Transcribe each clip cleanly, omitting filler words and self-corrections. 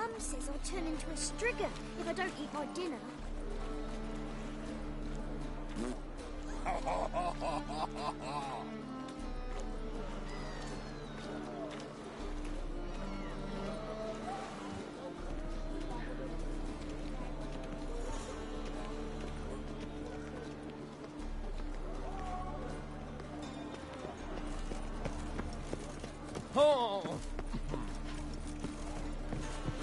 Mum says I'll turn into a strigger if I don't eat my dinner. Oh!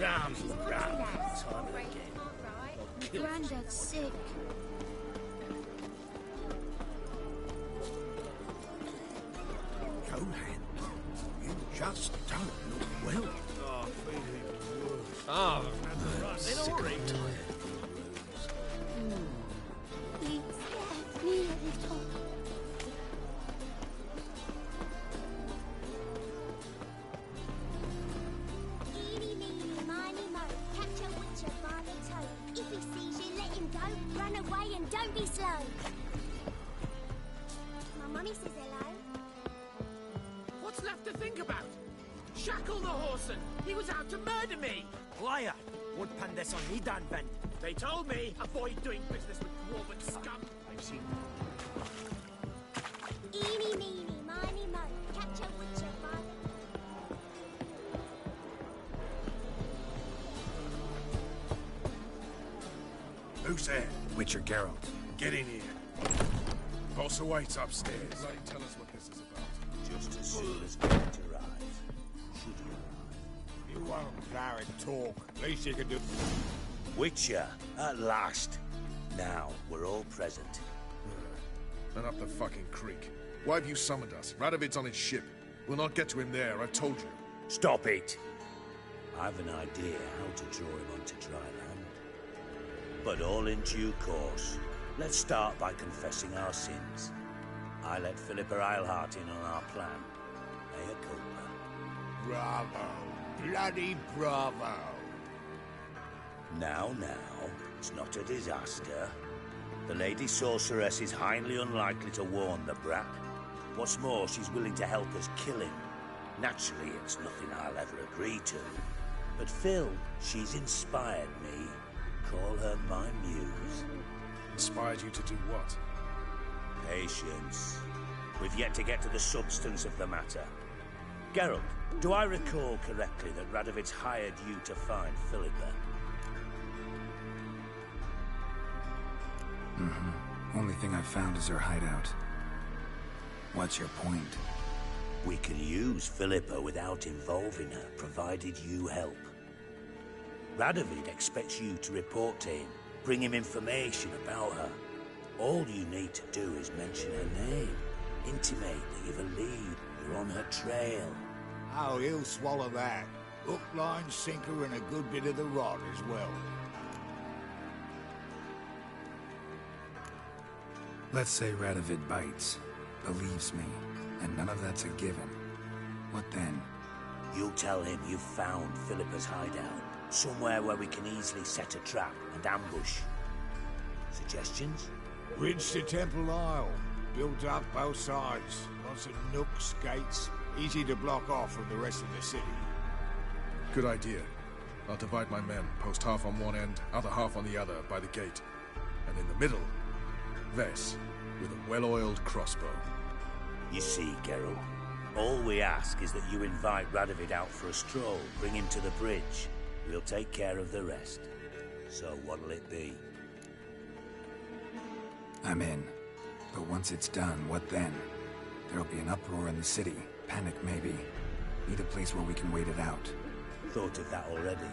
Round and round, time and again. Granddad's sick. Johan, you just don't look well. Oh, feeling worse. Oh, in a hurry. Please, let me a little. Eeny, meeny, miny, mo. Catch a witcher by the toe. If he sees you, let him go. Run away and don't be slow. My mummy says hello. What's left to think about? Shackle the horseman! He was out to murder me! Liar! Won't pan this on me, Dan Ben. They told me, avoid doing business with dwarven scum! I've seen. Eeny, meeny, miny, mo. Catch a witcher by the... Who's there? Witcher Geralt. Get in here. Boss awaits upstairs. Tell us what this is about. Just as soon as Kent arrives. Should he arrive? You won't Larry talk. Least you can do. Witcher, at last. Now, we're all present. And up the fucking creek. Why have you summoned us? Radovid's on his ship. We'll not get to him there, I've told you. Stop it! I've an idea how to draw him onto dry land. But all in due course. Let's start by confessing our sins. I let Philippa Eilhart in on our plan. Mea culpa. Bravo. Bloody bravo. Now, it's not a disaster. The Lady Sorceress is highly unlikely to warn the brat. What's more, she's willing to help us kill him. Naturally, it's nothing I'll ever agree to. But Phil, she's inspired me. Call her my muse. Inspired you to do what? Patience. We've yet to get to the substance of the matter. Geralt, do I recall correctly that Radovid's hired you to find Philippa? Only thing I've found is her hideout. What's your point? We can use Philippa without involving her, provided you help. Radovid expects you to report to him, bring him information about her. All you need to do is mention her name, intimate that you've a lead, you're on her trail. Oh, he'll swallow that. Hook, line, sinker, and a good bit of the rod as well. Let's say Radovid bites, believes me, and none of that's a given. What then? You'll tell him you've found Philippa's hideout, somewhere where we can easily set a trap and ambush. Suggestions? Bridge to Temple Isle. Built up both sides. Lots of nooks, gates. Easy to block off from the rest of the city. Good idea. I'll divide my men, post half on one end, other half on the other, by the gate. And in the middle, Vess, with a well-oiled crossbow. You see, Geralt, all we ask is that you invite Radovid out for a stroll, bring him to the bridge. We'll take care of the rest. So what'll it be? I'm in. But once it's done, what then? There'll be an uproar in the city. Panic, maybe. Need a place where we can wait it out. Thought of that already.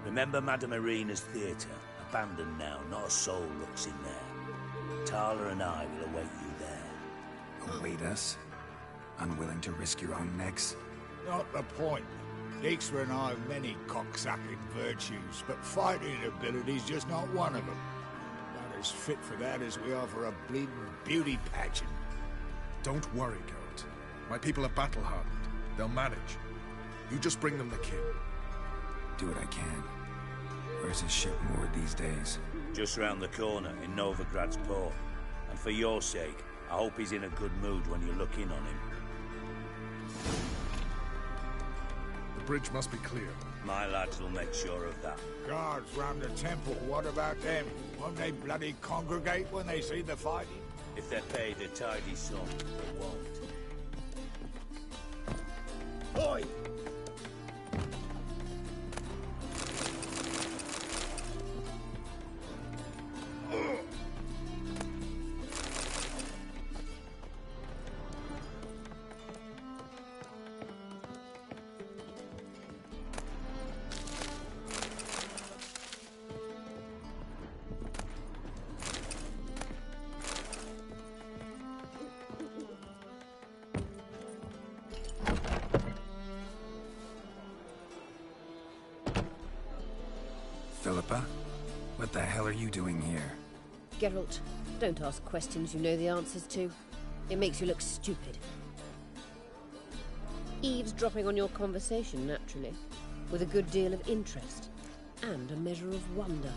Remember Madame Irina's theatre? Abandoned now, not a soul looks in there. Tala and I will await you there. Await us? Unwilling to risk your own necks? Not the point. Dijkstra and I have many cocksucking virtues, but fighting ability's just not one of them. Not as fit for that as we are for a bleeding beauty pageant. Don't worry, Geralt. My people are battle-hardened. They'll manage. You just bring them the king. Do what I can. Where's his ship moored these days? Just round the corner in Novigrad's port. And for your sake, I hope he's in a good mood when you look in on him. The bridge must be clear. My lads will make sure of that. Guards round the temple, what about them? Won't they bloody congregate when they see the fighting? If they're paid a tidy sum, they won't. Oi! Philippa? What the hell are you doing here? Geralt, don't ask questions you know the answers to. It makes you look stupid. Eavesdropping on your conversation, naturally, with a good deal of interest, and a measure of wonder.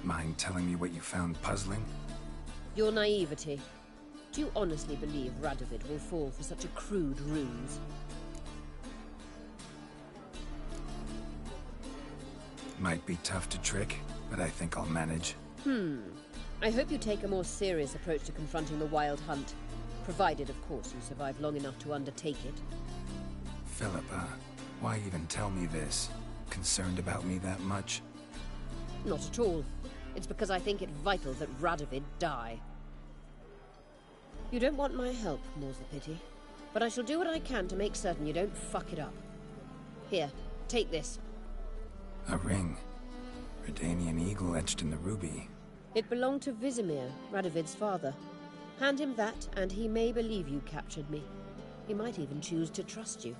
Mind telling me what you found puzzling? Your naivety. Do you honestly believe Radovid will fall for such a crude ruse? Might be tough to trick, but I think I'll manage. I hope you take a more serious approach to confronting the Wild Hunt, provided, of course, you survive long enough to undertake it. Philippa, why even tell me this? Concerned about me that much? Not at all. It's because I think it vital that Radovid die. You don't want my help, more's the pity. But I shall do what I can to make certain you don't fuck it up. Here, take this. A ring. Redanian eagle etched in the ruby. It belonged to Vizimir, Radovid's father. Hand him that, and he may believe you captured me. He might even choose to trust you.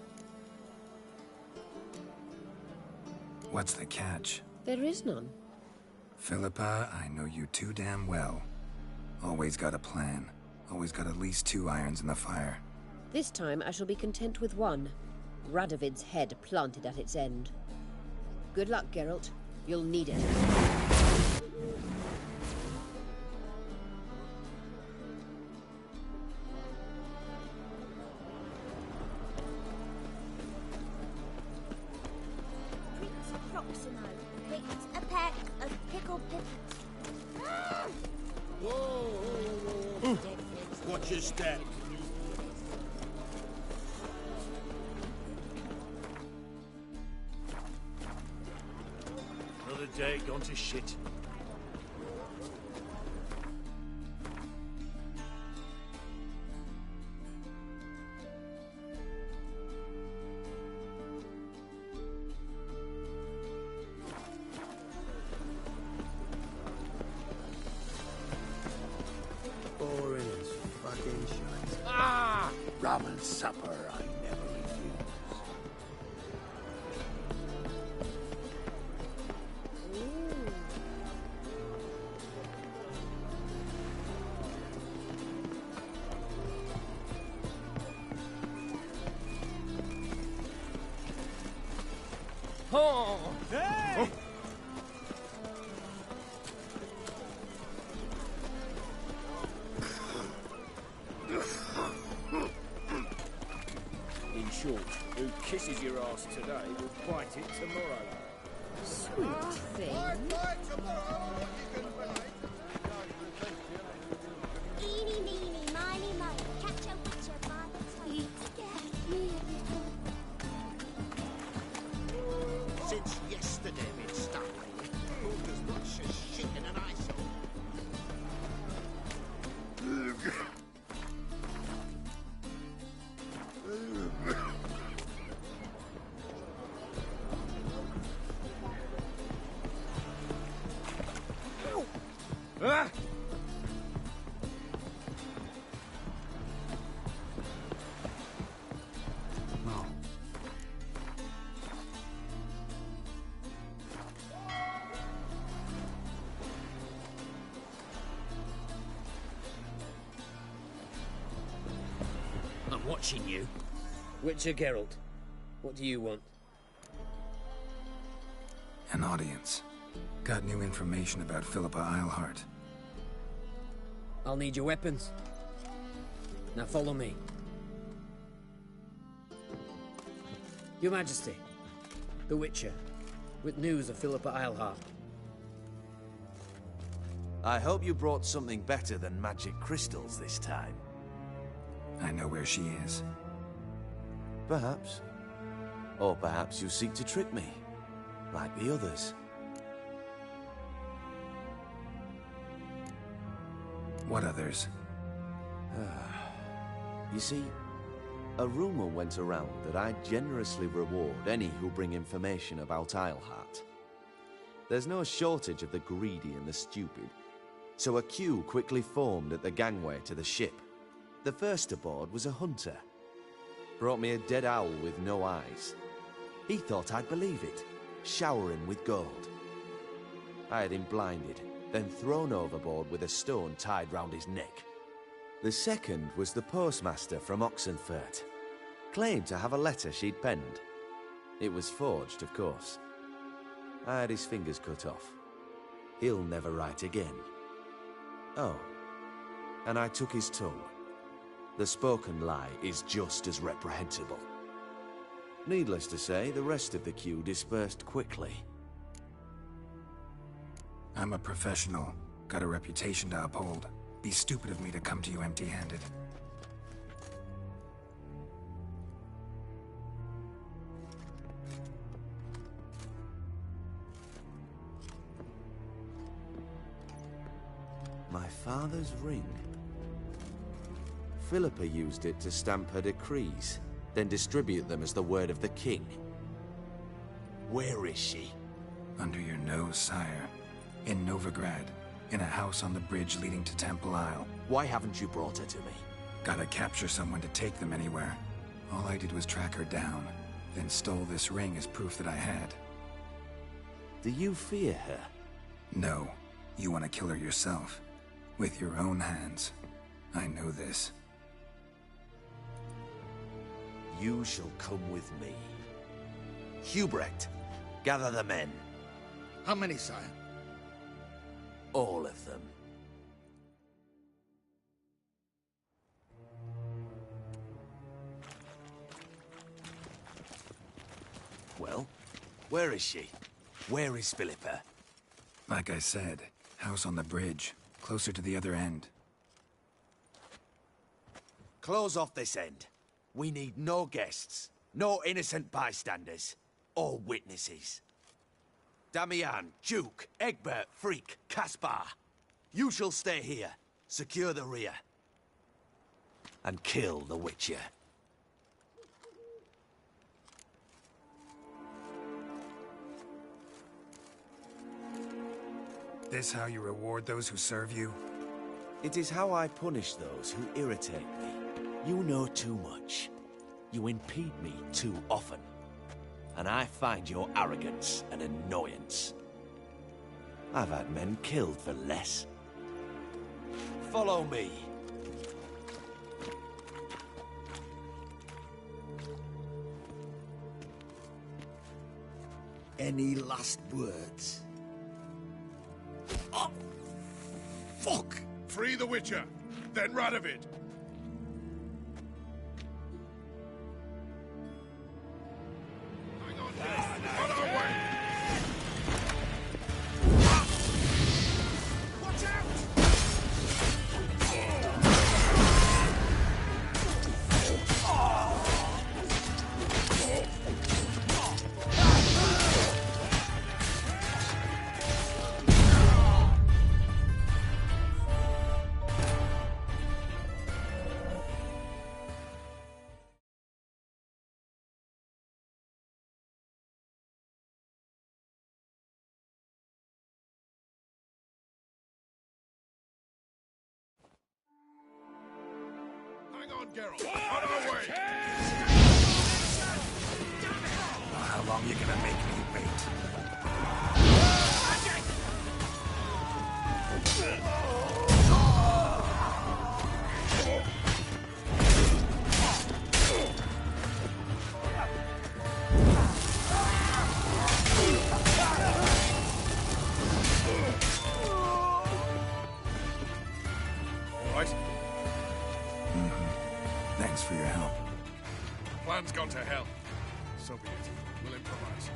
What's the catch? There is none. Philippa, I know you too damn well. Always got a plan. Always got at least 2 irons in the fire. This time I shall be content with one. Radovid's head planted at its end. Good luck, Geralt. You'll need it. Prince Proximo picked a pack of pickled pippins. Watch your step. Another day gone to shit. Boring as fucking shite. Ah! Rum and supper I never refuse. Oh! Hey! In short, who kisses your ass today will bite it tomorrow. Sweet thing. Eeny, meeny, miny, mo. Catch a witcher by the tail. Scared me Since yesterday we've stuck. Moved as much as shit in an eyesore. Ah! I'm watching you. Witcher Geralt, what do you want? An audience. Got new information about Philippa Eilhart. I'll need your weapons. Now follow me. Your Majesty, The Witcher, with news of Philippa Eilhart. I hope you brought something better than magic crystals this time. I know where she is. Perhaps. Or perhaps you seek to trick me, like the others. What others? You see, a rumor went around that I generously reward any who bring information about Eilhart. There's no shortage of the greedy and the stupid, so a queue quickly formed at the gangway to the ship. The first aboard was a hunter. Brought me a dead owl with no eyes. He thought I'd believe it, shower him with gold. I had him blinded, then thrown overboard with a stone tied round his neck. The second was the postmaster from Oxenfurt. Claimed to have a letter she'd penned. It was forged, of course. I had his fingers cut off. He'll never write again. Oh, and I took his tongue. The spoken lie is just as reprehensible. Needless to say, the rest of the queue dispersed quickly. I'm a professional. Got a reputation to uphold. Be stupid of me to come to you empty-handed. My father's ring. Philippa used it to stamp her decrees, then distribute them as the word of the king. Where is she? Under your nose, sire. In Novigrad. In a house on the bridge leading to Temple Isle. Why haven't you brought her to me? Gotta capture someone to take them anywhere. All I did was track her down, then stole this ring as proof that I had. Do you fear her? No. You want to kill her yourself. With your own hands. I know this. You shall come with me. Hubrecht, gather the men. How many, sire? All of them. Well, where is she? Where is Philippa? Like I said, house on the bridge, closer to the other end. Close off this end. We need no guests, no innocent bystanders, or witnesses. Damian, Duke, Egbert, Freak, Caspar. You shall stay here, secure the rear, and kill the Witcher. This how you reward those who serve you? It is how I punish those who irritate me. You know too much. You impede me too often. And I find your arrogance an annoyance. I've had men killed for less. Follow me. Any last words? Oh, fuck! Free the Witcher, then Radovid. Hang on, Geralt. On our way! How long you gonna make me wait? All right? Thanks for your help. Plan's gone to hell. So be it. We'll improvise.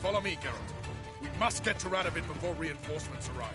Follow me, Geralt. We must get to Radovid before reinforcements arrive.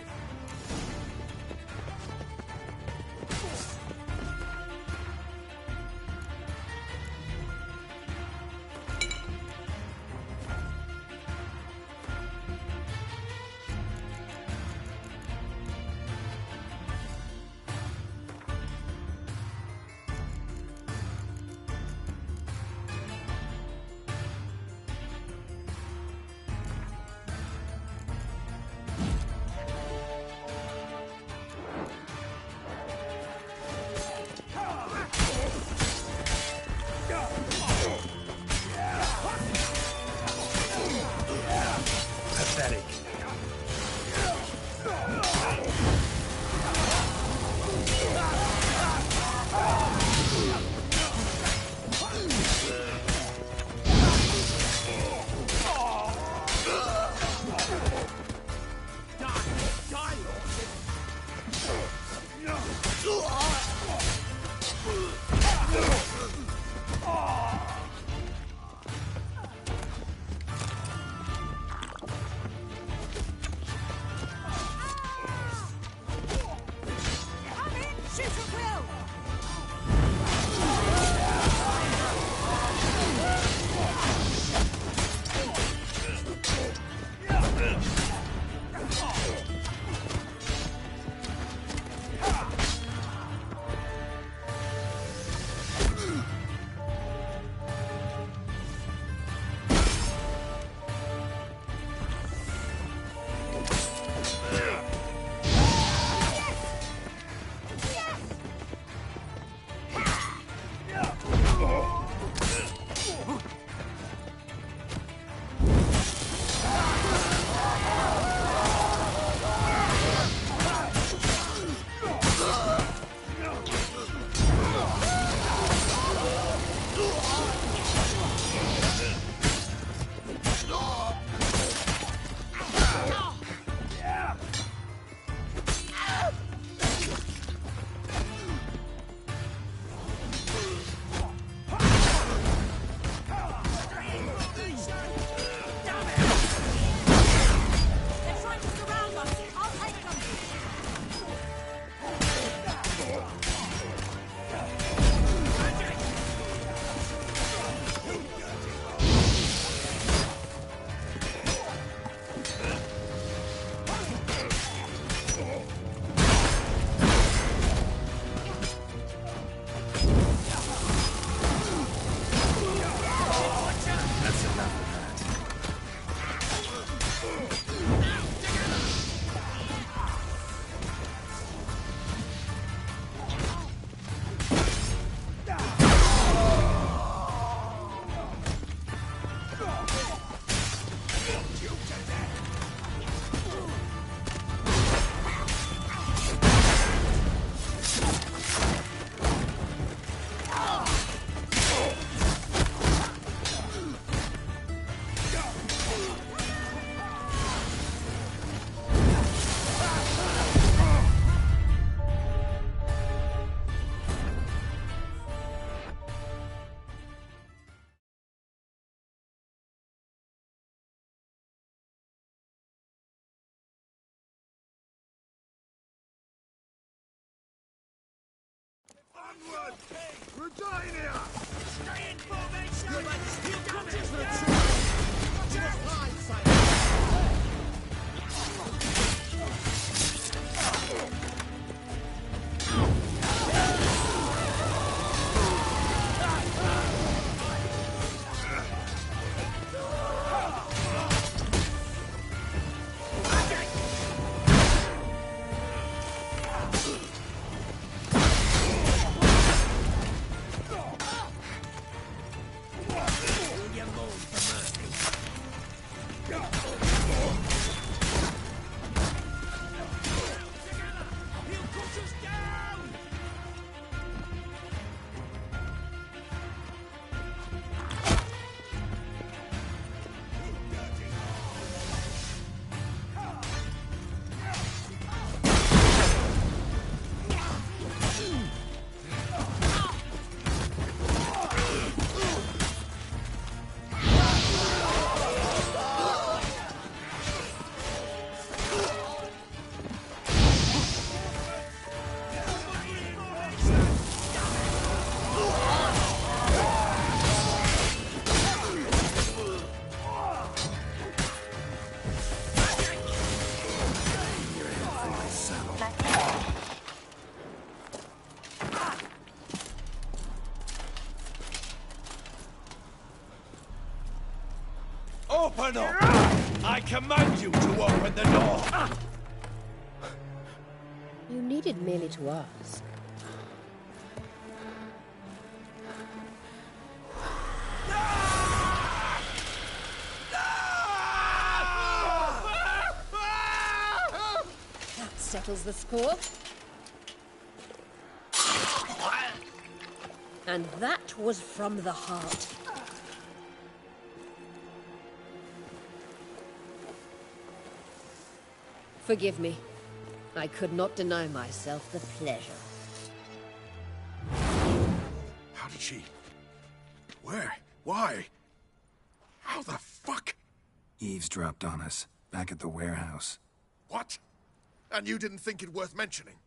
Onward! Regina! Stay in formation! You got this! Watch out! Line sight! Open up! I command you to open the door! You needed merely to ask. That settles the score. And that was from the heart. Forgive me. I could not deny myself the pleasure. How did she... Where? Why? How the fuck? Eavesdropped on us, back at the warehouse. What? And you didn't think it worth mentioning?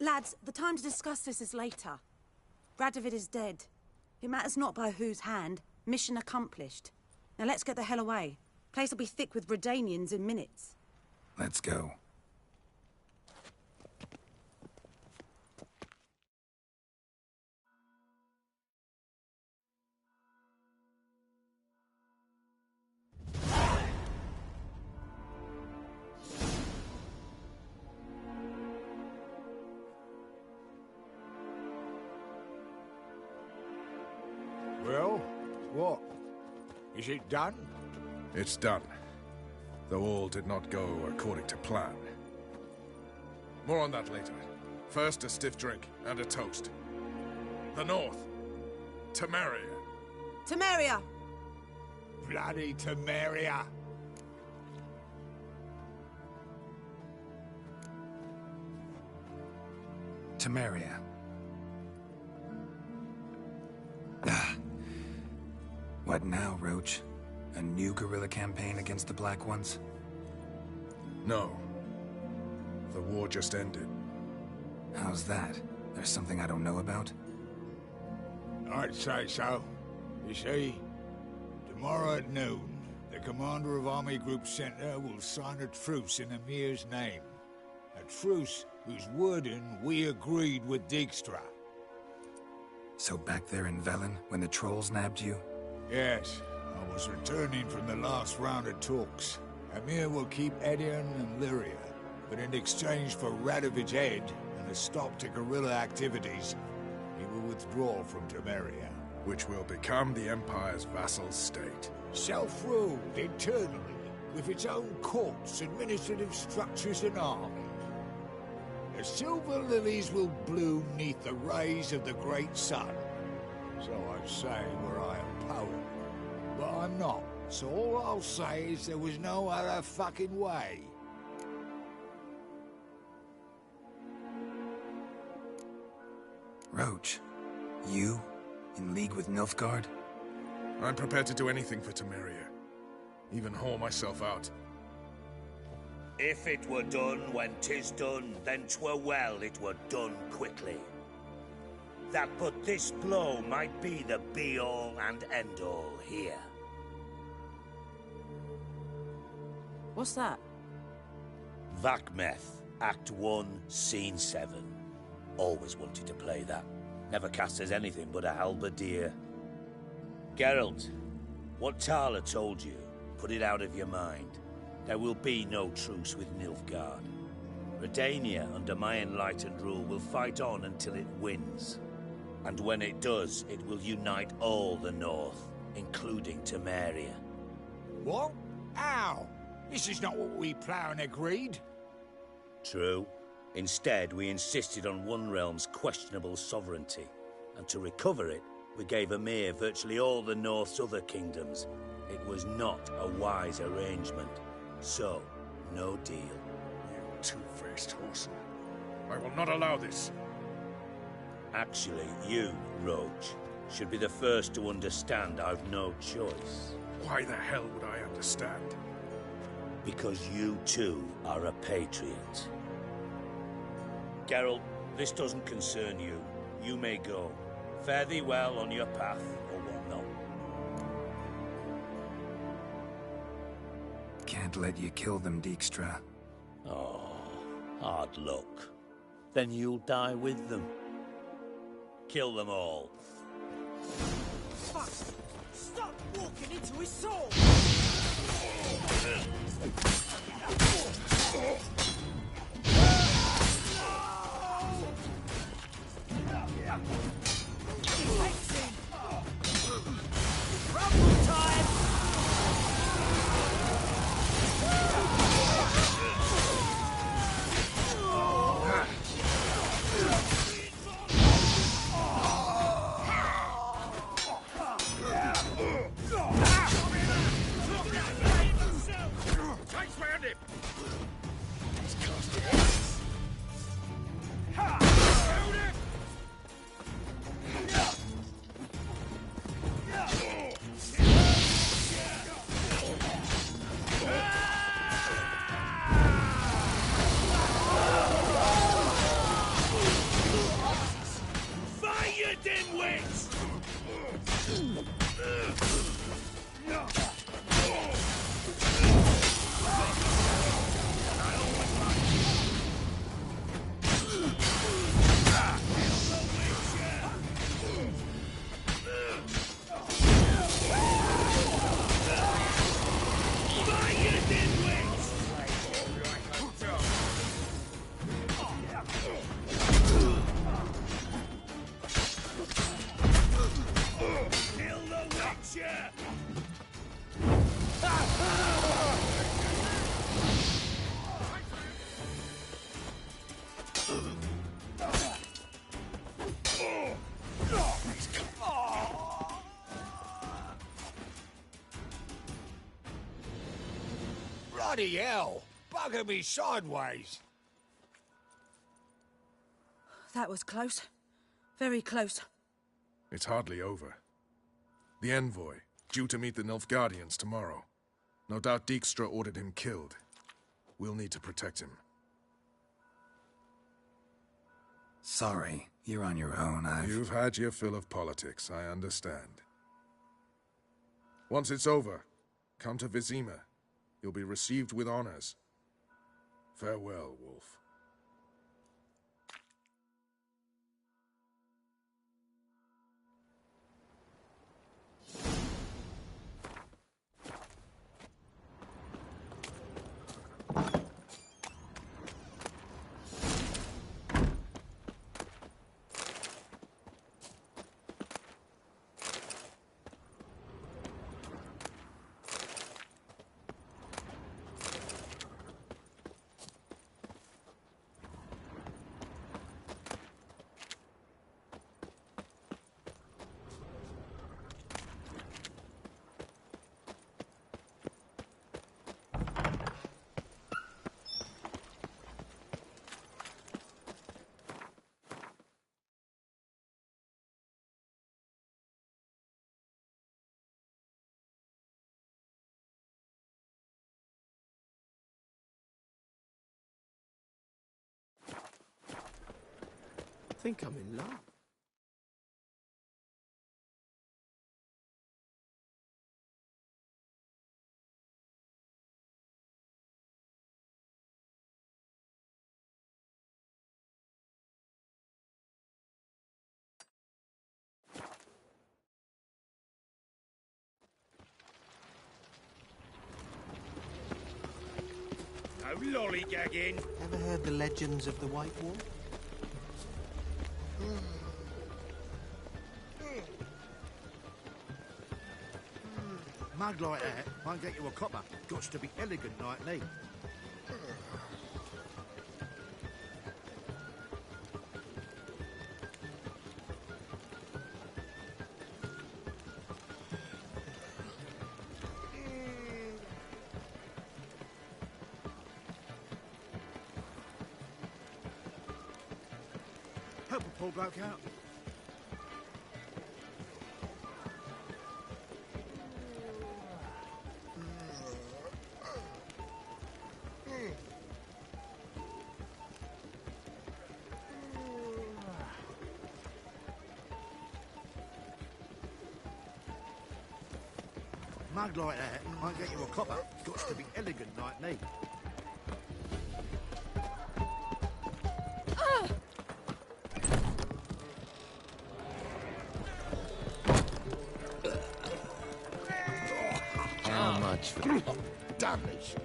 Lads, the time to discuss this is later. Radovid is dead. It matters not by whose hand. Mission accomplished. Now let's get the hell away. Place will be thick with Redanians in minutes. Let's go. Well, what? Is it done? It's done. Though all did not go according to plan. More on that later. First, a stiff drink and a toast. The North. Temeria. Temeria! Bloody Temeria! Temeria. What now, Roach? A new guerrilla campaign against the Black Ones? No. The war just ended. How's that? There's something I don't know about? I'd say so. You see, tomorrow at noon, the commander of Army Group Center will sign a truce in Emir's name. A truce whose wording we agreed with Dijkstra. So back there in Velen, when the trolls nabbed you? Yes, I was returning from the last round of talks. Emir will keep Edion and Lyria, but in exchange for Radovid's head and a stop to guerrilla activities, he will withdraw from Temeria. Which will become the Empire's vassal state. Self-ruled internally, with its own courts, administrative structures and army. The silver lilies will bloom neath the rays of the great sun. So I'd say were I a poet. But I'm not, so all I'll say is there was no other fucking way. Roach, you? In league with Nilfgaard? I'm prepared to do anything for Temeria. Even haul myself out. If it were done when 'tis done, then 'twere well it were done quickly. That but this blow might be the be-all and end-all here. What's that? Vakmeth, Act 1, Scene 7. Always wanted to play that. Never cast as anything but a halberdier. Geralt, what Tala told you, put it out of your mind. There will be no truce with Nilfgaard. Redania, under my enlightened rule, will fight on until it wins. And when it does, it will unite all the North, including Temeria. What? How? This is not what we planned and agreed. True. Instead, we insisted on one realm's questionable sovereignty. And to recover it, we gave Emir virtually all the North's other kingdoms. It was not a wise arrangement. So, no deal. You two-faced whoreson. I will not allow this. Actually, you, Roach, should be the first to understand I've no choice. Why the hell would I understand? Because you, too, are a patriot. Geralt, this doesn't concern you. You may go. Fare thee well on your path, or whatnot. Can't let you kill them, Dijkstra. Oh, hard luck. Then you'll die with them. Kill them all. Fuck! Stop walking into his soul! Bloody hell! Bugger me sideways! That was close. Very close. It's hardly over. The envoy, due to meet the Nilfgaardians tomorrow. No doubt Dijkstra ordered him killed. We'll need to protect him. Sorry, you're on your own. You've had your fill of politics, I understand. Once it's over, come to Vizima. You'll be received with honors. Farewell, Wolf. I think I'm in love. No lollygagging. Ever heard the legends of the White Wolf? Mug like that won't get you a copper. Gots to be elegant like me. Help a poor bloke out. Mug like that won't get you a copper. Gots to be elegant like me. How much for Damnation.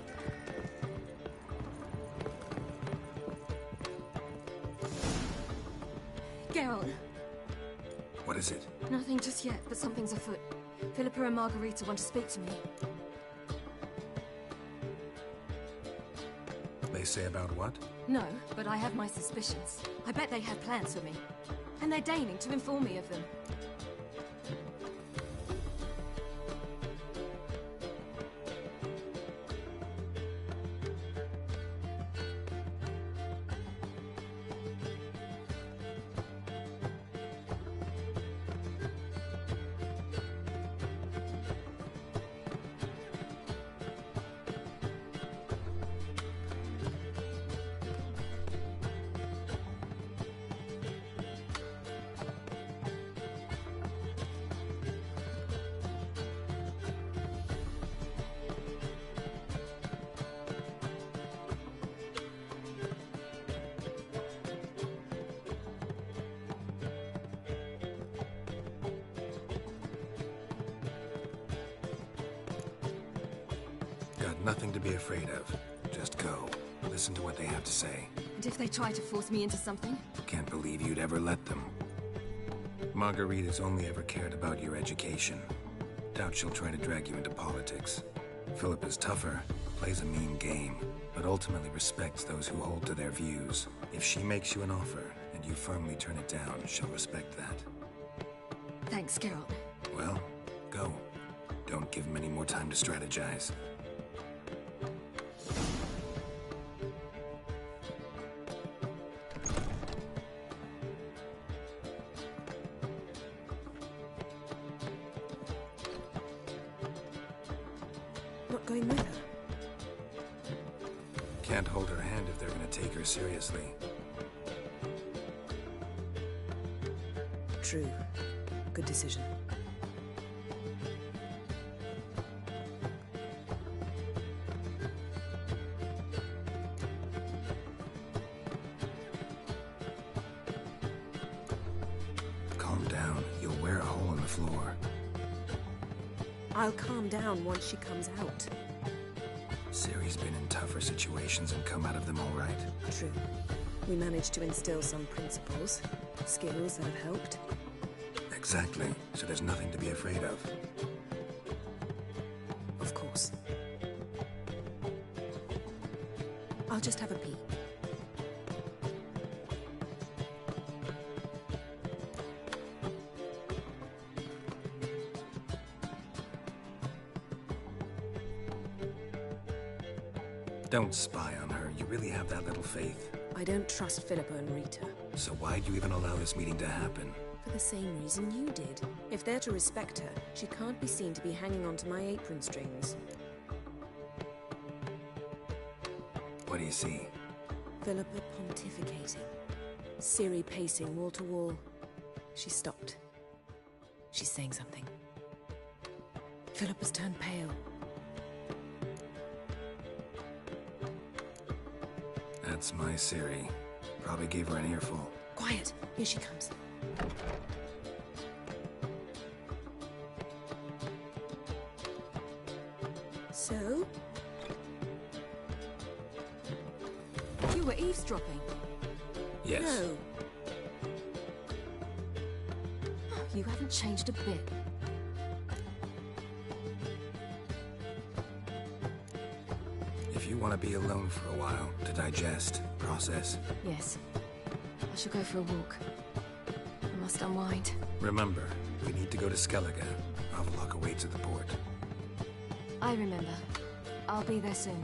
Geralt. What is it? Nothing just yet, but something's afoot. Philippa and Margarita want to speak to me. They say about what? No, but I have my suspicions. I bet they have plans for me. And they're deigning to inform me of them. Got nothing to be afraid of. Just go. Listen to what they have to say. And if they try to force me into something? Can't believe you'd ever let them. Margarita's only ever cared about your education. Doubt she'll try to drag you into politics. Philip is tougher, plays a mean game, but ultimately respects those who hold to their views. If she makes you an offer, and you firmly turn it down, she'll respect that. Thanks, Geralt. Well, go. Don't give him any more time to strategize. Not going with her? Can't hold her hand if they're gonna take her seriously. True. Good decision. Calm down. You'll wear a hole in the floor. I'll calm down once she comes out. Ciri's been in tougher situations and come out of them all right. True. We managed to instill some principles, skills that have helped. Exactly. So there's nothing to be afraid of. Of course. I'll just have a peek. Don't spy on her. You really have that little faith. I don't trust Philippa and Rita. So why'd you even allow this meeting to happen? For the same reason you did. If they're to respect her, she can't be seen to be hanging onto my apron strings. What do you see? Philippa pontificating. Ciri pacing wall to wall. She stopped. She's saying something. Philippa's turned pale. That's my Ciri. Probably gave her an earful. Quiet! Here she comes. So? You were eavesdropping? Yes. No. You haven't changed a bit. If you want to be alone for a while, to digest, process. Yes. I shall go for a walk. I must unwind. Remember, we need to go to Skellige. Avallac'h awaits at the port. I remember. I'll be there soon.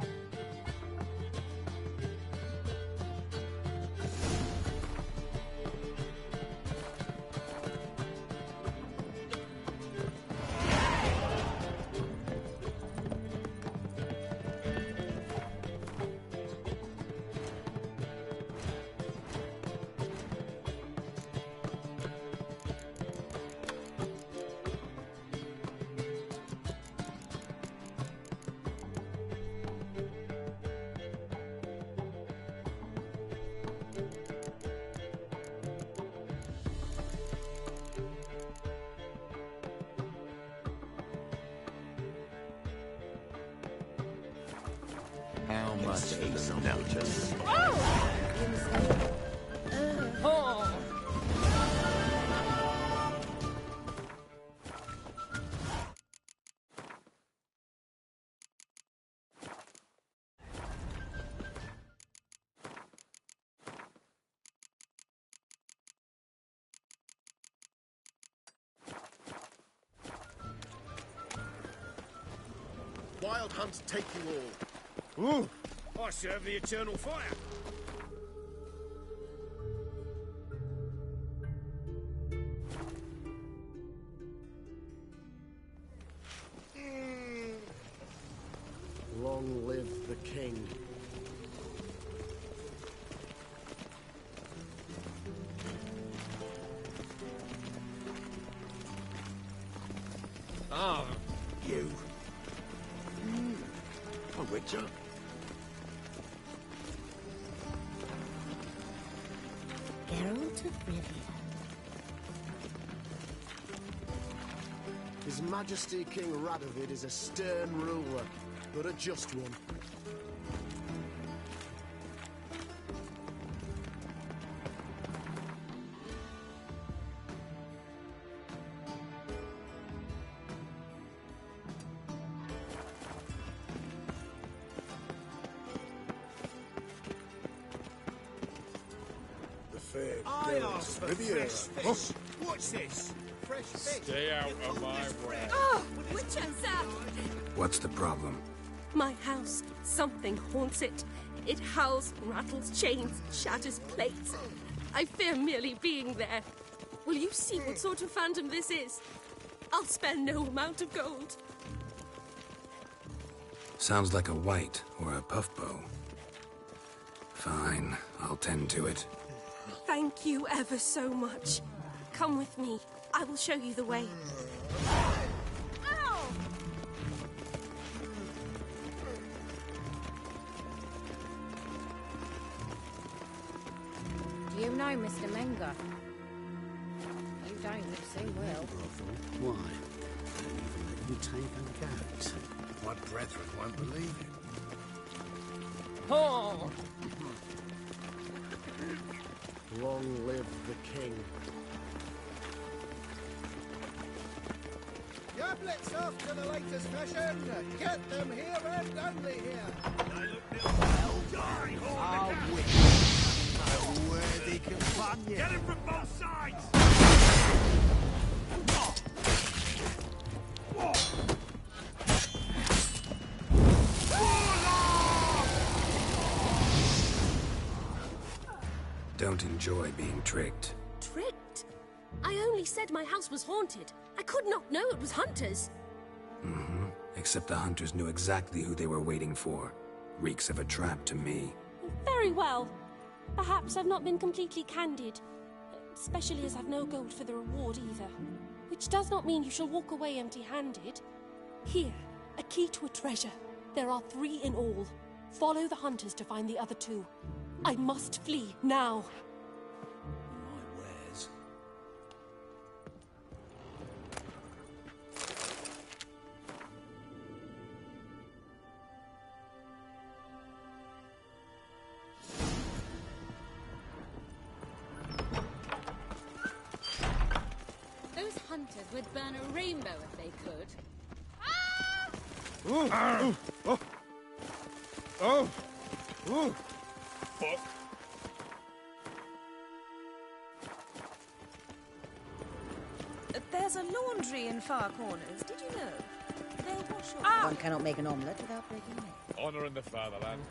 How much for the notice? Wild hunts take you all. Ooh, I serve the eternal fire. Long live the king. Ah, You. A witcher? Geralt of Rivia. His Majesty King Radovid is a stern ruler, but a just one. I asked for fresh fish. What's this? Fresh fish. Stay out of my way. Oh, Witcher, sir! What's the problem? My house. Something haunts it. It howls, rattles chains, shatters plates. I fear merely being there. Will you see what sort of phantom this is? I'll spare no amount of gold. Sounds like a white or a puffbow. Fine, I'll tend to it. Thank you ever so much. Come with me. I will show you the way. Ow! Do you know Mr. Menger? You don't look so well. Why? You take a goat. My brethren won't believe it. Oh! Long live the king. Goblets off to the latest fashion. Get them here and only here. Our witch. A worthy companion. Get him from both sides! Don't enjoy being tricked. Tricked? I only said my house was haunted. I could not know it was hunters. Mm-hmm. Except the hunters knew exactly who they were waiting for. Reeks of a trap to me. Very well. Perhaps I've not been completely candid. Especially as I've no gold for the reward either. Which does not mean you shall walk away empty-handed. Here, a key to a treasure. There are 3 in all. Follow the hunters to find the other 2. I must flee now. My wares. Those hunters would burn a rainbow if they could. Ooh. Oh. Oh. Oh. Ooh. Fuck. There's a laundry in Far Corners, did you know? They'll wash your... One cannot make an omelette without breaking an egg. Honor in the fatherland.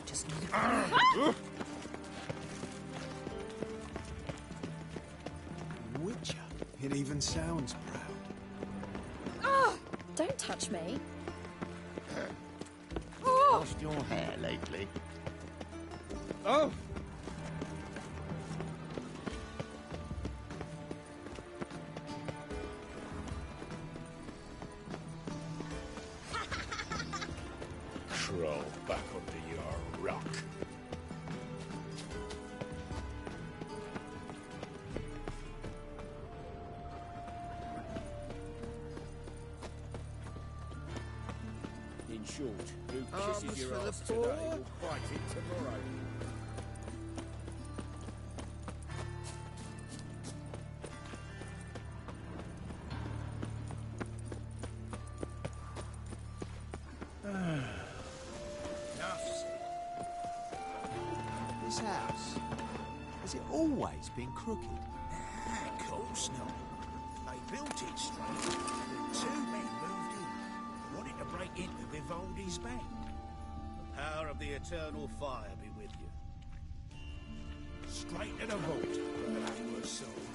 Just look. Witcher. It even sounds proud. Oh! Don't touch me. Lost your hair lately? Oh! crawl back under your rock. In short, who Arms kisses your for the ass poor. today will fight it tomorrow. This house, has it always been crooked? Of course not. They built it straight, then two men moved in, wanted to break into Vivaldi's band. The power of the eternal fire be with you. Straight to the vault, where that was sold.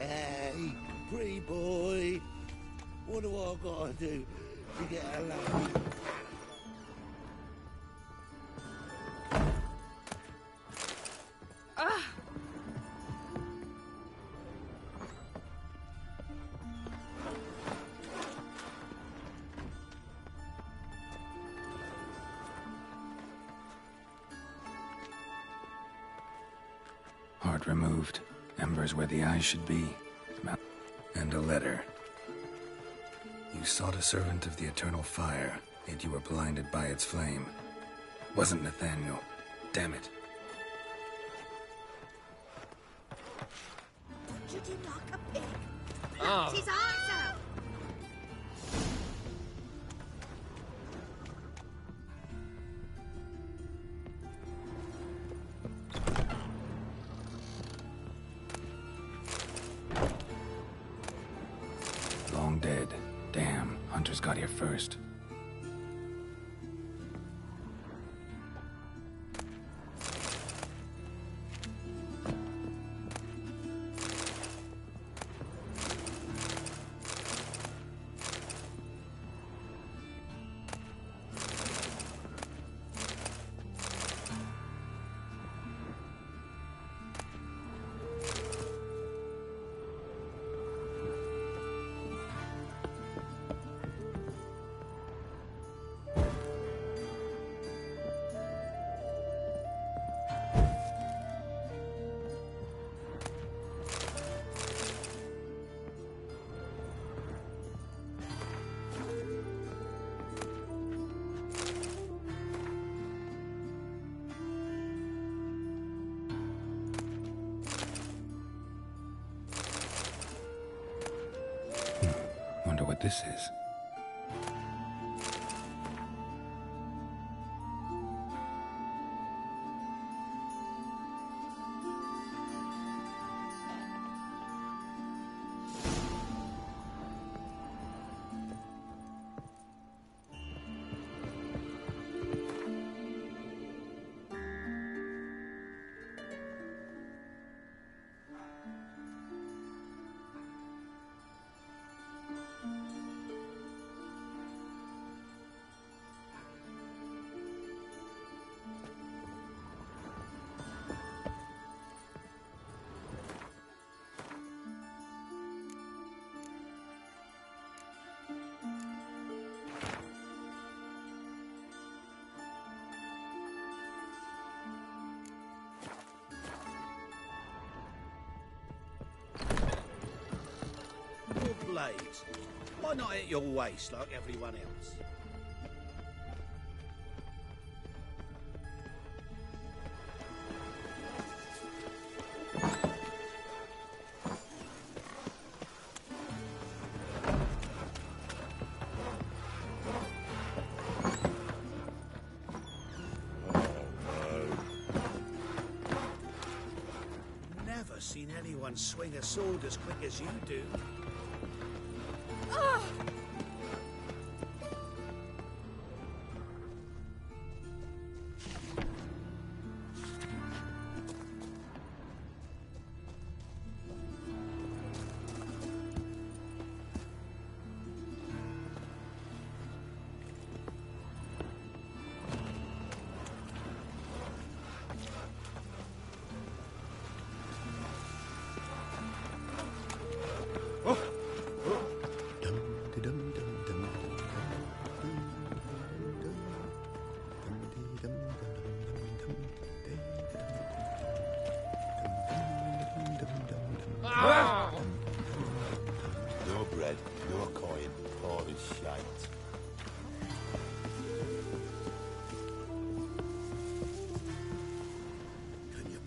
Hey, pretty boy. What do I gotta do to get alone? Heart removed. Embers where the eyes should be. And a letter. You sought a servant of the eternal fire, yet you were blinded by its flame. Wasn't Nathaniel. Damn it. Butchered him like a pig. Ah. Knocked his eyes out. Long dead. Damn, Hunters got here first. Wonder what this is. Your blades. Why not at your waist like everyone else? Never seen anyone swing a sword as quick as you do.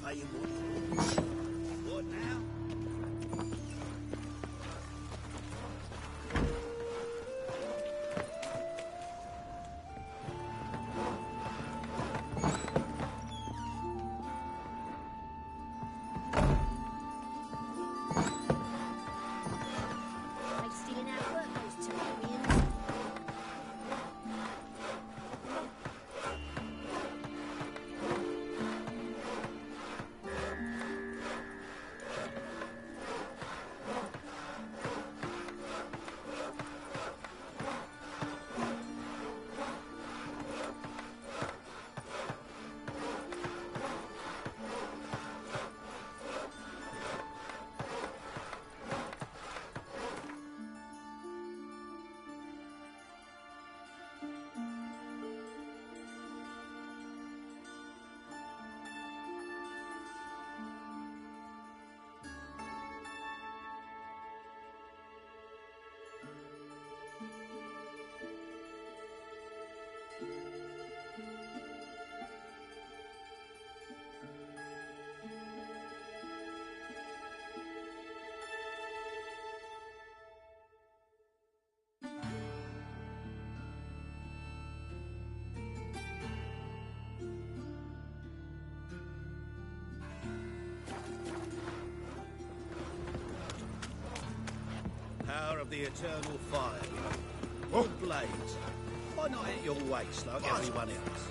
Tell you what. What now? They stealing our work, those Temerians. Power of the eternal fire. What blades? Why not at your waist like everyone else?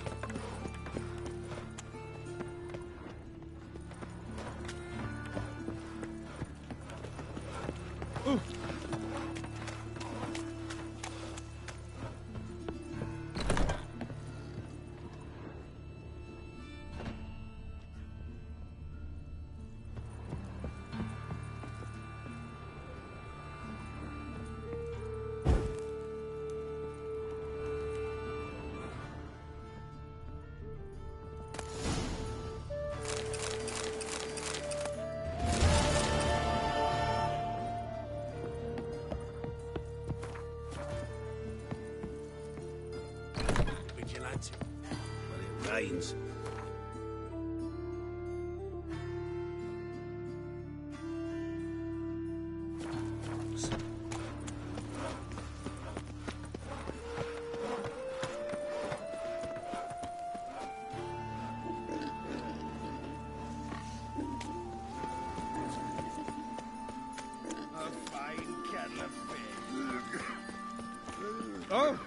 Vigilante. Well, it rains. A fine kettle of fish. Oh!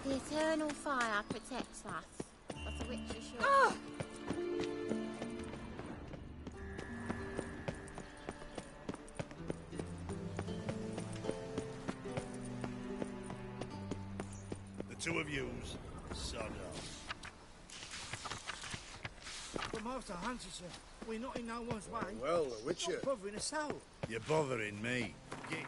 The eternal fire protects us. Of the witch ashore. The two of yous, sod off. But Master Hunter, sir, we're not in no one's way. Well, the Witcher. Not bothering us out. You're bothering me. Get...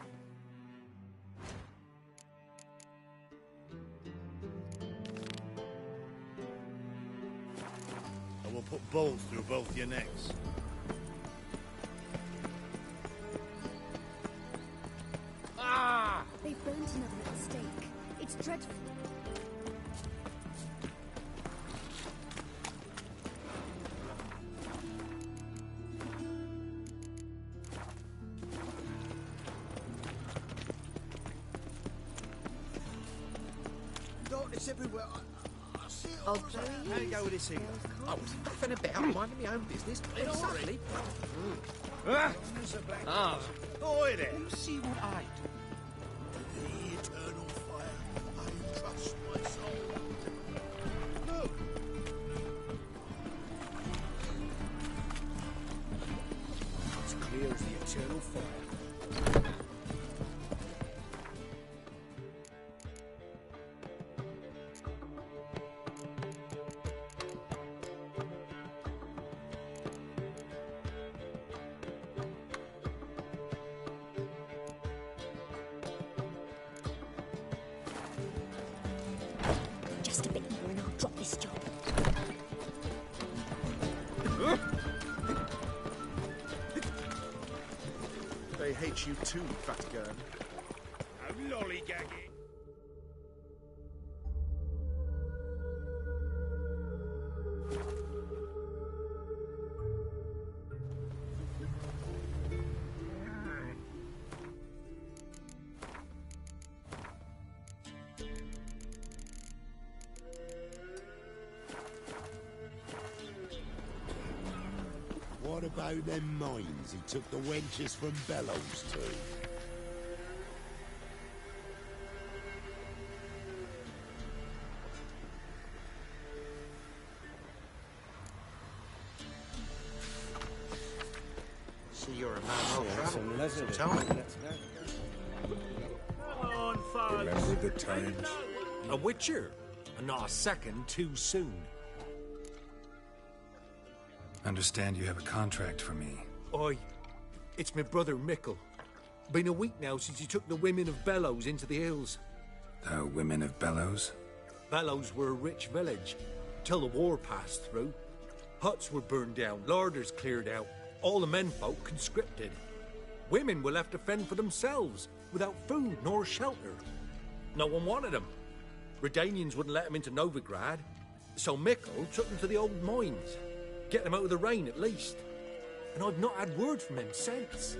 I will put bolts through both your necks. Ah! They've burnt another at the stake. It's dreadful. Darkness everywhere. I see it Oh, all. How you go with this here? I was faffing about, minding my own business. And suddenly... Ah! Oi there! You see what I do? The eternal fire. I trust my soul. Look. It's clear as the eternal fire. Just a bit more and I'll drop this job. They hate you too, Vatican. No lollygagging. about them mines he took the wenches from Bellows to? See, you're a man of travel. Some Tell me. Come on, folks. Remember the times? A witcher, and not a second too soon. Understand you have a contract for me. Oi, it's my brother Mickle. Been a week now since he took the women of Bellows into the hills. The women of Bellows? Bellows were a rich village, till the war passed through. Huts were burned down, larders cleared out, all the menfolk conscripted. Women were left to fend for themselves, without food nor shelter. No one wanted them. Redanians wouldn't let them into Novigrad, so Mickle took them to the old mines. Get them out of the rain, at least. And I've not had word from him since.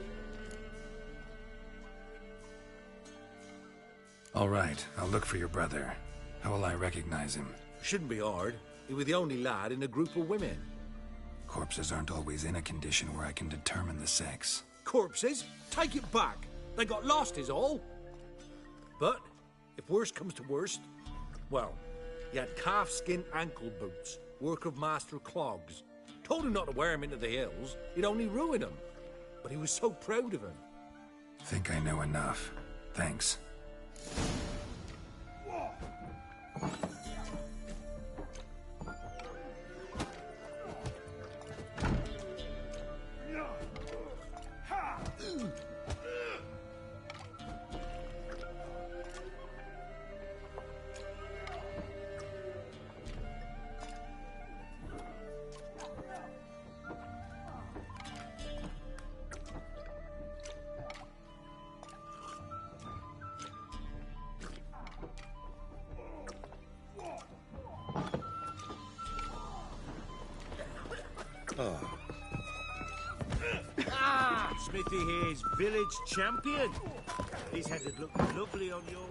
All right, I'll look for your brother. How will I recognize him? Shouldn't be hard. He was the only lad in a group of women. Corpses aren't always in a condition where I can determine the sex. Corpses? Take it back. They got lost is all. But, if worst comes to worst, well, he had calf-skin ankle boots, work of Master Clogs. Told him not to wear him into the hills, he'd only ruin him. But he was so proud of him. Think I know enough. Thanks. Smithy here's village champion. He's had it look lovely on your wall.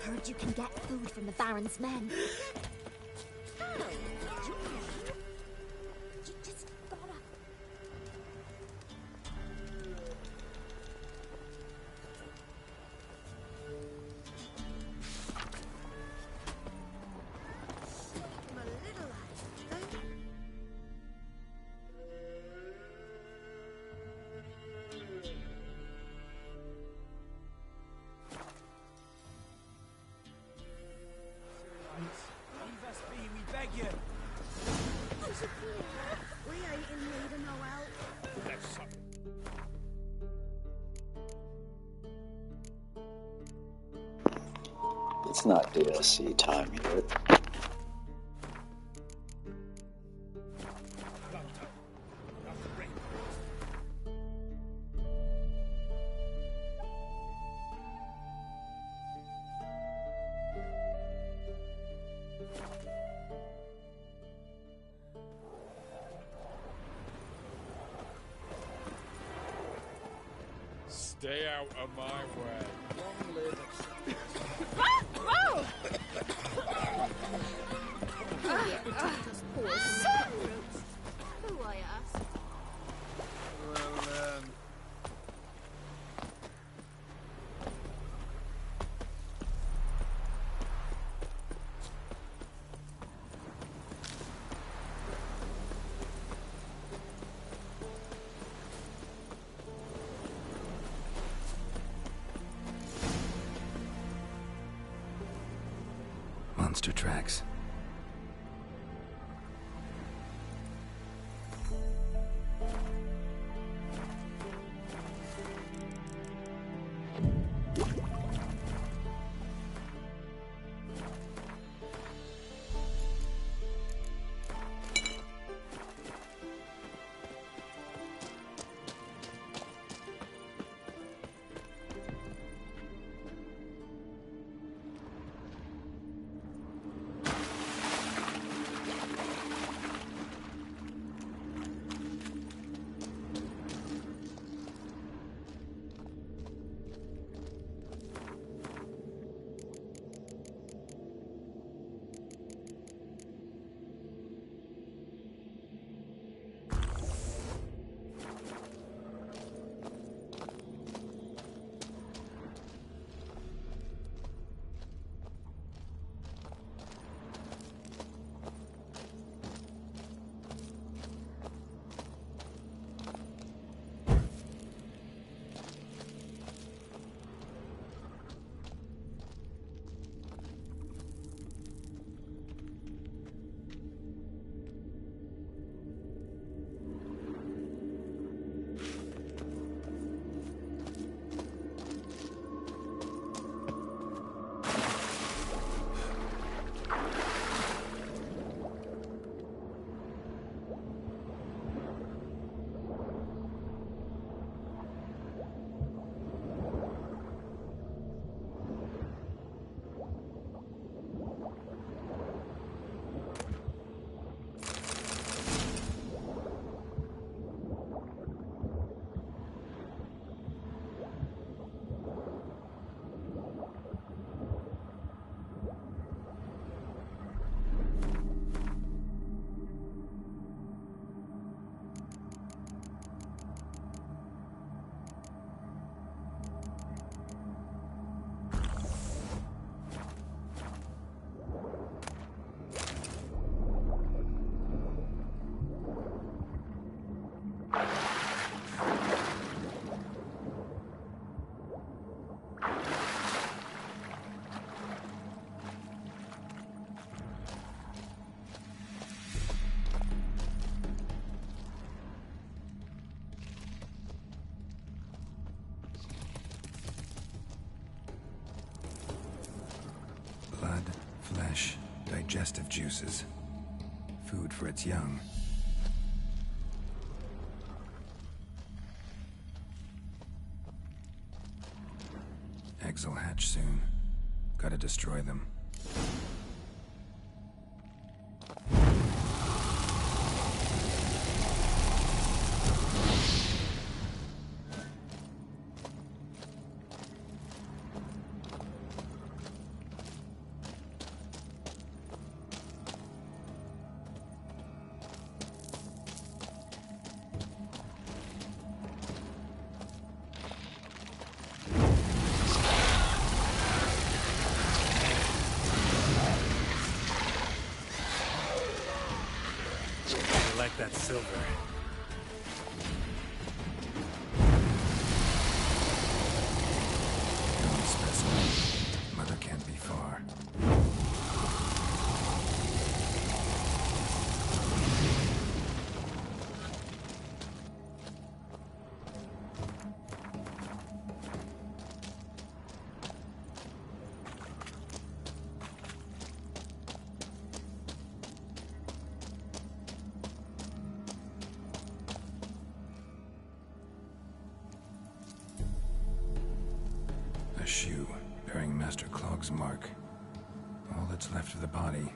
Heard you can get food from the Baron's men. We ain't in need of no help. It's not DLC time yet. Stay out of my way. Long live Who I ask? Well, Monster tracks. digestive juices. Food for its young. Eggs will hatch soon. Gotta destroy them. That silver. Young specimen. Mother can't be far. Shoe, bearing Master Clog's mark. All that's left of the body.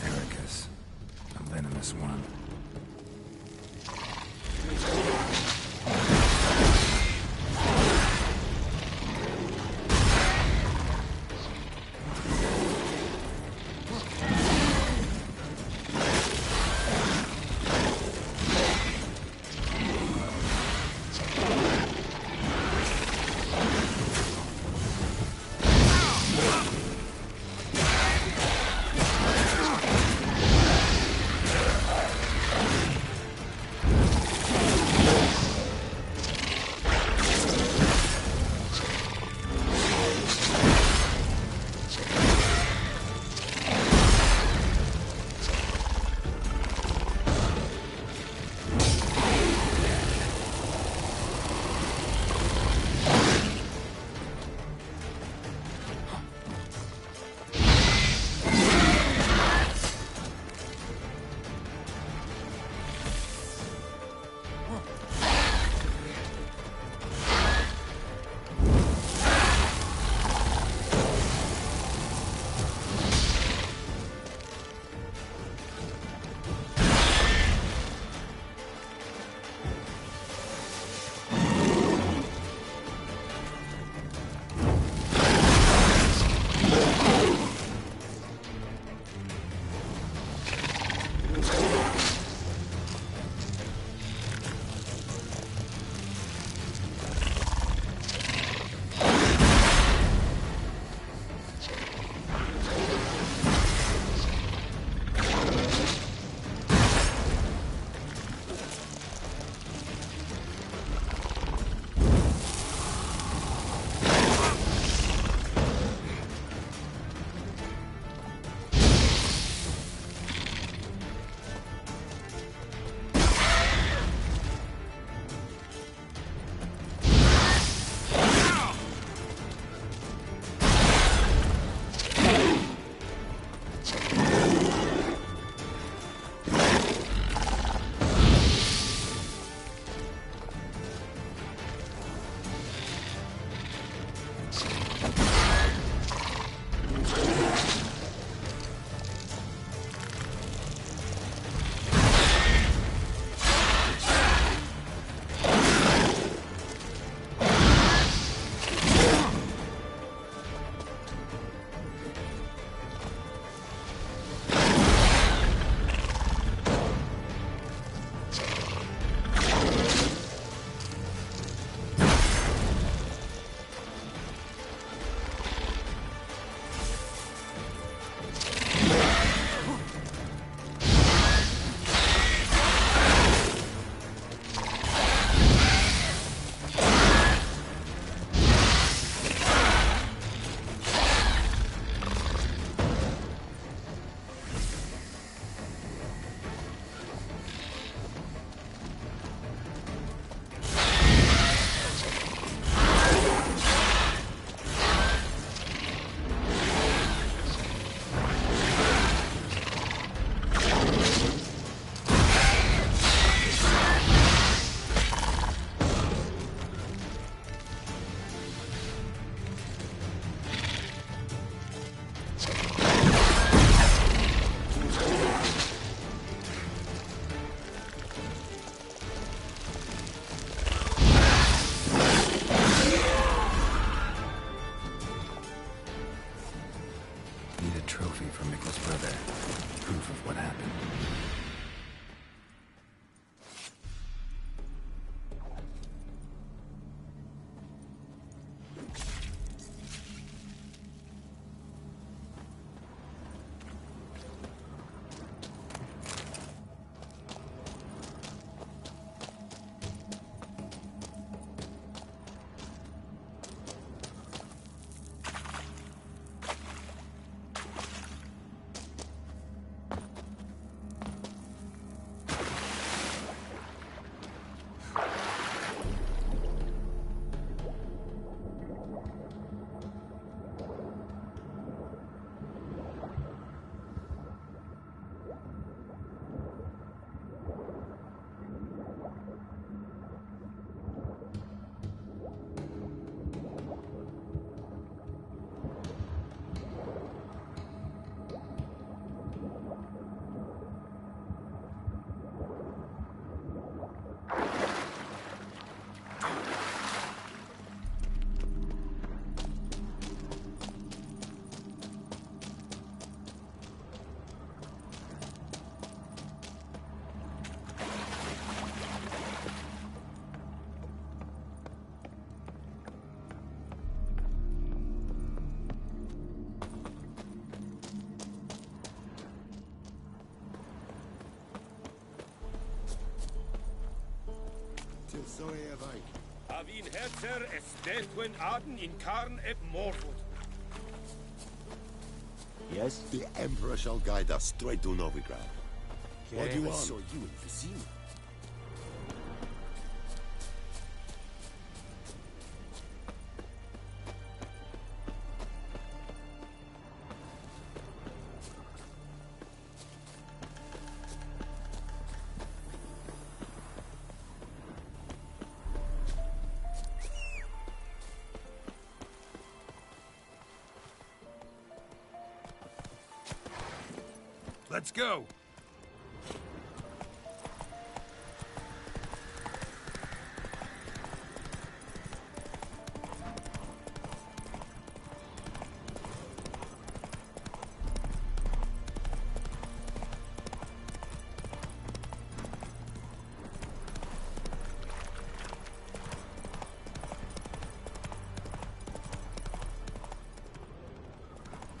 Ericus, a venomous one. a trophy for Mikkel's brother. Proof of what happened. Avin herzer estethwen aden in Karn eb Morwood. Yes? The Emperor shall guide us straight to Novigrad. What do you want? I saw you in Vizima. Let's go!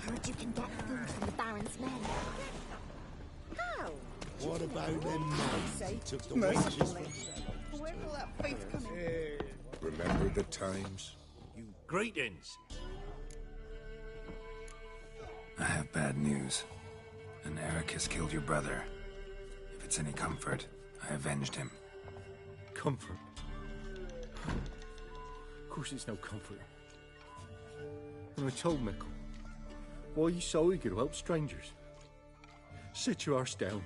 Heard you can get food from the Baron's men. How? What about them nuns who took the wages from them? Where will that faith come in? Remember the times? Greetings. I have bad news. An Eric has killed your brother. If it's any comfort, I avenged him. Comfort? Of course it's no comfort. And I told Mikkel, why are you so eager to help strangers? Sit your arse down,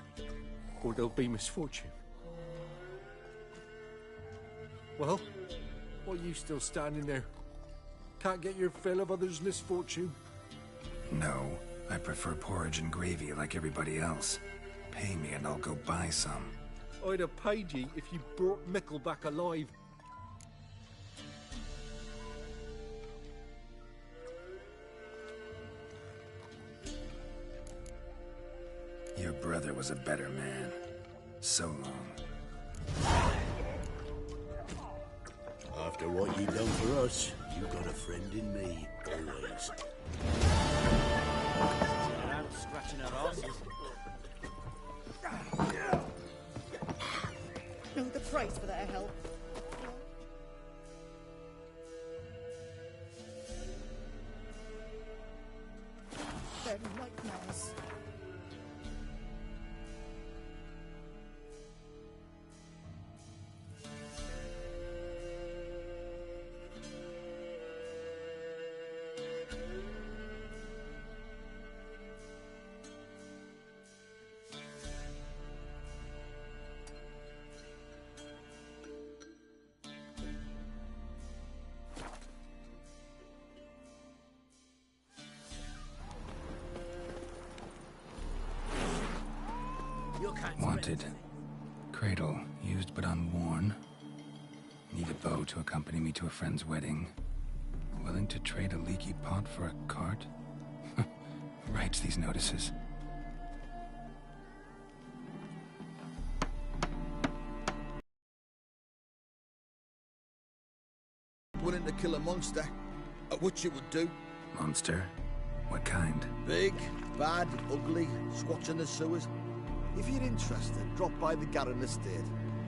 or there'll be misfortune. Well, why are you still standing there? Can't get your fill of others' misfortune? No, I prefer porridge and gravy like everybody else. Pay me and I'll go buy some. I'd have paid ye if you brought Mikkel back alive. Your brother was a better man. So long. After what you done for us, you got a friend in me, always. Around scratching our asses. Know the price for their help. They're nightmares. Wanted. Cradle, used but unworn. Need a bow to accompany me to a friend's wedding. Willing to trade a leaky pot for a cart? Right catch these notices. Willing to kill a monster, which you would do. Monster? What kind? Big, bad, ugly, squatching the sewers. If you're interested, drop by the Garren estate.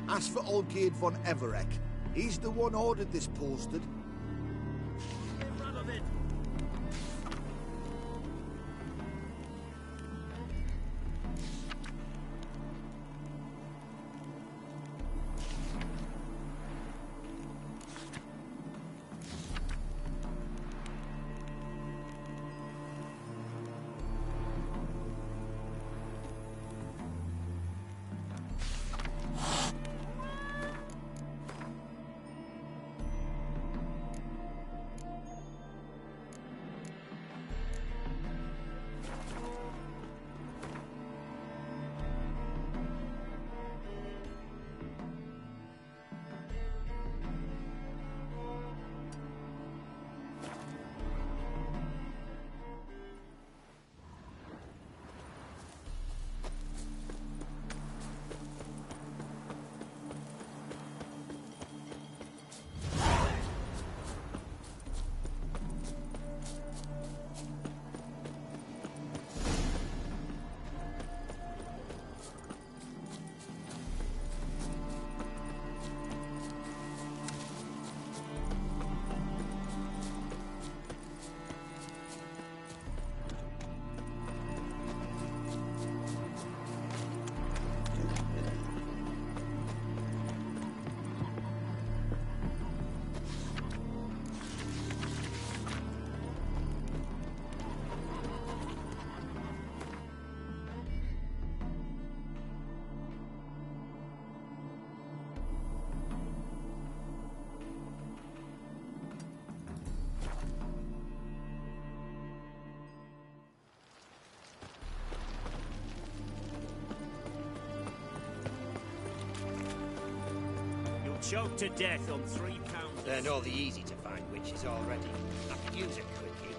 Ask for Olgierd von Everek. He's the one ordered this posted. Choked to death on 3 pounds. They're not the easy to find witches already. I could use a quickie.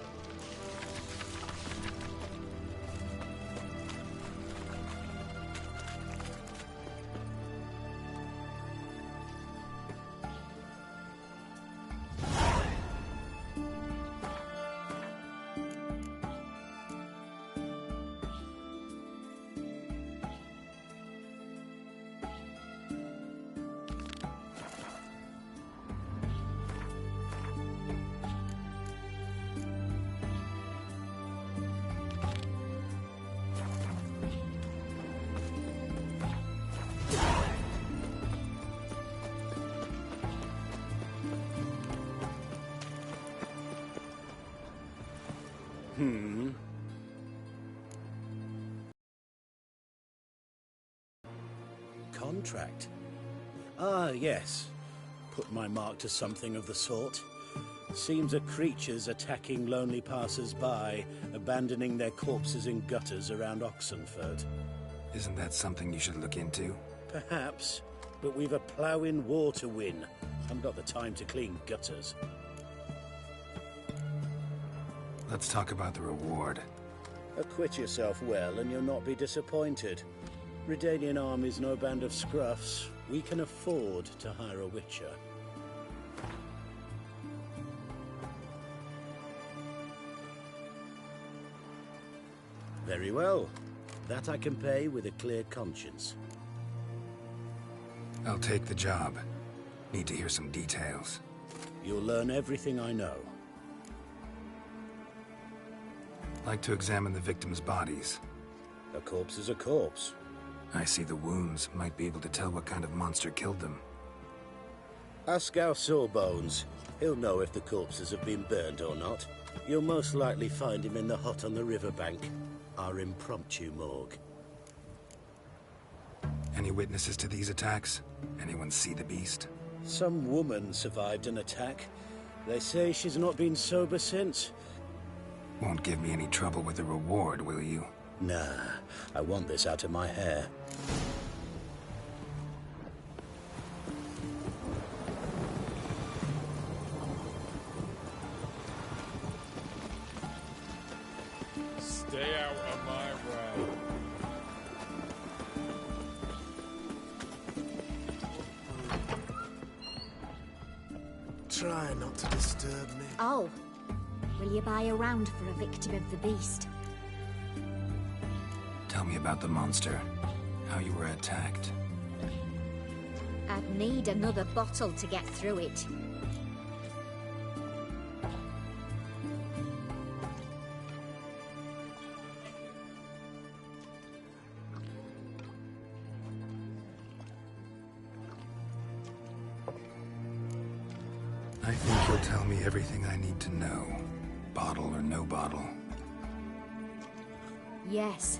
Contract? Ah, yes. Put my mark to something of the sort. Seems a creature's attacking lonely passers-by, abandoning their corpses in gutters around Oxenford. Isn't that something you should look into? Perhaps, but we've a ploughing war to win. Haven't got the time to clean gutters. Let's talk about the reward. Acquit yourself well and you'll not be disappointed. Redanian army's no band of scruffs. We can afford to hire a witcher. Very well. That I can pay with a clear conscience. I'll take the job. Need to hear some details. You'll learn everything I know. Like to examine the victims' bodies. A corpse is a corpse. I see the wounds. Might be able to tell what kind of monster killed them. Ask our Sawbones. He'll know if the corpses have been burned or not. You'll most likely find him in the hut on the riverbank. Our impromptu morgue. Any witnesses to these attacks? Anyone see the beast? Some woman survived an attack. They say she's not been sober since. Won't give me any trouble with the reward, will you? Nah, I want this out of my hair. Stay out of my way. Try not to disturb me. Oh, will you buy a round for a victim of the beast? Tell me about the monster. How you were attacked. I'd need another bottle to get through it. I think you'll tell me everything I need to know. Bottle or no bottle. Yes,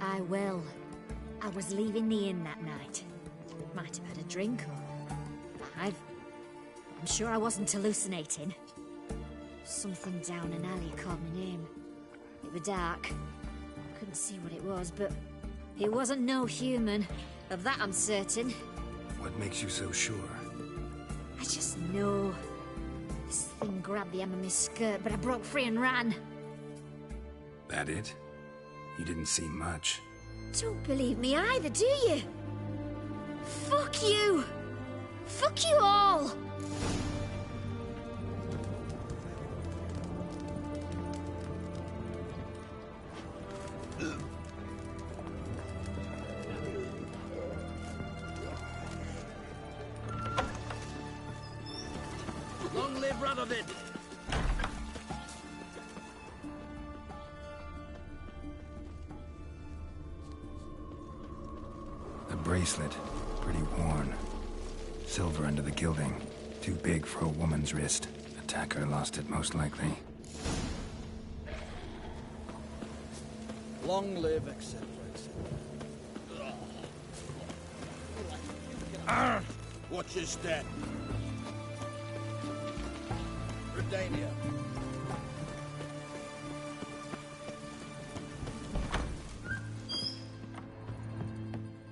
I will. I was leaving the inn that night. Might have had a drink or 5. I'm sure I wasn't hallucinating. Something down an alley called my name. It was dark. Couldn't see what it was, but it wasn't no human. Of that I'm certain. What makes you so sure? I just know. This thing grabbed the hem of my skirt, but I broke free and ran. That it? You didn't see much. Don't believe me either, do you? Fuck you! Fuck you all! Long live Radovid! A bracelet. Pretty worn. Silver under the gilding. Too big for a woman's wrist. Attacker lost it, most likely. Long live, etc., Arr! Watch your step. Redania.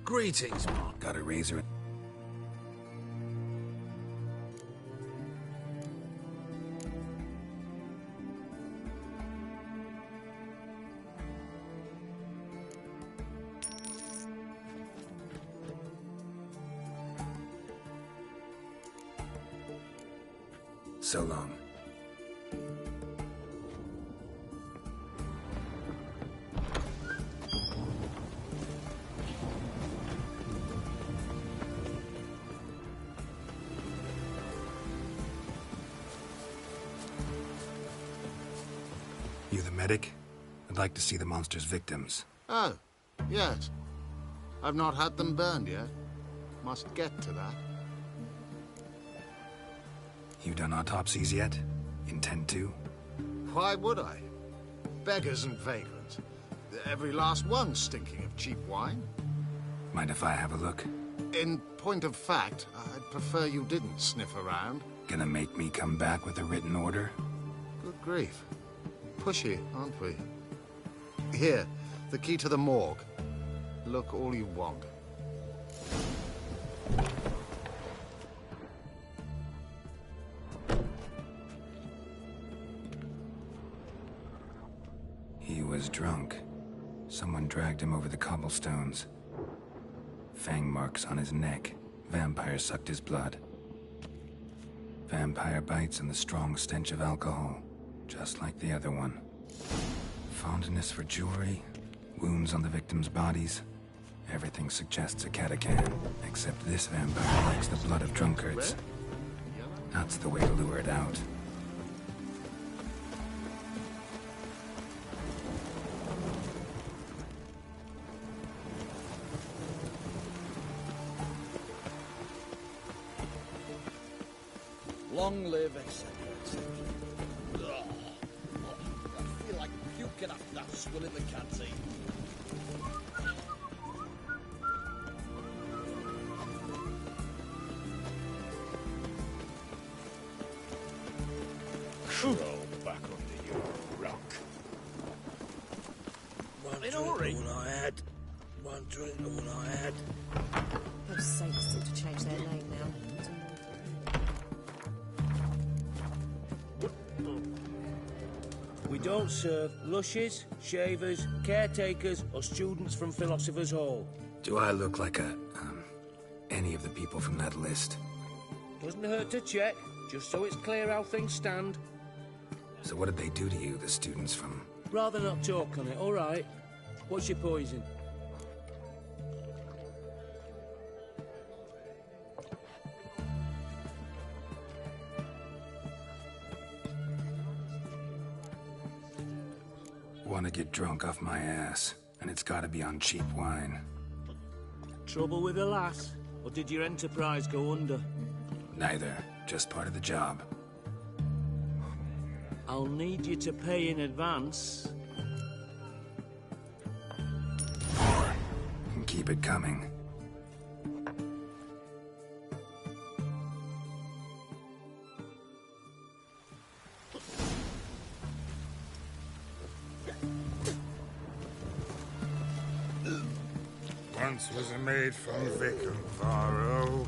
Greetings, Mark. Got a razor. So long. You the medic? I'd like to see the monster's victims. Oh, yes. I've not had them burned yet. Must get to that. You done autopsies yet? Intend to? Why would I? Beggars and vagrants. Every last one stinking of cheap wine. Mind if I have a look? In point of fact, I'd prefer you didn't sniff around. Gonna make me come back with a written order? Good grief. Pushy, aren't we? Here, the key to the morgue. Look all you want. He was drunk. Someone dragged him over the cobblestones. Fang marks on his neck. Vampire sucked his blood. Vampire bites and the strong stench of alcohol. Just like the other one. Fondness for jewelry. Wounds on the victims' bodies. Everything suggests a catachan. Except this vampire likes the blood of drunkards. That's the way to lure it out. Long live, etc., etc. I feel like puking after that swill in the canteen. Crawl back under your rock. One drink all I had. One drink all I had. Those saints seem to change their name now. We don't don't serve lushes, shavers, caretakers, or students from Philosopher's Hall. Do I look like any of the people from that list? Doesn't hurt to check, just so it's clear how things stand. So what did they do to you, the students from... Rather not talk on it, all right? What's your poison? Want to get drunk off my ass, and it's gotta be on cheap wine. Trouble with the lass? Or did your enterprise go under? Neither. Just part of the job. I'll need you to pay in advance. And keep it coming. Once was a maid from Vic and Varro.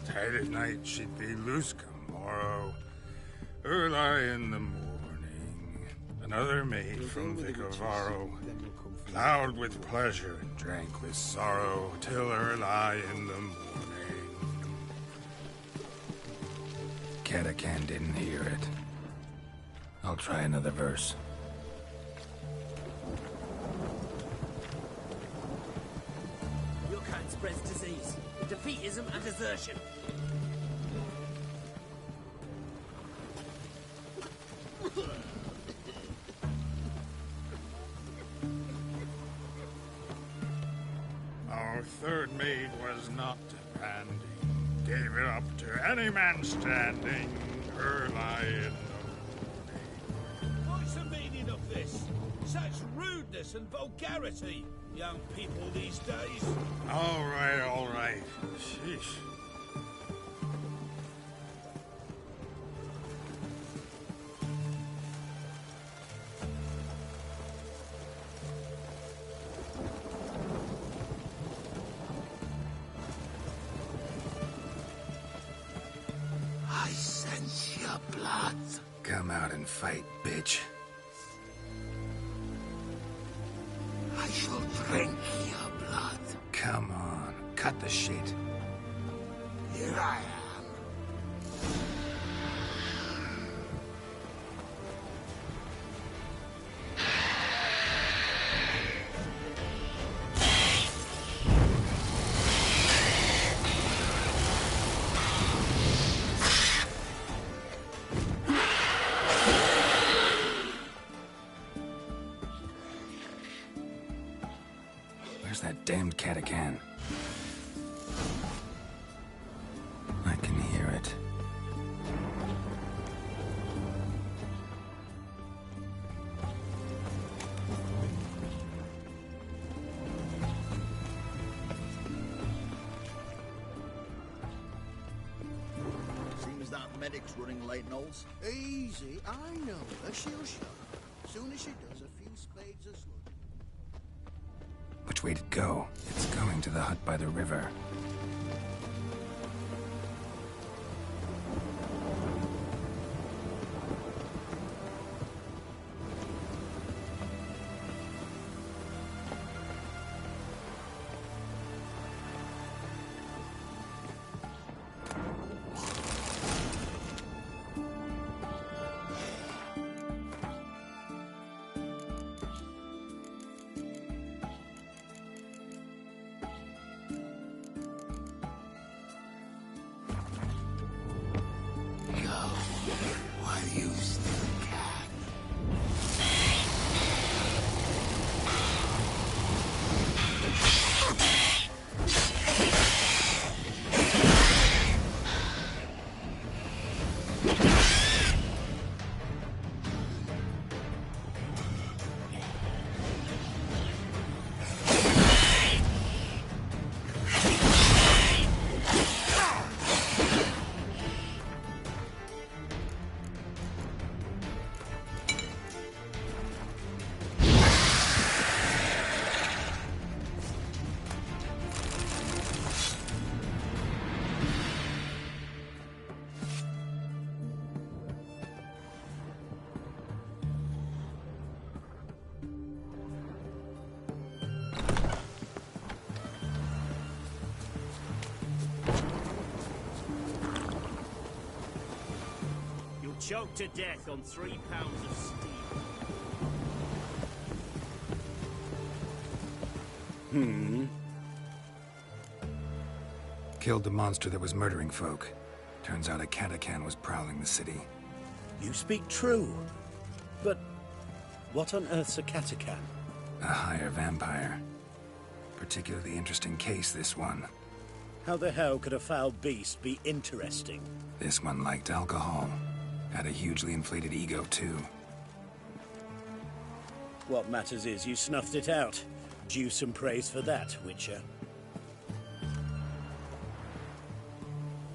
Tight at night she'd be loose come morrow. Early in the morning, another maid from Vic of Varro. Plowed with pleasure and drank with sorrow till early in the morning. Catacan didn't hear it. I'll try another verse. Your kind spreads disease, defeatism and desertion. Our third maid was not demanding. Gave it up to any man standing. Early in What's the meaning of this? Such rudeness and vulgarity, young people these days. All right. Sheesh. I sense your blood. Come out and fight, bitch. I shall drink your blood. Come on, cut the shit. Here I am. Where's that damned Catacan? I can hear it. Seems that medic's running late, Knowles. Easy, I know her. She'll show. Soon as she does, a few spades of slug. Which way to go? It's going to the hut by the river. choked to death on 3 pounds of steel. Killed the monster that was murdering folk. Turns out a Katakan was prowling the city. You speak true. But what on earth's a Katakan? A higher vampire. Particularly interesting case, this one. How the hell could a foul beast be interesting? This one liked alcohol. Had a hugely inflated ego, too. What matters is you snuffed it out. Due some praise for that, Witcher.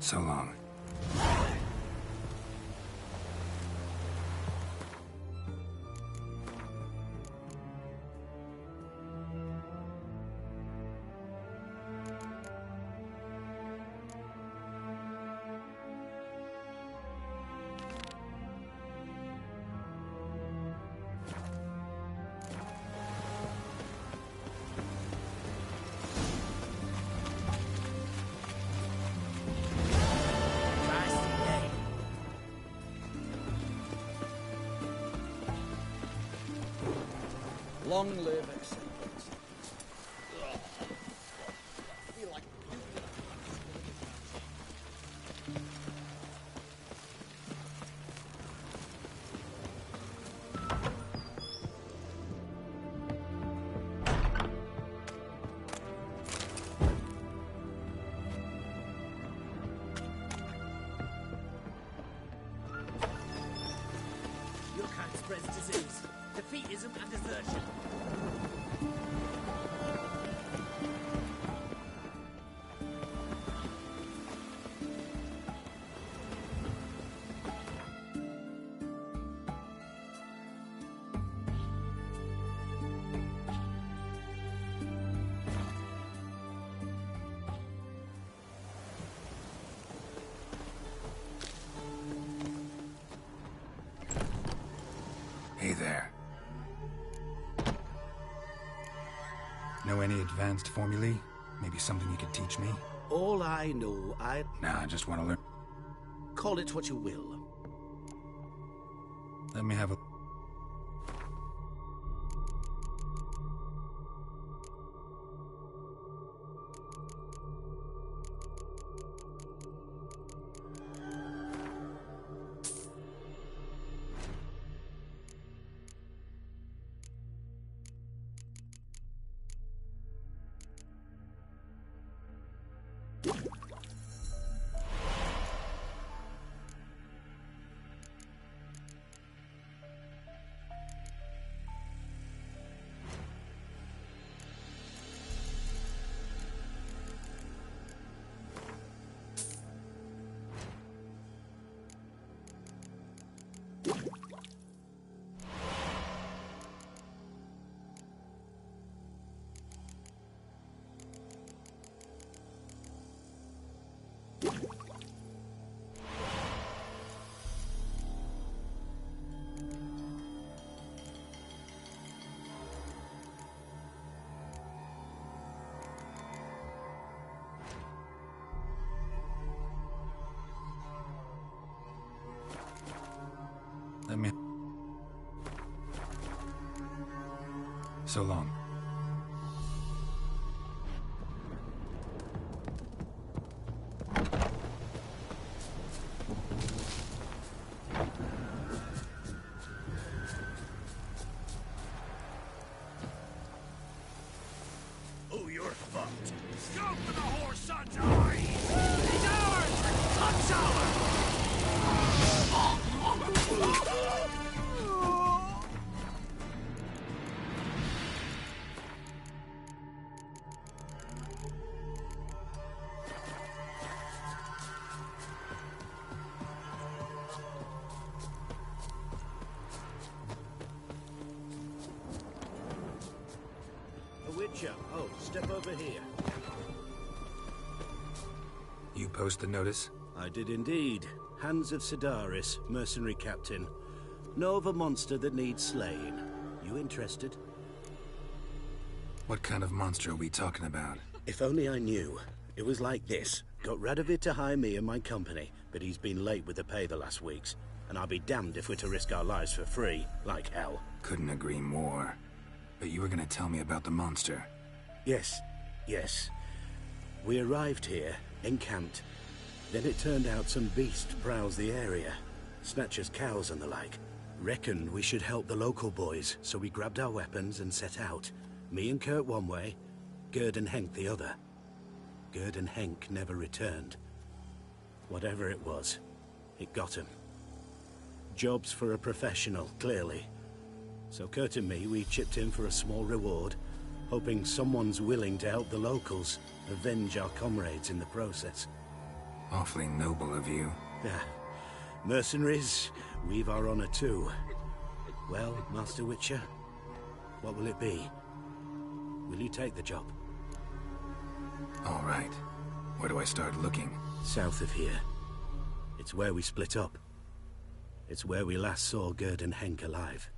So long. Long live acceptance. I feel like Your kind spreads disease, defeatism and desertion. Hey there. Know any advanced formulae? Maybe something you could teach me? All I know, Nah, I just want to learn. Call it what you will. Let me have a... Let me... So long. Oh, you're fucked. Go for the horse son's eyes! He's ours! Hunt's Witcher. Oh, step over here. You post the notice? I did indeed. Hands of Sidaris, mercenary captain. Know of a monster that needs slaying. You interested? What kind of monster are we talking about? If only I knew. It was like this. Got Radovid to hire me and my company, but he's been late with the pay the last weeks. And I'll be damned if we're to risk our lives for free, like hell. Couldn't agree more. But you were gonna tell me about the monster. Yes, yes. We arrived here, encamped. Then it turned out some beast prowls the area. Snatchers cows and the like. Reckoned we should help the local boys, so we grabbed our weapons and set out. Me and Kurt one way, Gerd and Henk the other. Gerd and Henk never returned. Whatever it was, it got him. Job's for a professional, clearly. So Kurt and me, we chipped in for a small reward, hoping someone's willing to help the locals, avenge our comrades in the process. Awfully noble of you. Yeah. Mercenaries, we've our honor too. Well, Master Witcher, what will it be? Will you take the job? All right. Where do I start looking? South of here. It's where we split up. It's where we last saw Gerd and Henk alive.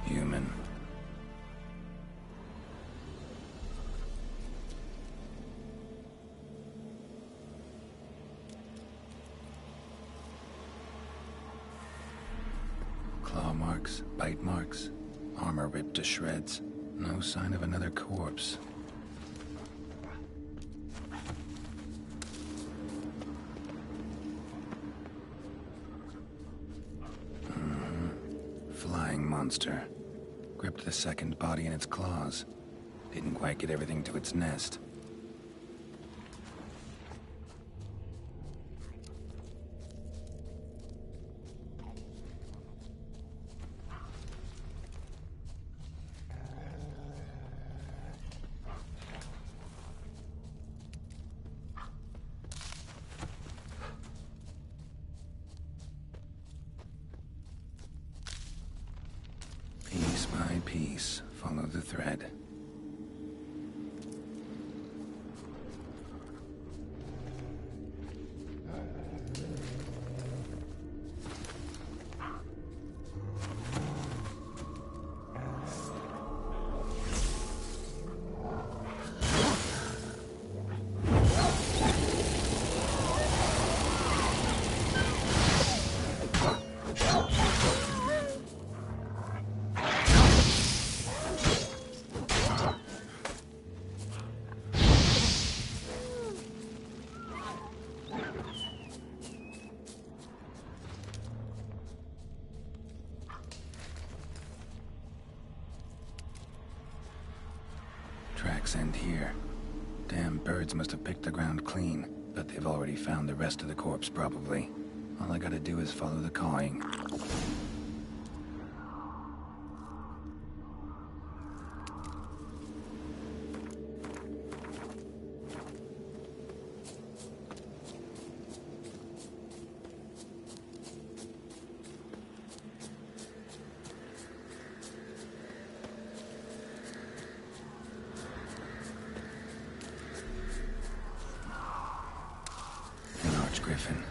Human. Claw marks, bite marks, armor ripped to shreds. No sign of another corpse. Flying monster. Gripped the second body in its claws. Didn't quite get everything to its nest. Piece by piece, follow the thread. tracks end here. Damn birds must have picked the ground clean, but they've already found the rest of the corpse, probably. All I gotta do is follow the cawing. Griffin.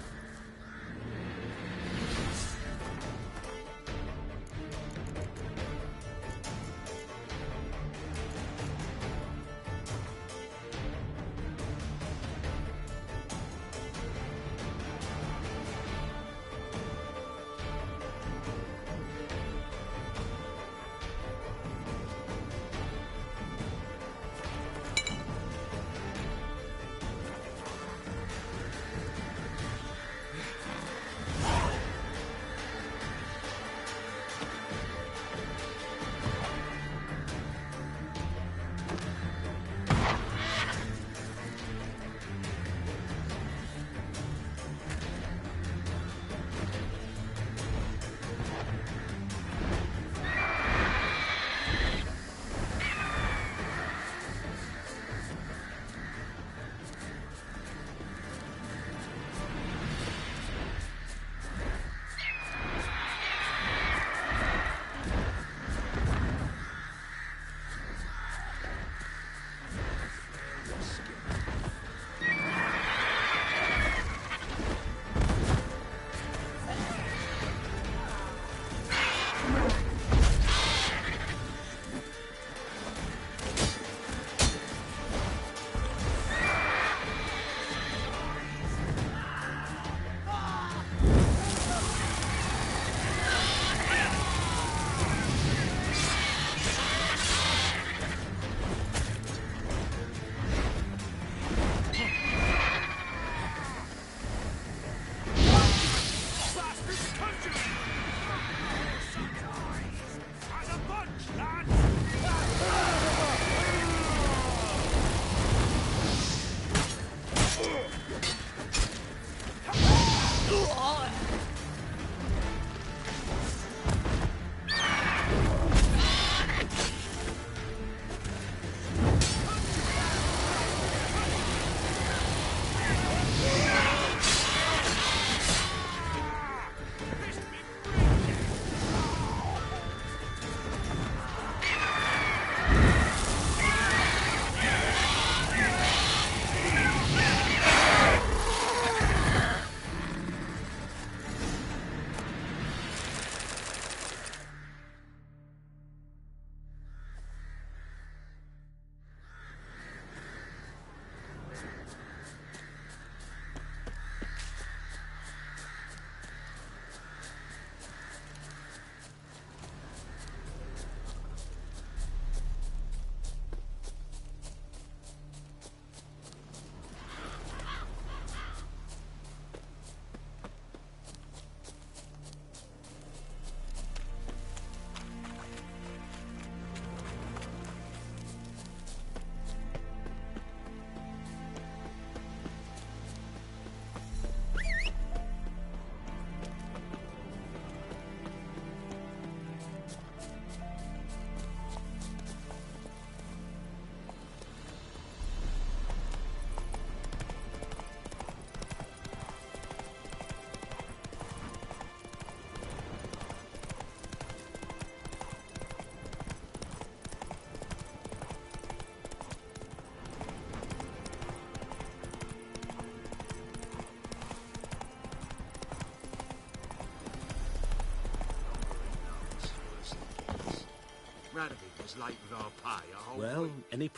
Radovid was late with our pay a whole Well, week. any...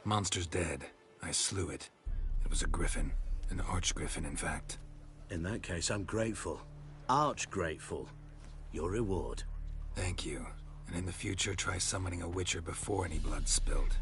Monster's dead. I slew it. It was a griffin. An arch-griffin, in fact. In that case, I'm grateful. Arch-grateful. Your reward. Thank you. And in the future, try summoning a witcher before any blood's spilled.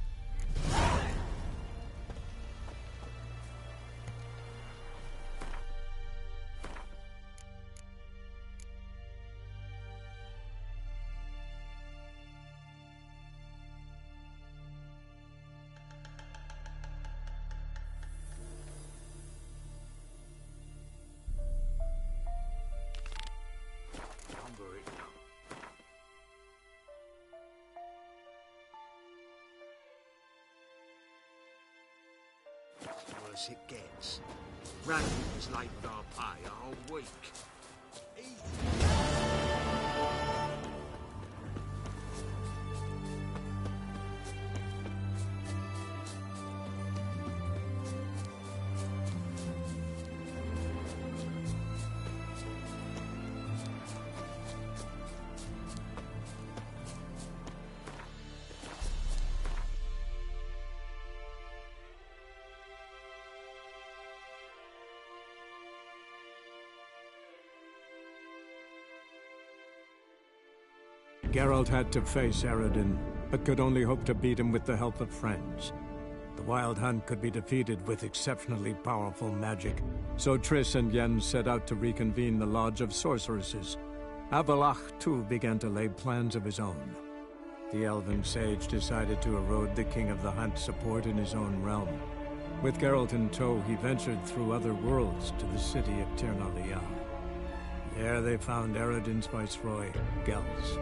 worse it gets. Radford was late with our pay a whole week. Geralt had to face Eredin, but could only hope to beat him with the help of friends. The Wild Hunt could be defeated with exceptionally powerful magic, so Triss and Yen set out to reconvene the Lodge of Sorceresses. Avallac'h, too, began to lay plans of his own. The elven sage decided to erode the King of the Hunt's support in his own realm. With Geralt in tow, he ventured through other worlds to the city of Tir na Lial. There they found Eredin's viceroy, Gels.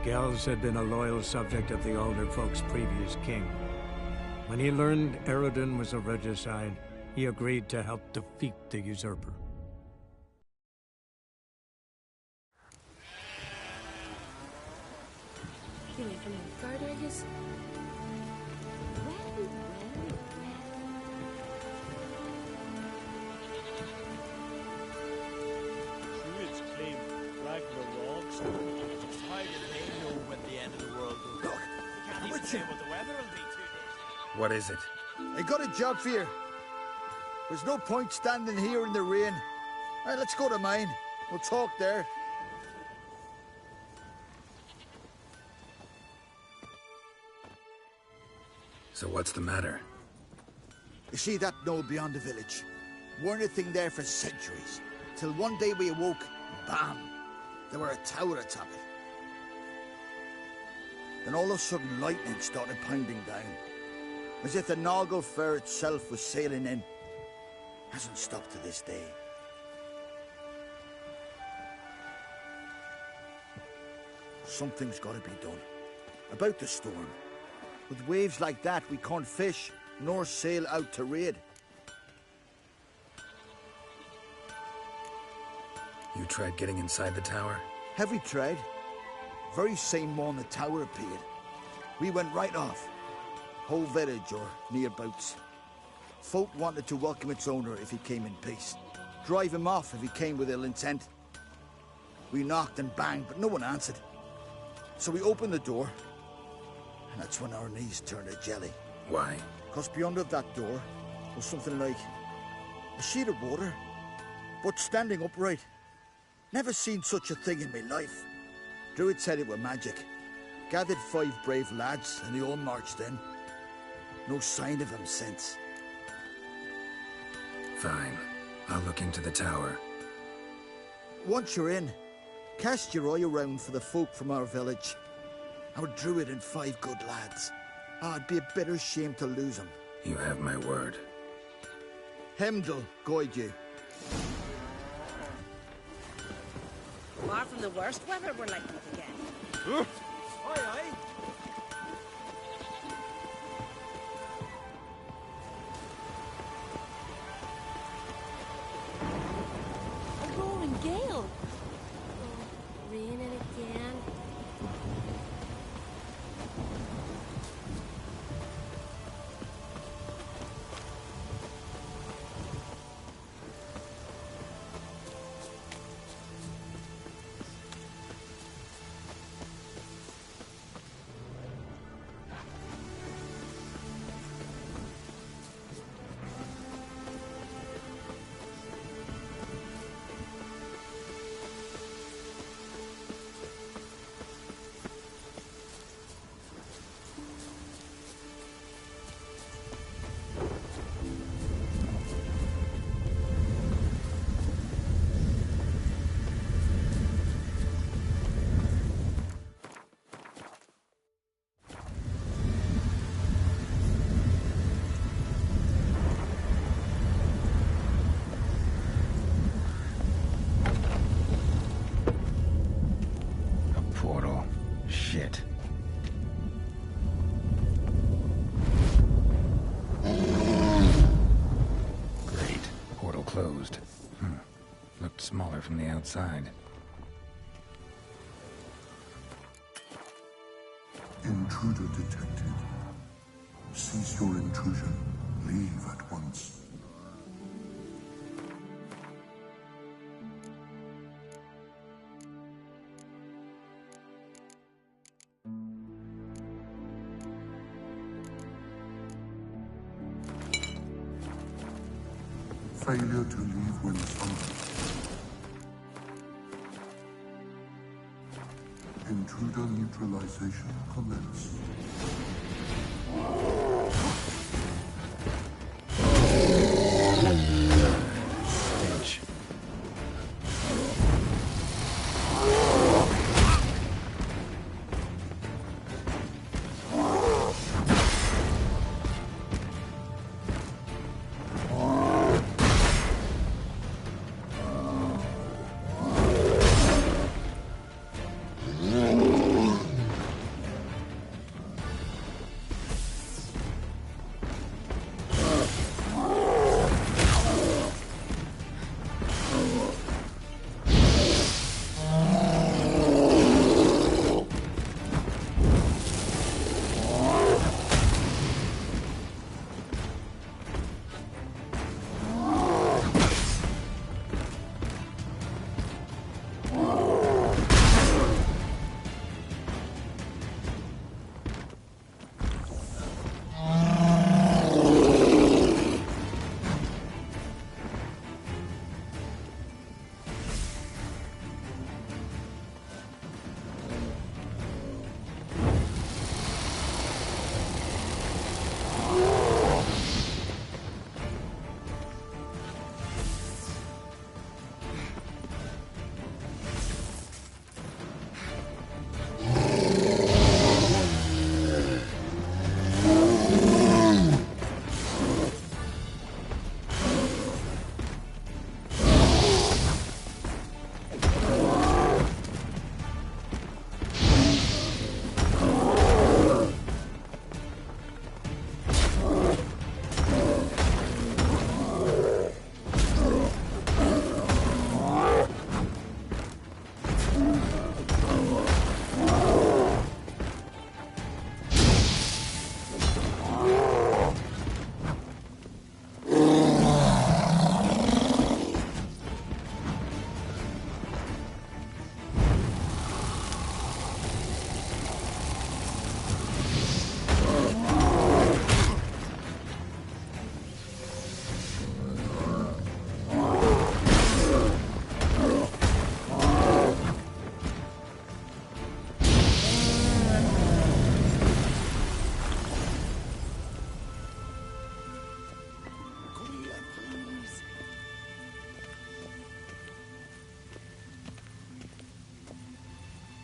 Gels had been a loyal subject of the Alder Folk's previous king. When he learned Eredin was a regicide, he agreed to help defeat the usurper. You live in Midgard, I guess? Druids claim Ragnarok's just how do they know when the end of the world will come? They can't even say what the weather will be 2 days. What is it? I got a job for you. There's no point standing here in the rain. All right, let's go to mine. We'll talk there. So what's the matter? You see that knoll beyond the village? Weren't a thing there for centuries. Till one day we awoke, and bam! There were a tower atop it. Then all of a sudden lightning started pounding down. As if the Noggle Fair itself was sailing in. Hasn't stopped to this day. Something's got to be done. About the storm. With waves like that, we can't fish, nor sail out to raid. You tried getting inside the tower? Have we tried? Very same morning the tower appeared. We went right off. Whole village or nearabouts. Folk wanted to welcome its owner if he came in peace. Drive him off if he came with ill intent. We knocked and banged, but no one answered. So we opened the door, and that's when our knees turned to jelly. Why? Because beyond of that door was something like a sheet of water, but standing upright. Never seen such a thing in my life. Druid said it were magic. Gathered 5 brave lads, and they all marched in. No sign of him since. Fine. I'll look into the tower. Once you're in, cast your eye around for the folk from our village. Our druid and 5 good lads. It'd be a bitter shame to lose them. You have my word. Hemdall guide you. Far from the worst weather we're likely to get. Aye, aye. A roaring gale. Oh, raining again. closed. Looked smaller from the outside. Intruder detected. Cease your intrusion. Leave at once. Failure to leave when summoned. Intruder neutralization commence. Stench.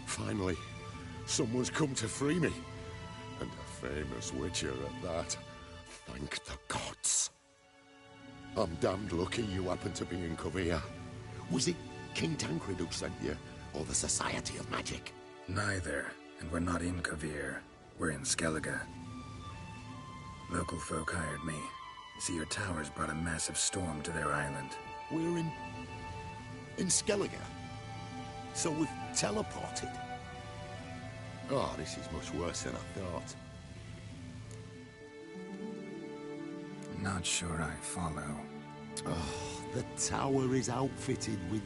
Finally, someone's come to free me. And a famous witcher at that. Thank the gods. I'm damned lucky you happened to be in Kovir. Was it King Tancred who sent you, or the Society of Magic? Neither, and we're not in Kovir. We're in Skellige. Local folk hired me. See, your towers brought a massive storm to their island. We're in Skellige? So we've teleported? Oh, this is much worse than I thought. Not sure I follow. Oh, the tower is outfitted with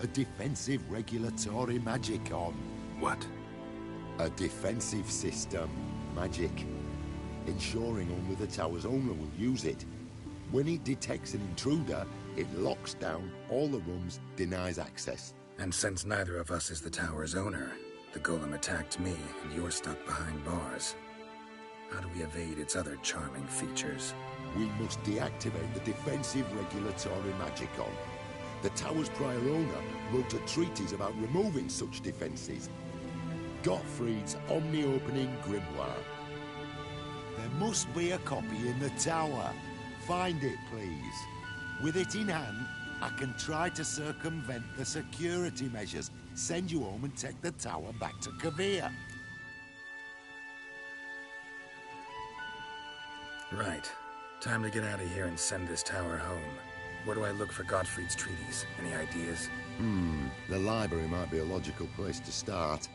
a defensive regulatory magic on. What? A defensive system magic, ensuring only the tower's owner will use it. When it detects an intruder, it locks down all the rooms, denies access. And since neither of us is the tower's owner, the golem attacked me, and you're stuck behind bars. How do we evade its other charming features? We must deactivate the defensive regulatory magicon. The tower's prior owner wrote a treatise about removing such defenses. Gottfried's omni-opening grimoire. There must be a copy in the tower. Find it, please. With it in hand, I can try to circumvent the security measures, send you home and take the tower back to Kovir. Right. Time to get out of here and send this tower home. Where do I look for Gottfried's treatise? Any ideas? The library might be a logical place to start.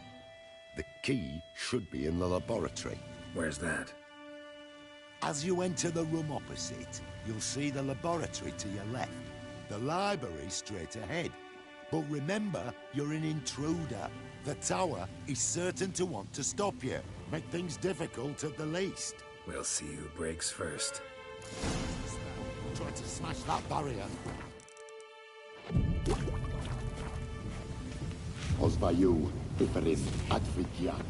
The key should be in the laboratory. Where's that? As you enter the room opposite, you'll see the laboratory to your left. The library straight ahead. But remember, you're an intruder. The tower is certain to want to stop you. Make things difficult at the least. We'll see who breaks first. Try to smash that barrier. Ozvaju, Iferin, Advigiat.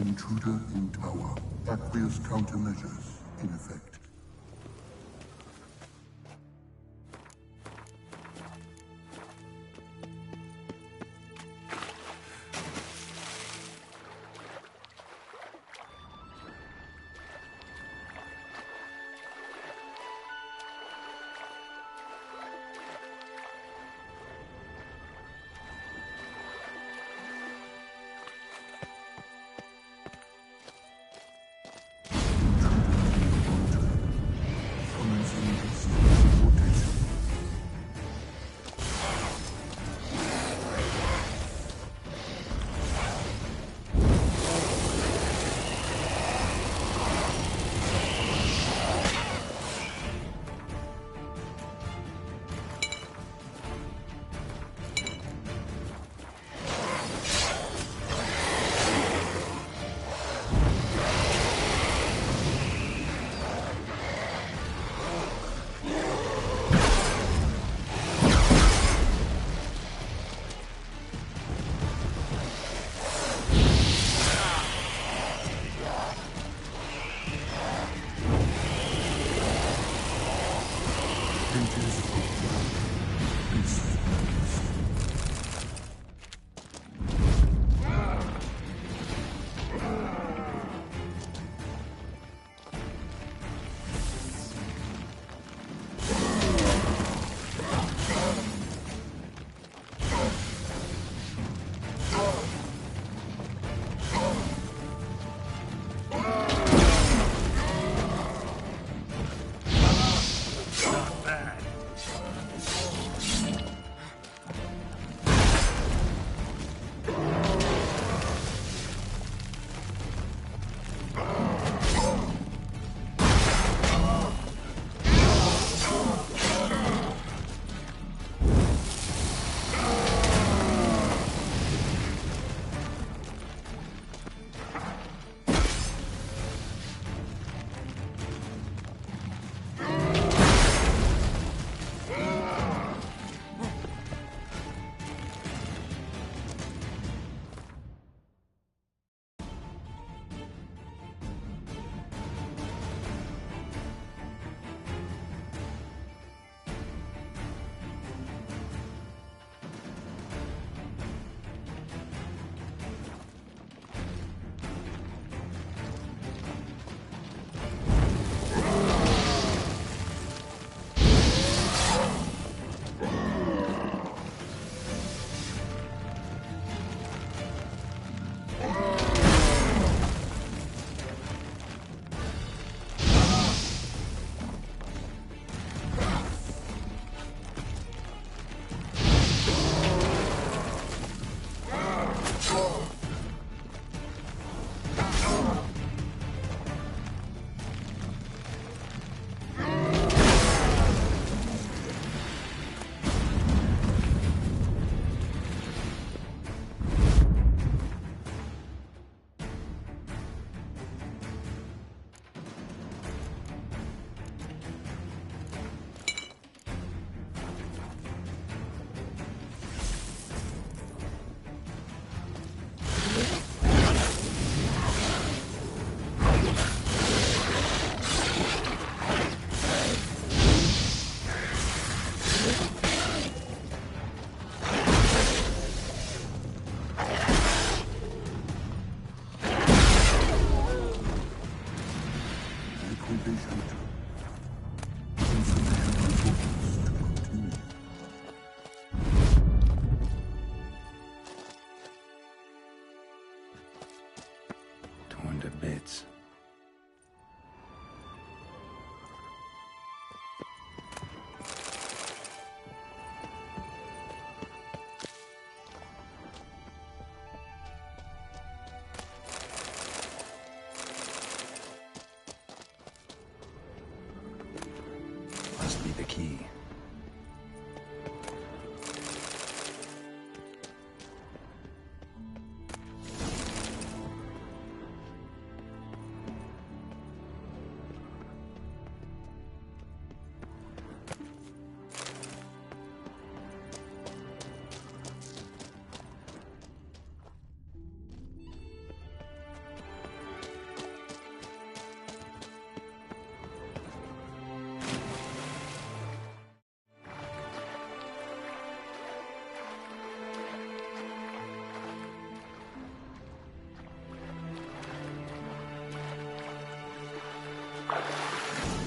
Intruder in tower. Aqueous countermeasures in effect. Torn to bits. key.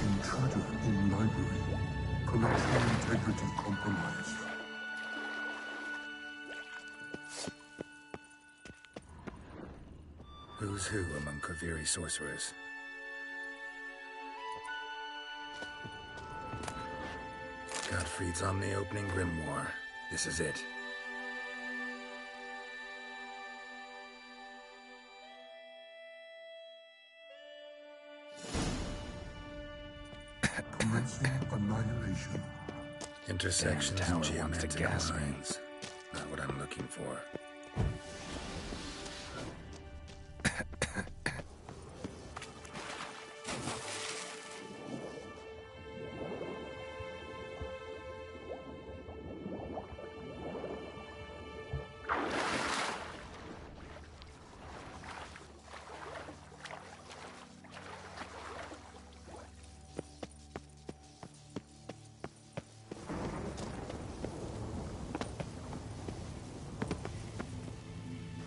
Intruder in library. Collection integrity compromised. Who's who among Kaviri sorcerers? Gottfried's omni-opening grimoire. This is it. Commencing annihilation. Intersections Damn and tower wants to geometric gas me. lines. Not what I'm looking for.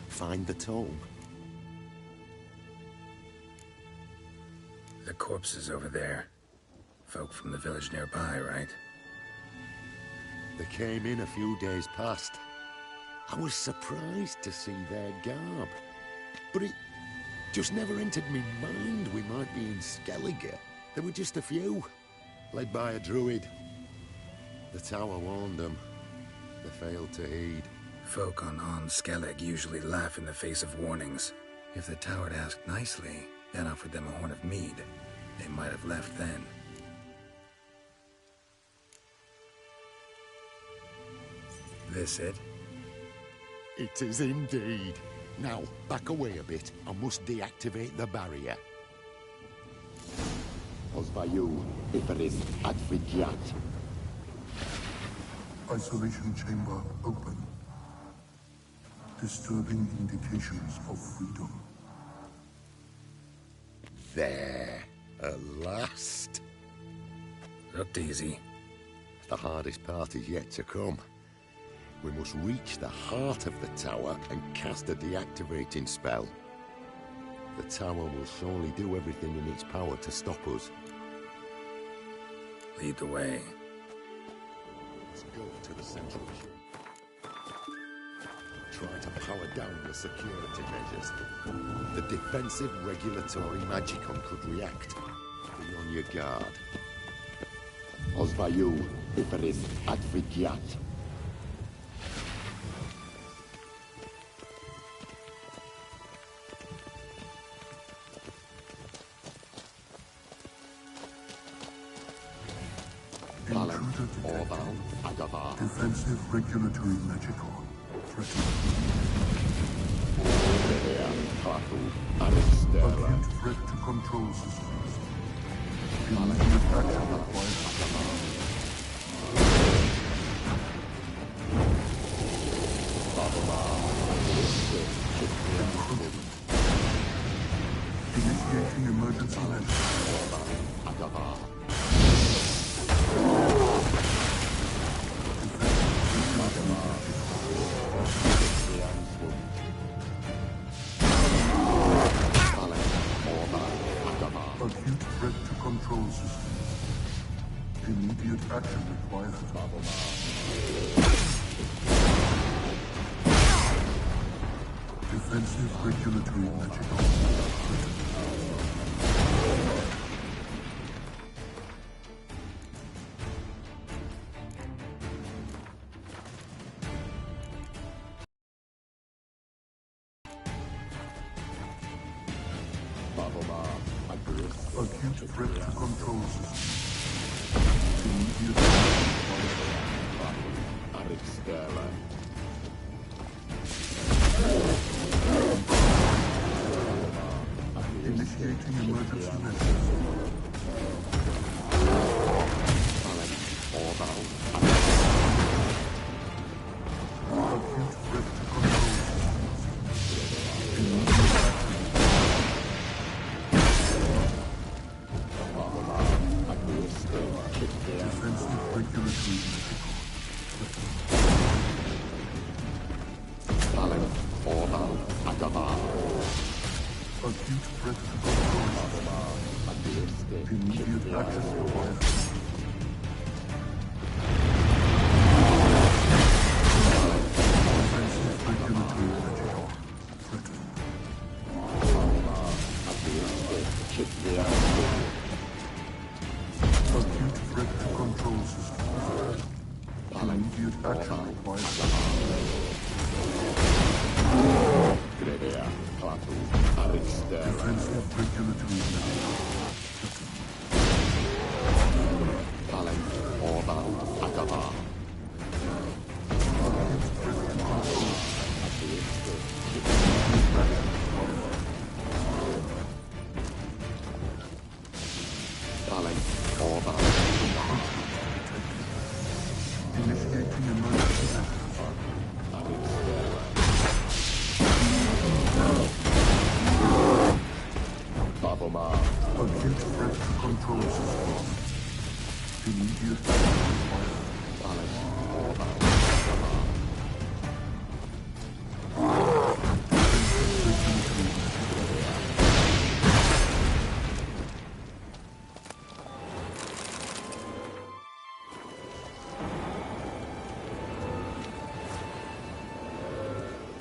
Find the tomb. The corpse is over there. Folk from the village nearby, right? They came in a few days past. I was surprised to see their garb. But it just never entered me mind we might be in Skellige. There were just a few, led by a druid. The tower warned them. They failed to heed. Folk on Skellig usually laugh in the face of warnings. If the tower had asked nicely, then offered them a horn of mead, they might have left then. This it? It is indeed. Now, back away a bit. I must deactivate the barrier. Osvayu, Iferis, Advigiat. Isolation chamber open. Disturbing indications of freedom. There. At last. Looked easy. The hardest part is yet to come. We must reach the heart of the tower and cast a deactivating spell. The tower will surely do everything in its power to stop us. Lead the way. Let's go to the central chamber. Try to power down the security measures. The defensive regulatory magicon could react. Be on your guard. Osvayu, Iferis, Advigiat. Defensive regulatory magicon. Acute threat to control systems. Immediate action required. Initiating emergency measures. Acute threat to control systems. Immediate action required. Defensive regulatory magic. Acute threat to control systems. Initiating emergency measures. Acute threat to control. Defensive regulatory acute threat to control. Immediate access required. Defensive regulatory energy core threatened. Acute threat to control system. Immediate action required. Defensive regulatory energy initiating emergency acute threat to control system. Immediate action required.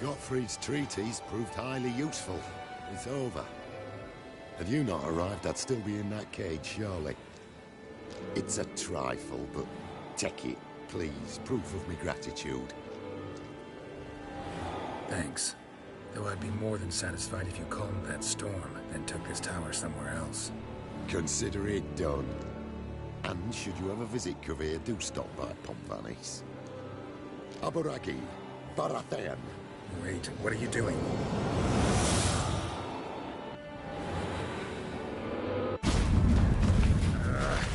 Gottfried's treatise proved highly useful. It's over. Had you not arrived, I'd still be in that cage, surely. It's a trifle, but take it, please. Proof of me gratitude. Thanks. Though I'd be more than satisfied if you calmed that storm, then took this tower somewhere else. Consider it done. And should you ever visit Kavir, do stop by Pomphanis. Aburagi, Barathan. Wait, what are you doing?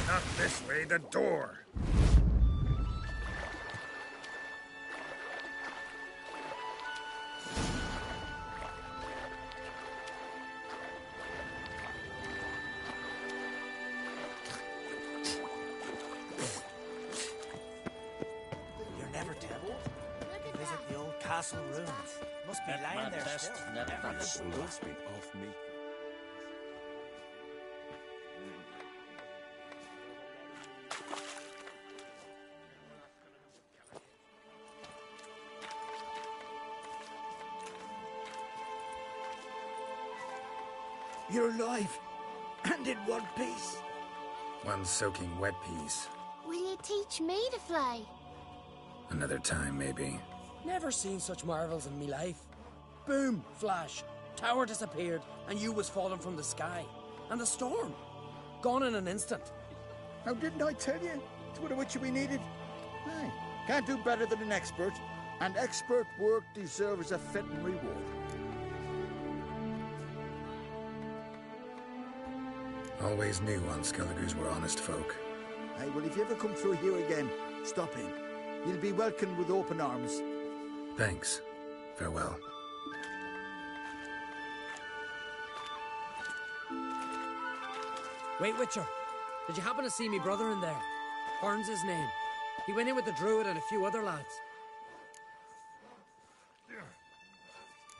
Not this way, the door. You're never temple? Visit the old castle ruins. Must be lying there still. That slows me off me. You're alive. And in one piece. One soaking wet piece. Will you teach me to fly? Another time, maybe. Never seen such marvels in me life. Boom, flash. Tower disappeared, and you was falling from the sky. And the storm. Gone in an instant. Now, didn't I tell you? It's what which we needed. Aye. Can't do better than an expert. And expert work deserves a fitting reward. Always knew on Skelligers were honest folk. Aye, well, if you ever come through here again, stop in. You'll be welcomed with open arms. Thanks. Farewell. Wait, Witcher. Did you happen to see me brother in there? Horn's his name. He went in with the druid and a few other lads.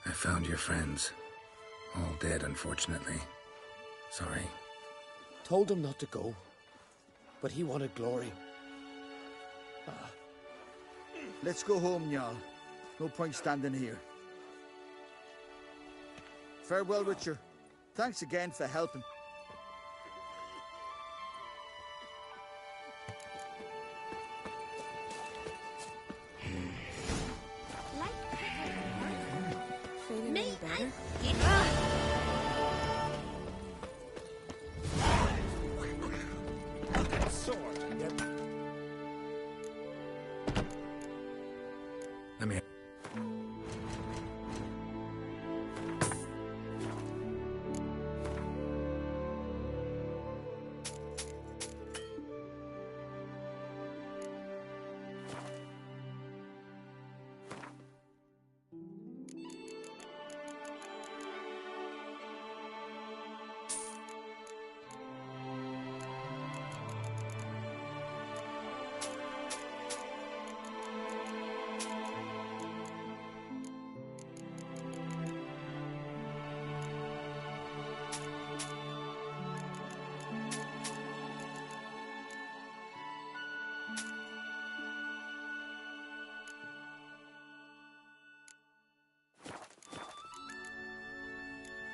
I found your friends. All dead, unfortunately. Sorry. Told him not to go. But he wanted glory. Let's go home, Jarl. No point standing here. Farewell, Witcher. Thanks again for helping. Feeling any better? Sword. I mean...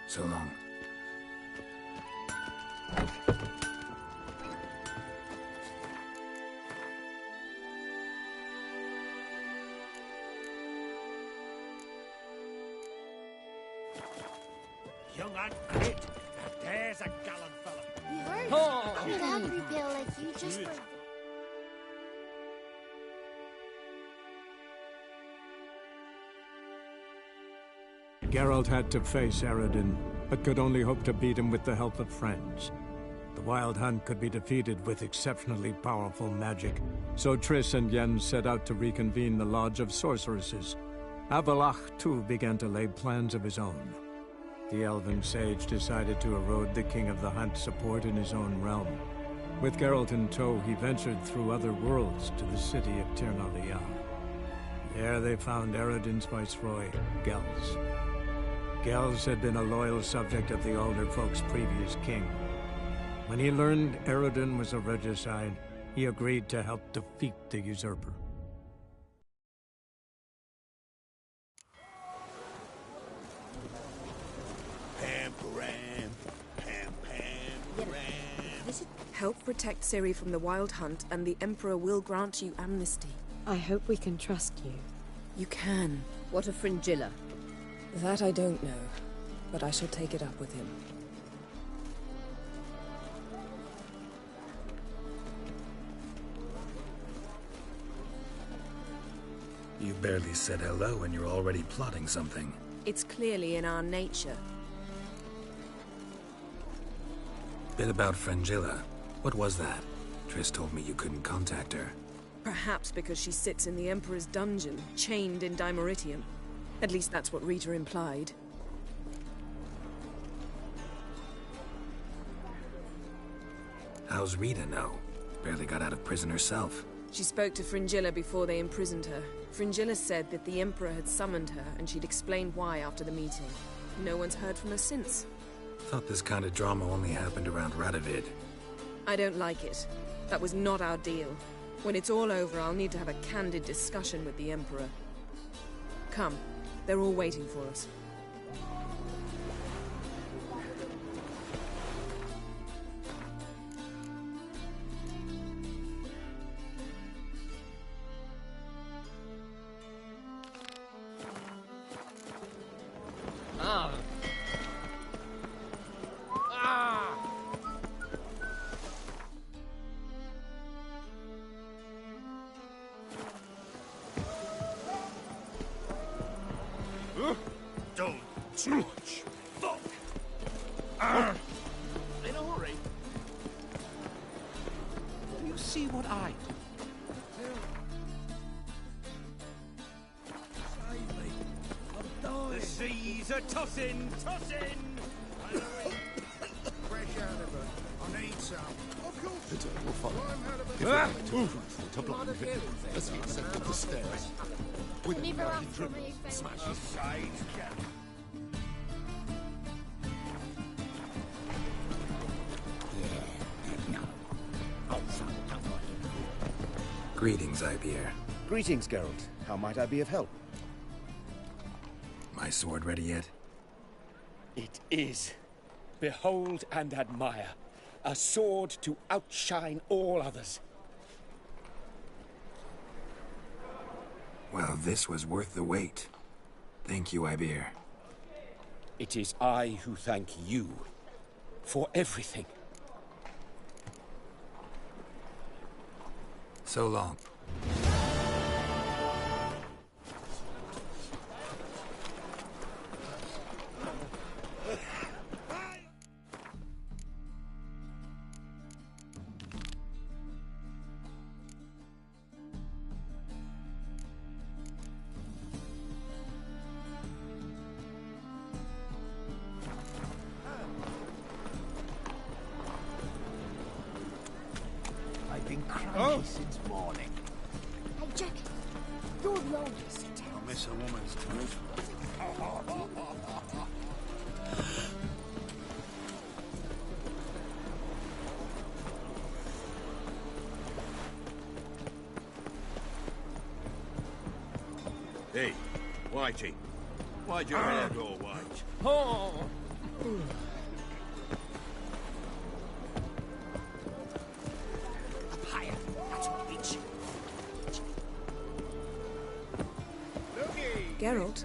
So long. Young and great. There's a gallant fella. We heard. Oh. Dad reveal like you just for... Geralt had to face Eredin, but could only hope to beat him with the help of friends. The Wild Hunt could be defeated with exceptionally powerful magic, so Triss and Yen set out to reconvene the Lodge of Sorceresses. Avallac'h, too, began to lay plans of his own. The elven sage decided to erode the King of the Hunt's support in his own realm. With Geralt in tow, he ventured through other worlds to the city of Tir na Lial. There they found Eredin's viceroy, Gels. Gels had been a loyal subject of the Alder Folk's previous king. When he learned Eredin was a regicide, he agreed to help defeat the usurper. Help protect Ciri from the Wild Hunt, and the Emperor will grant you amnesty. I hope we can trust you. You can. What of Fringilla? That I don't know, but I shall take it up with him. You barely said hello and you're already plotting something. It's clearly in our nature. Bit about Fringilla. What was that? Triss told me you couldn't contact her. Perhaps because she sits in the Emperor's dungeon, chained in Dimeritium. At least that's what Rita implied. How's Rita know? Barely got out of prison herself. She spoke to Fringilla before they imprisoned her. Fringilla said that the Emperor had summoned her, and she'd explained why after the meeting. No one's heard from her since. Thought this kind of drama only happened around Radovid. I don't like it. That was not our deal. When it's all over, I'll need to have a candid discussion with the Emperor. Come. They're all waiting for us. Don't touch. Fuck. In a hurry. You see what I do? Save me. I'm dying. The seas are tossing. Fresh out of it. I need some. Of course. We'll follow. To blind him as he ascended the stairs. With a bloody dribble, smash his side. Greetings, Ibeer. Greetings, Geralt. How might I be of help? My sword ready yet? It is. Behold and admire. A sword to outshine all others. Well, this was worth the wait. Thank you, Ibeer. It is I who thank you for everything. So long. Oh? since morning. Hey, Jack, you're the oldest. I miss a woman's touch. Hey, Whitey. Why'd your hair go white? Oh! Up higher. That's a bitch. Geralt?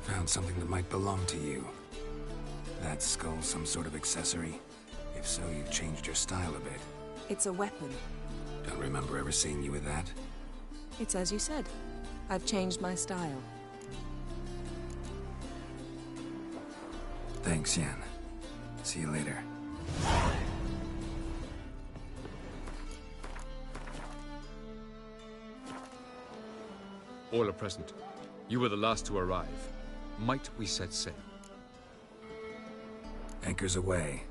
Found something that might belong to you. That skull some sort of accessory? If so, you've changed your style a bit. It's a weapon. Don't remember ever seeing you with that. It's as you said. I've changed my style. Thanks, Yen. See you later. All are present. You were the last to arrive. Might we set sail? Anchors away.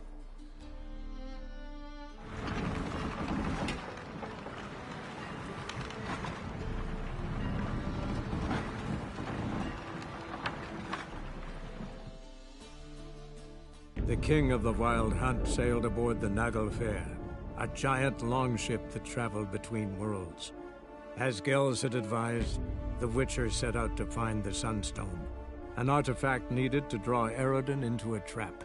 The king of the Wild Hunt sailed aboard the Naglfar, a giant longship that traveled between worlds. As Gels had advised, the Witcher set out to find the Sunstone, an artifact needed to draw Eredin into a trap.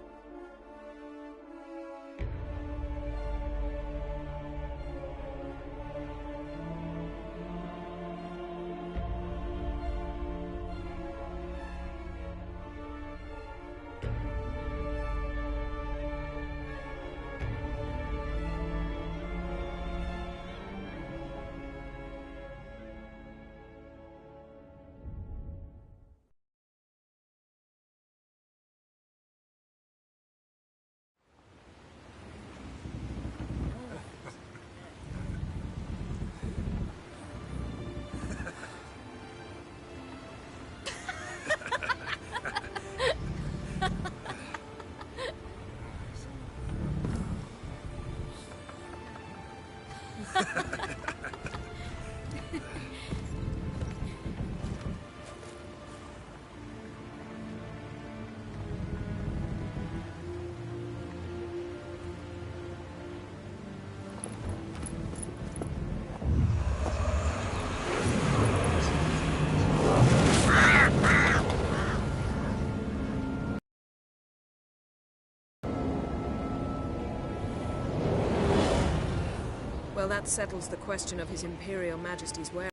Well, that settles the question of His Imperial Majesty's where.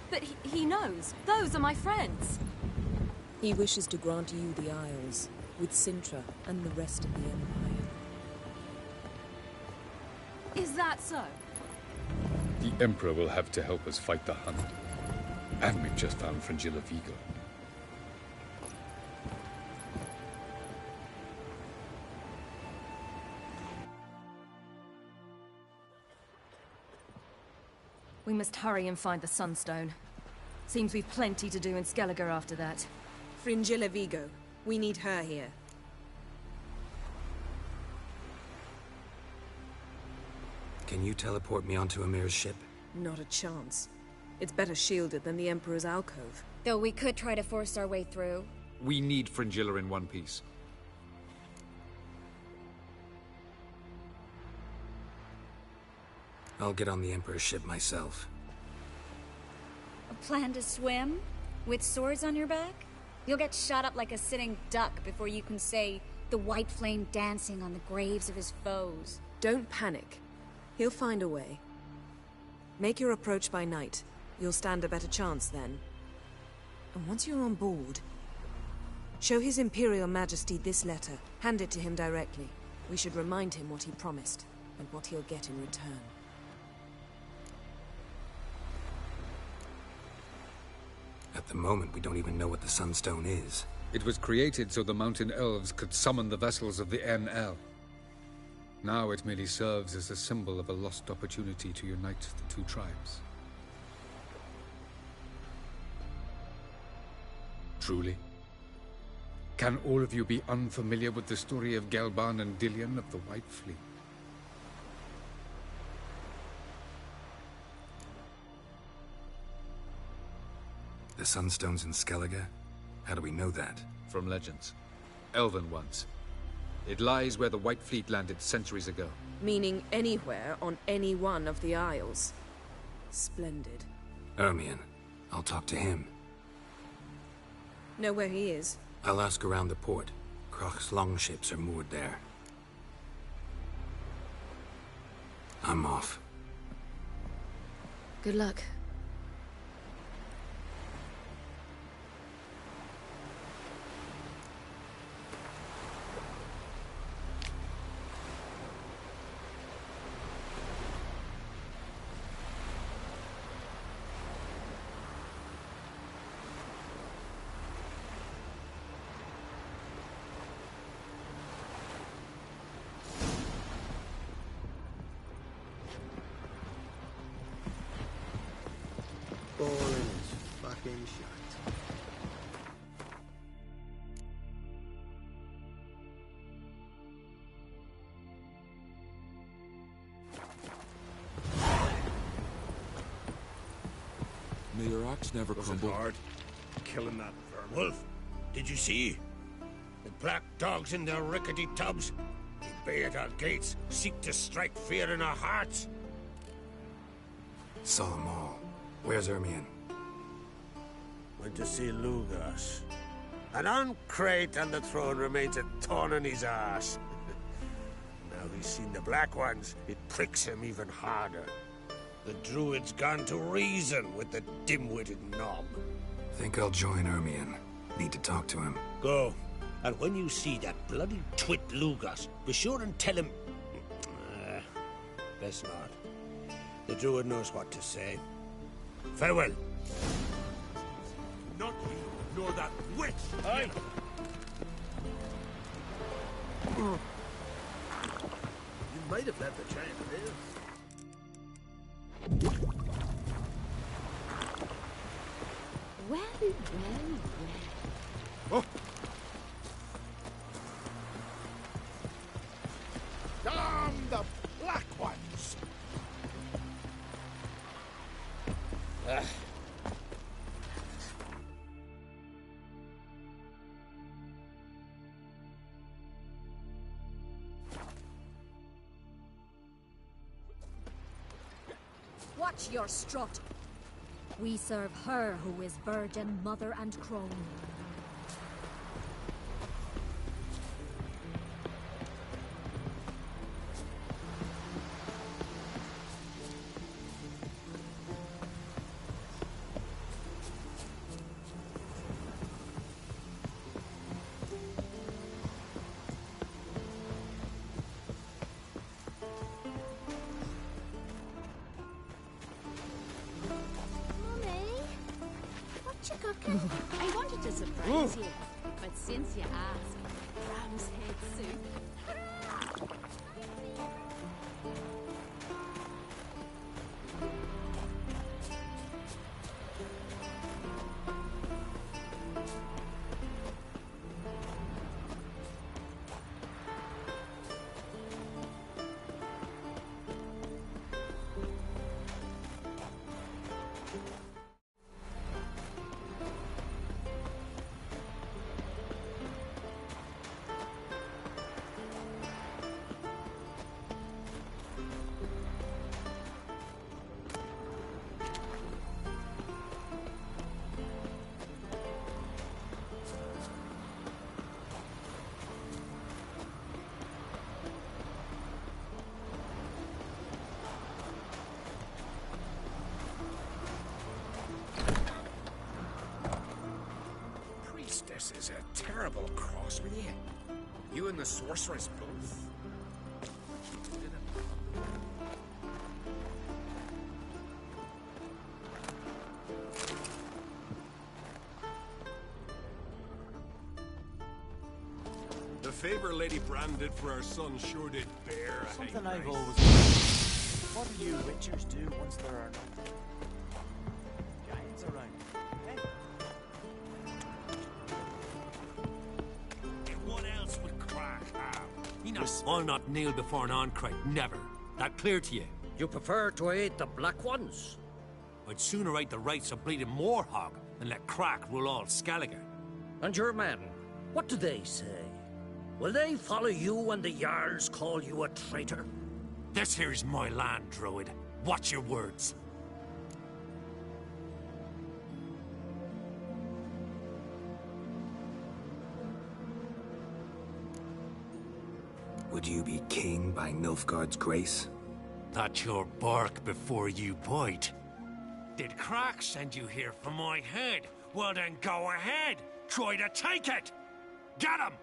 But he knows. Those are my friends. He wishes to grant you the Isles, with Sintra and the rest of the Empire. Is that so? The Emperor will have to help us fight the Hunt. And we've just found Fringilla Vigo. We must hurry and find the Sunstone. Seems we've plenty to do in Skellige after that. Fringilla Vigo. We need her here. Can you teleport me onto Amir's ship? Not a chance. It's better shielded than the Emperor's alcove. Though we could try to force our way through. We need Fringilla in one piece. I'll get on the Emperor's ship myself. A plan to swim? With swords on your back? You'll get shot up like a sitting duck before you can say the white flame dancing on the graves of his foes. Don't panic. He'll find a way. Make your approach by night. You'll stand a better chance then. And once you're on board, show His Imperial Majesty this letter. Hand it to him directly. We should remind him what he promised, and what he'll get in return. At the moment, we don't even know what the Sunstone is. It was created so the Mountain Elves could summon the vessels of the NL. Now it merely serves as a symbol of a lost opportunity to unite the two tribes. Truly? Can all of you be unfamiliar with the story of Gelban and Dillion of the White Fleet? The Sunstone's in Skellige? How do we know that? From legends. Elven ones. It lies where the White Fleet landed centuries ago. Meaning anywhere on any one of the Isles. Splendid. Ermion. I'll talk to him. Know where he is? I'll ask around the port. Krach's longships are moored there. I'm off. Good luck. Boring as fucking shite. May your axe never crumble. Hard. Killing that Wolf, did you see? The black dogs in their rickety tubs. They bay at our gates, seek to strike fear in our hearts. Saw them all. Where's Ermion? Went to see Lugas. An uncrate on the throne remains a thorn in his ass. Now he's seen the Black Ones, it pricks him even harder. The Druid's gone to reason with the dim-witted knob. Think I'll join Ermion. Need to talk to him. Go. And when you see that bloody twit Lugas, be sure and tell him... best not. The Druid knows what to say. Farewell. Not you, nor that witch! Aye. You might have let the giant live. Well, well, well. Oh. Damn the Black Ones! Watch your strut. We serve her who is virgin, mother, and crone. I wanted to surprise you, but since you ask, ram's head soup. This is a terrible cross with you. You and the sorceress both. The favor Lady Brand did for our son sure did bear a Something high I've price. always wondered. What do you witchers do once there are no giants around? Eh? between us. I'll not kneel before an Oncrite, never. That clear to you? You prefer to aid the Black Ones? I'd sooner aid the rights of bleeding Moorhog than let Crack rule all Skellige. And your men, what do they say? Will they follow you when the Jarls call you a traitor? This here's my land, Druid. Watch your words. Would you be king by Nilfgaard's grace? That's your bark before you bite. Did Crack send you here for my head? Well then go ahead. Try to take it. Get him!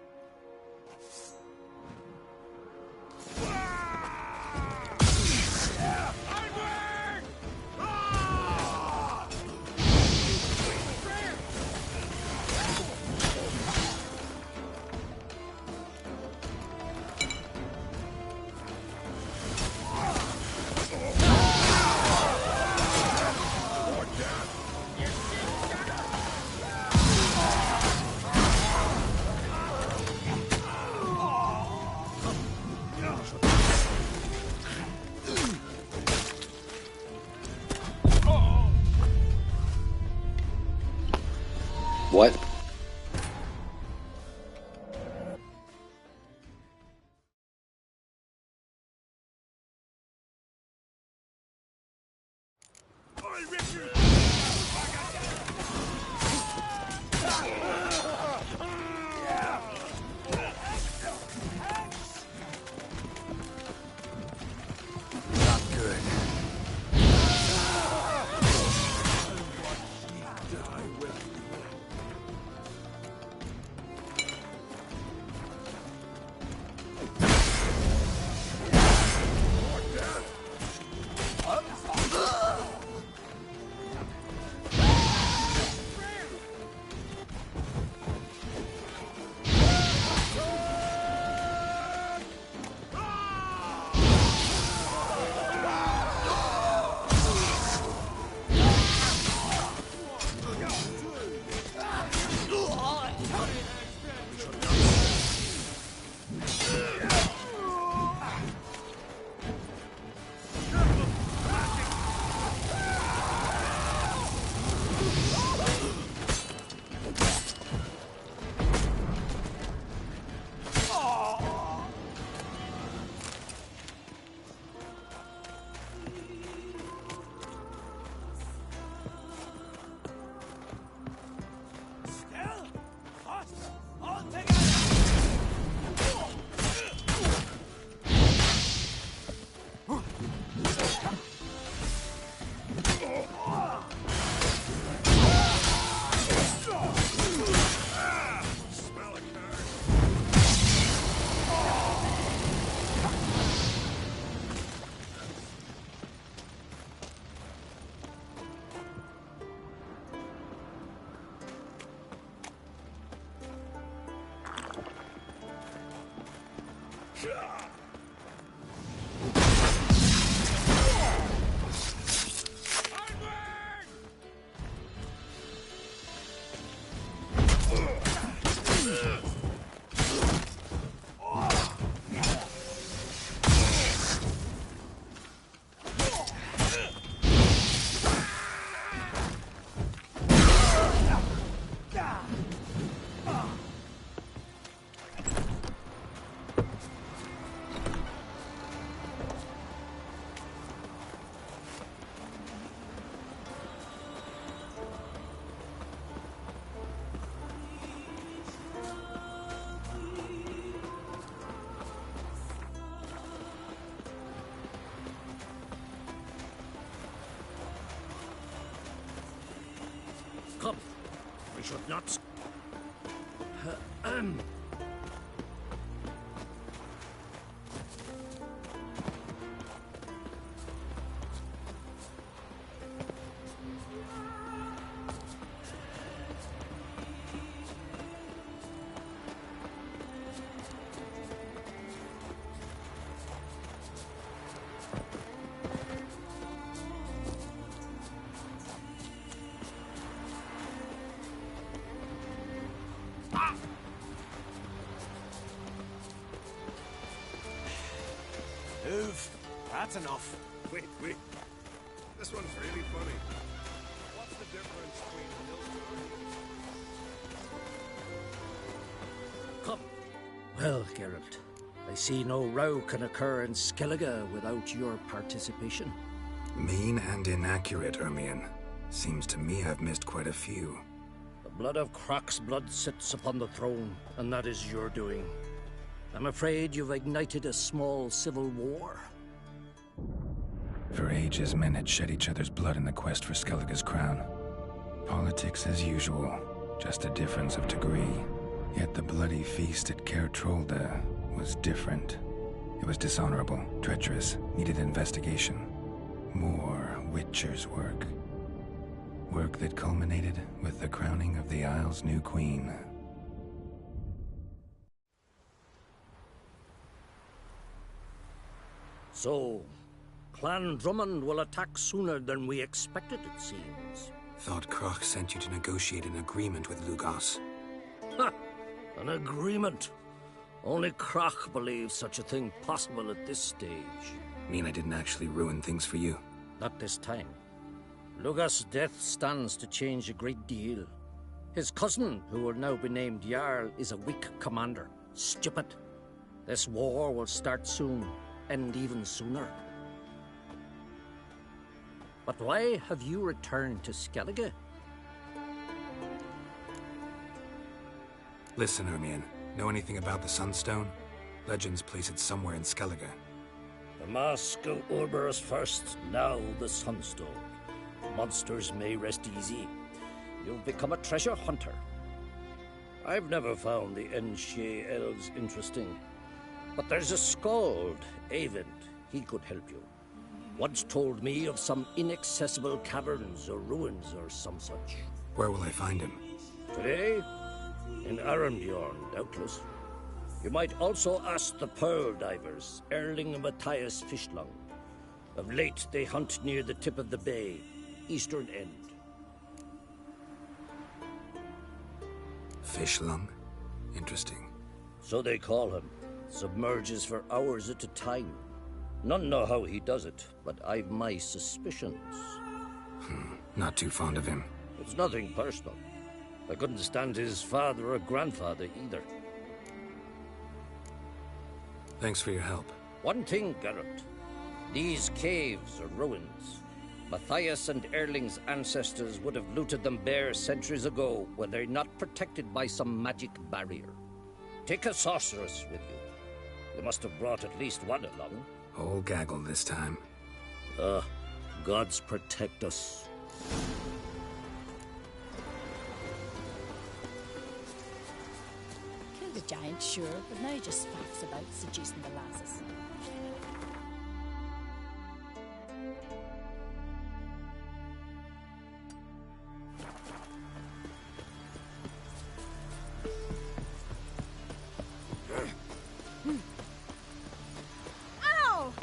What? Come. We should not... That's enough. Wait. This one's really funny. What's the difference between a millstone? Come. Well, Geralt, I see no row can occur in Skellige without your participation. Mean and inaccurate, Ermion. Seems to me I've missed quite a few. The blood of Croc's blood sits upon the throne, and that is your doing. I'm afraid you've ignited a small civil war. For ages, men had shed each other's blood in the quest for Skellige's crown. Politics as usual, just a difference of degree. Yet the bloody feast at Caer Trolda was different. It was dishonorable, treacherous, needed investigation. More Witcher's work. Work that culminated with the crowning of the Isle's new queen. So, Clan Drummond will attack sooner than we expected, it seems. Thought Croc sent you to negotiate an agreement with Lugos. Ha! An agreement. Only Croc believes such a thing possible at this stage. Mean I didn't actually ruin things for you? Not this time. Lugos' death stands to change a great deal. His cousin, who will now be named Jarl, is a weak commander. Stupid. This war will start soon, end even sooner. But why have you returned to Skellige? Listen, Ermion. Know anything about the Sunstone? Legends place it somewhere in Skellige. The Mask of Orberus first, now the Sunstone. Monsters may rest easy. You've become a treasure hunter. I've never found the Enshe elves interesting. But there's a skald, Eyvind. He could help you. Once told me of some inaccessible caverns or ruins or some such. Where will I find him? Today? In Arenbjorn, doubtless. You might also ask the Pearl Divers, Erling and Matthias Fishlung. Of late, they hunt near the tip of the bay, eastern end. Fishlung? Interesting. So they call him. Submerges for hours at a time. None know how he does it, but I've my suspicions. Not too fond of him. It's nothing personal. I couldn't stand his father or grandfather either. Thanks for your help. One thing, Geralt. These caves are ruins. Matthias and Erling's ancestors would have looted them bare centuries ago were they not protected by some magic barrier. Take a sorceress with you. You must have brought at least one along. Whole gaggle this time. Gods protect us. Killed a giant, sure, but now he just faffs about seducing the lasses. Ow!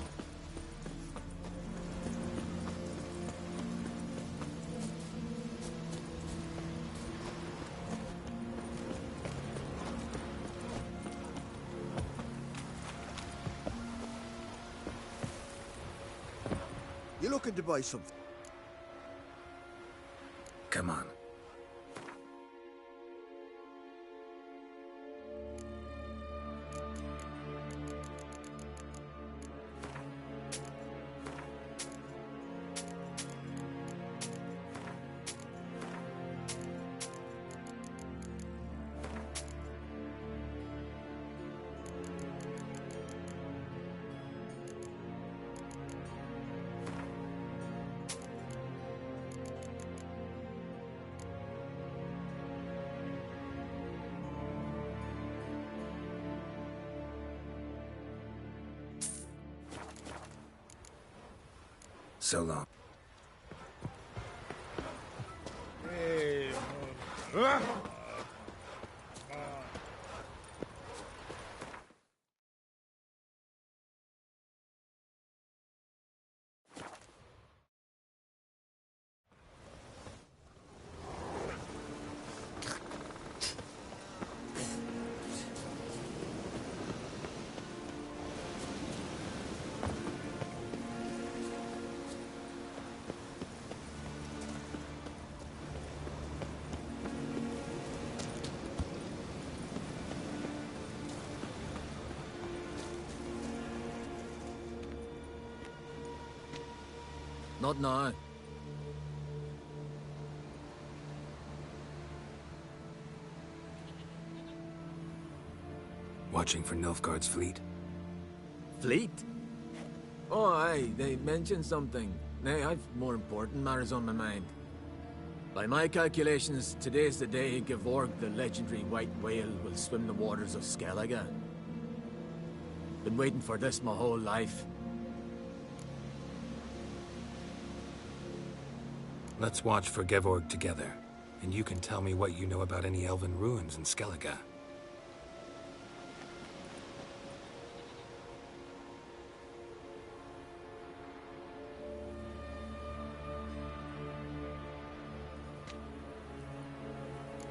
You looking to buy something? Come on. So long. Hey, Not now. Watching for Nilfgaard's fleet? Fleet? Oh, aye, they mentioned something. Nay, I've more important matters on my mind. By my calculations, today's the day Gevorg, the legendary white whale, will swim the waters of Skellige. Been waiting for this my whole life. Let's watch for Gevorg together, and you can tell me what you know about any elven ruins in Skellige.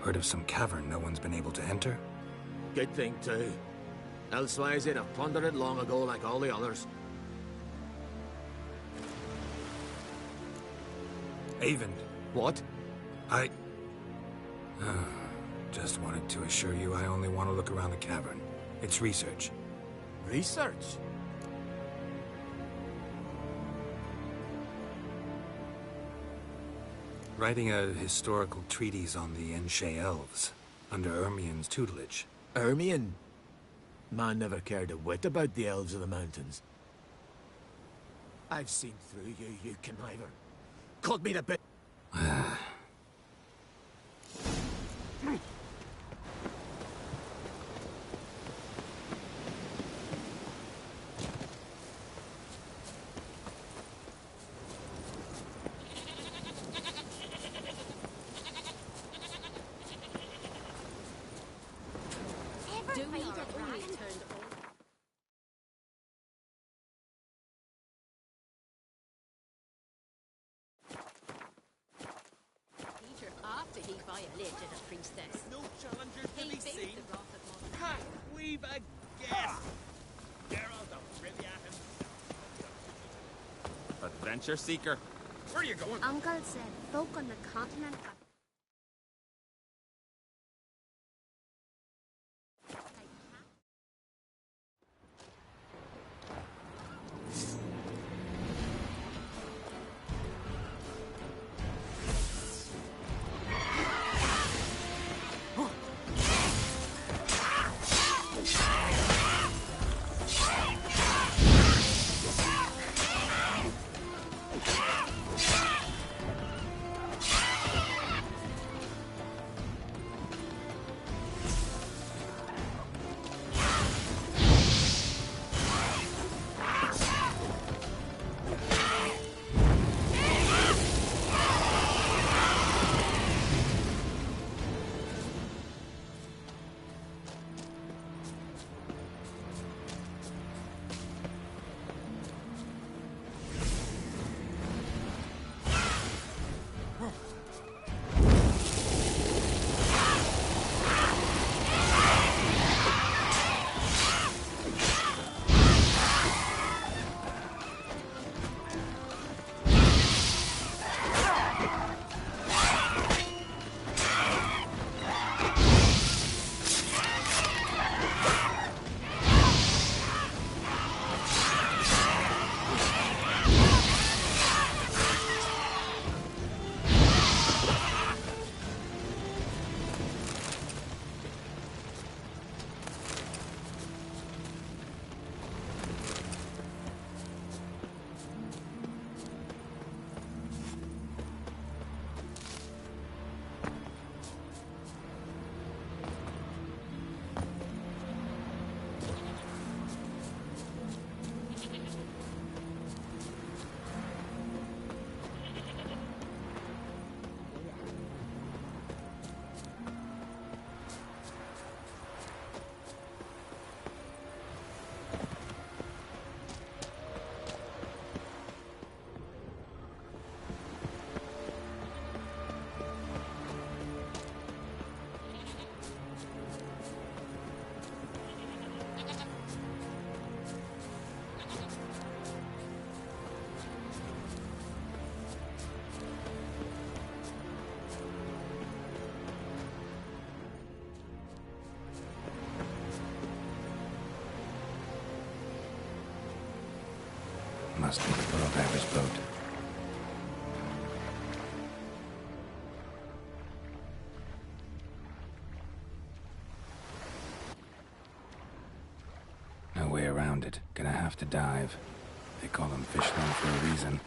Heard of some cavern no one's been able to enter? Good thing, too. Elsewise, they'd have plundered it long ago like all the others. Avon. What? Just wanted to assure you I only want to look around the cavern. It's research. Research? Writing a historical treatise on the Enshe elves, under Ermien's tutelage. Ermien? Man never cared a whit about the elves of the mountains. I've seen through you, you conniver. Called me the bit. After he violated a priestess. No challengers to He be faced seen. the wrath of Mother. Ha! We've a guest! Geralt of Rivia himself. Adventure seeker. Where are you going? Uncle said folk on the continent are Must be the Pearl Diver's boat. way around it. Gonna have to dive. They call them fishmen for a reason.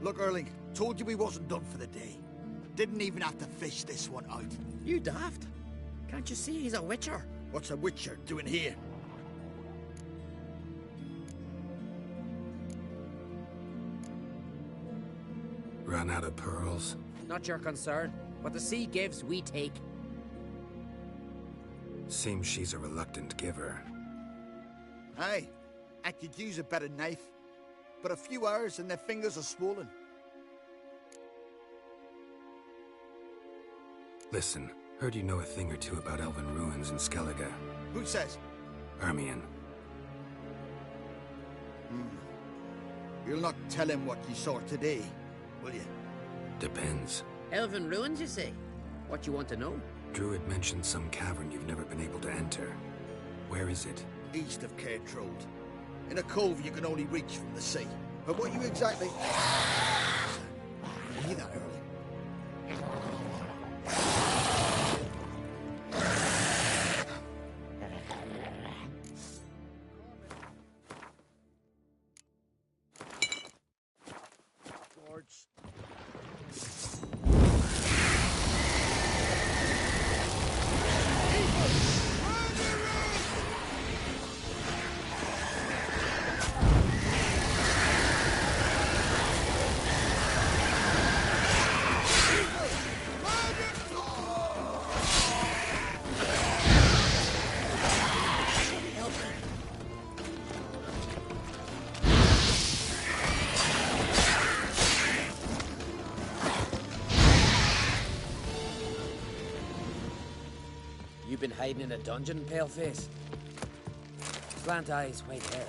Look, Erling, told you we wasn't done for the day. Didn't even have to fish this one out. You daft? Can't you see he's a witcher? What's a witcher doing here? Run out of pearls? Not your concern. What the sea gives, we take. Seems she's a reluctant giver. Aye, I could use a better knife. But a few hours and their fingers are swollen. Listen, heard you know a thing or two about elven ruins in Skellige. Who says? Ermion. You'll not tell him what you saw today, will you? Depends. Elven ruins, you say? What you want to know? Druid mentioned some cavern you've never been able to enter. Where is it? East of Cairtrode. In a cove you can only reach from the sea. But what you exactly... Hear that, Erling? Lords. You've been hiding in a dungeon, paleface? Slant eyes, white hair.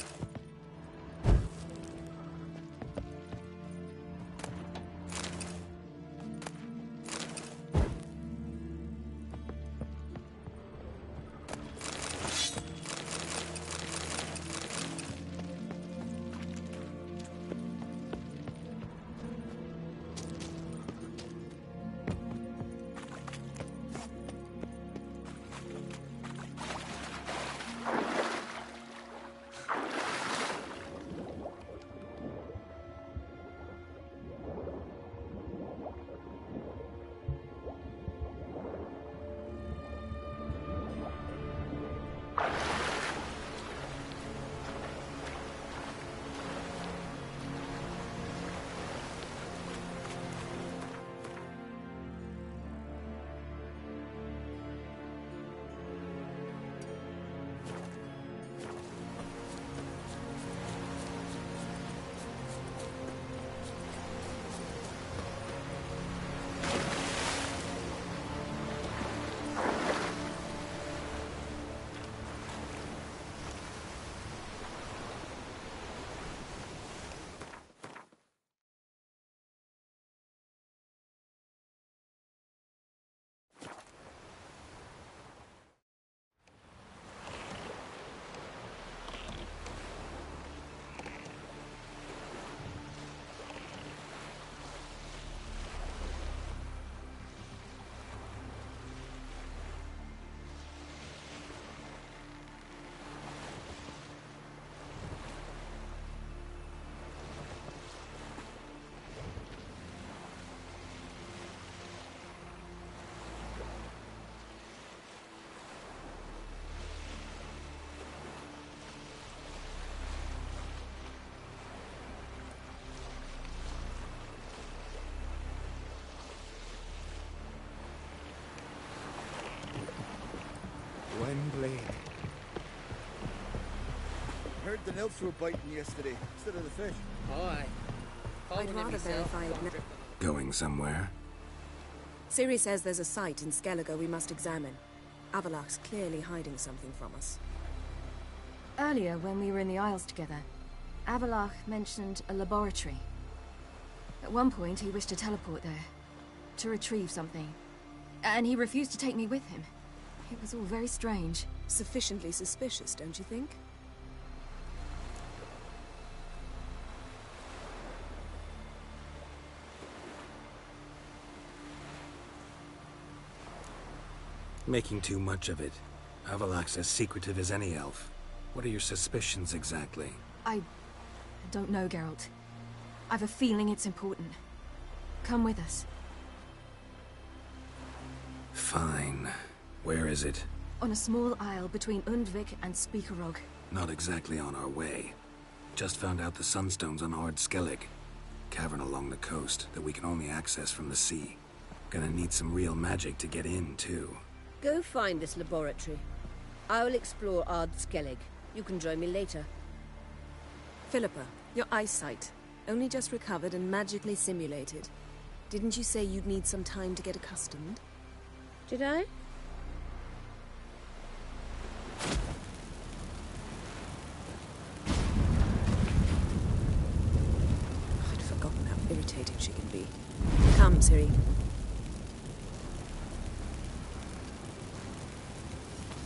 heard the nymphs were biting yesterday, instead of the fish. Oh, aye. I'd rather verify it now. Going somewhere? Ciri says there's a site in Skellige we must examine. Avalach's clearly hiding something from us. Earlier, when we were in the Isles together, Avalach mentioned a laboratory. At one point, he wished to teleport there, to retrieve something. And he refused to take me with him. It was all very strange. Sufficiently suspicious, don't you think? Making too much of it. Avalach's as secretive as any elf. What are your suspicions exactly? I don't know, Geralt. I've a feeling it's important. Come with us. Fine. Where is it? On a small isle between Undvik and Speakerog. Not exactly on our way. Just found out the Sunstone's on Ard Skellig. Cavern along the coast that we can only access from the sea. Gonna need some real magic to get in, too. Go find this laboratory. I'll explore Ard Skellig. You can join me later. Philippa, your eyesight. Only just recovered and magically simulated. Didn't you say you'd need some time to get accustomed? Did I? I'd forgotten how irritating she can be. Come, Ciri.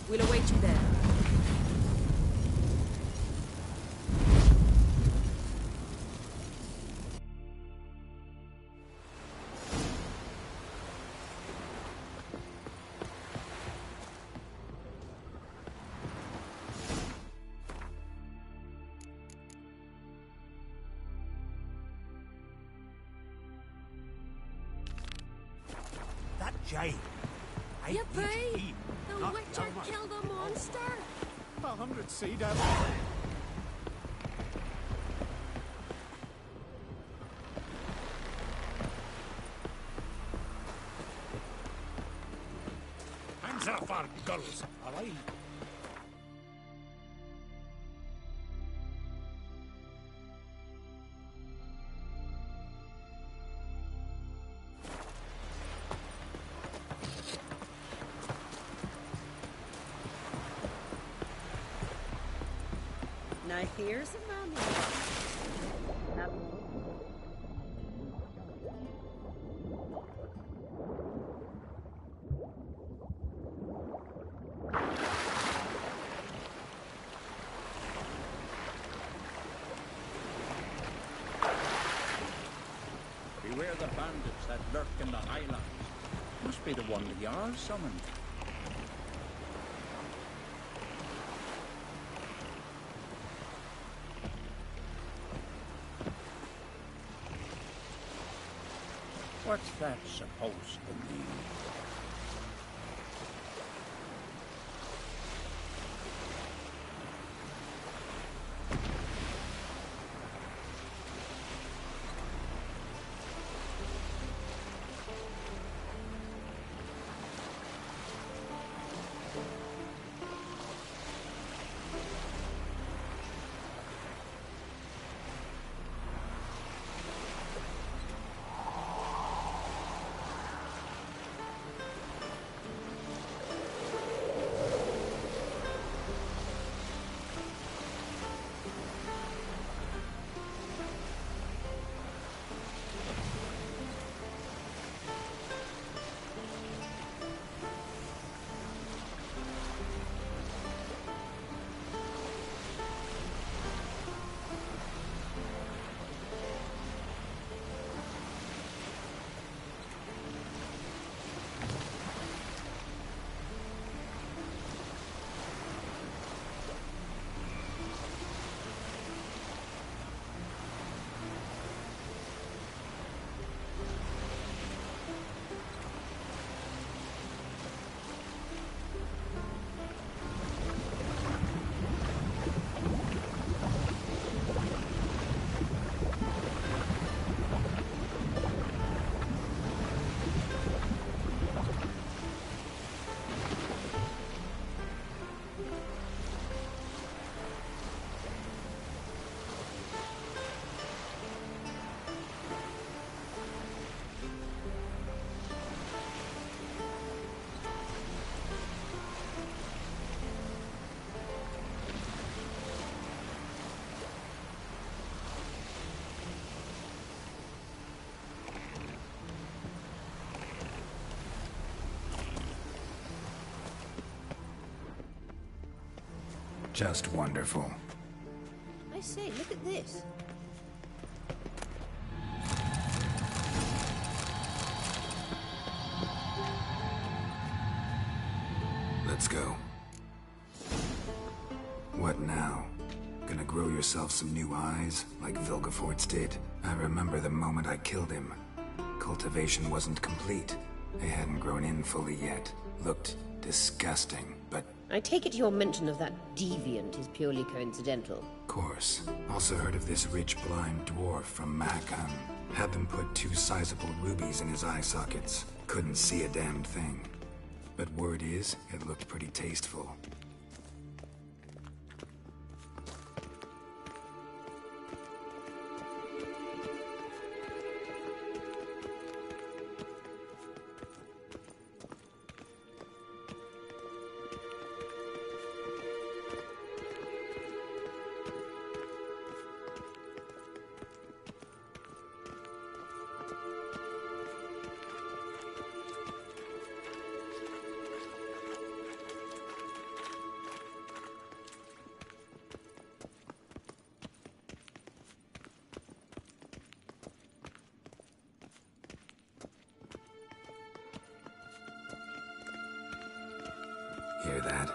We'll await you there. That jade. Yippee! The Witcher killed a monster! 100 sea devils. Hands off our girls, all right? Now here's a mammy. Beware the bandits that lurk in the highlands. Must be the one the Jarl summoned. What's that supposed to mean? Just wonderful. I say, look at this. Let's go. What now? Gonna grow yourself some new eyes, like Vilgefortz did? I remember the moment I killed him. Cultivation wasn't complete. It hadn't grown in fully yet. Looked disgusting, but... I take it your mention of that deviant is purely coincidental. Of course. Also heard of this rich blind dwarf from Mahakam. Had them put 2 sizable rubies in his eye sockets. Couldn't see a damn thing. But word is, it looked pretty tasteful. Hear that?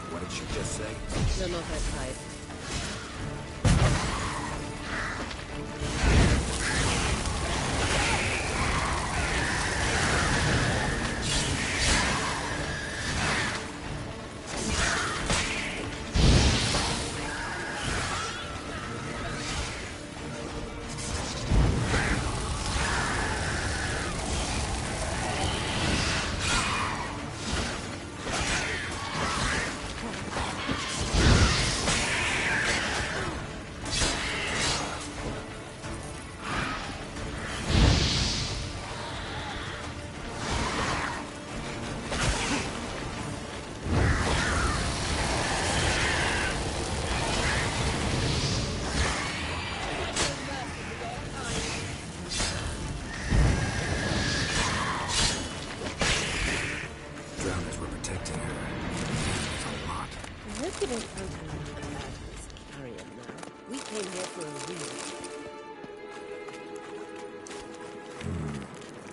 What did she just say? You're not outside.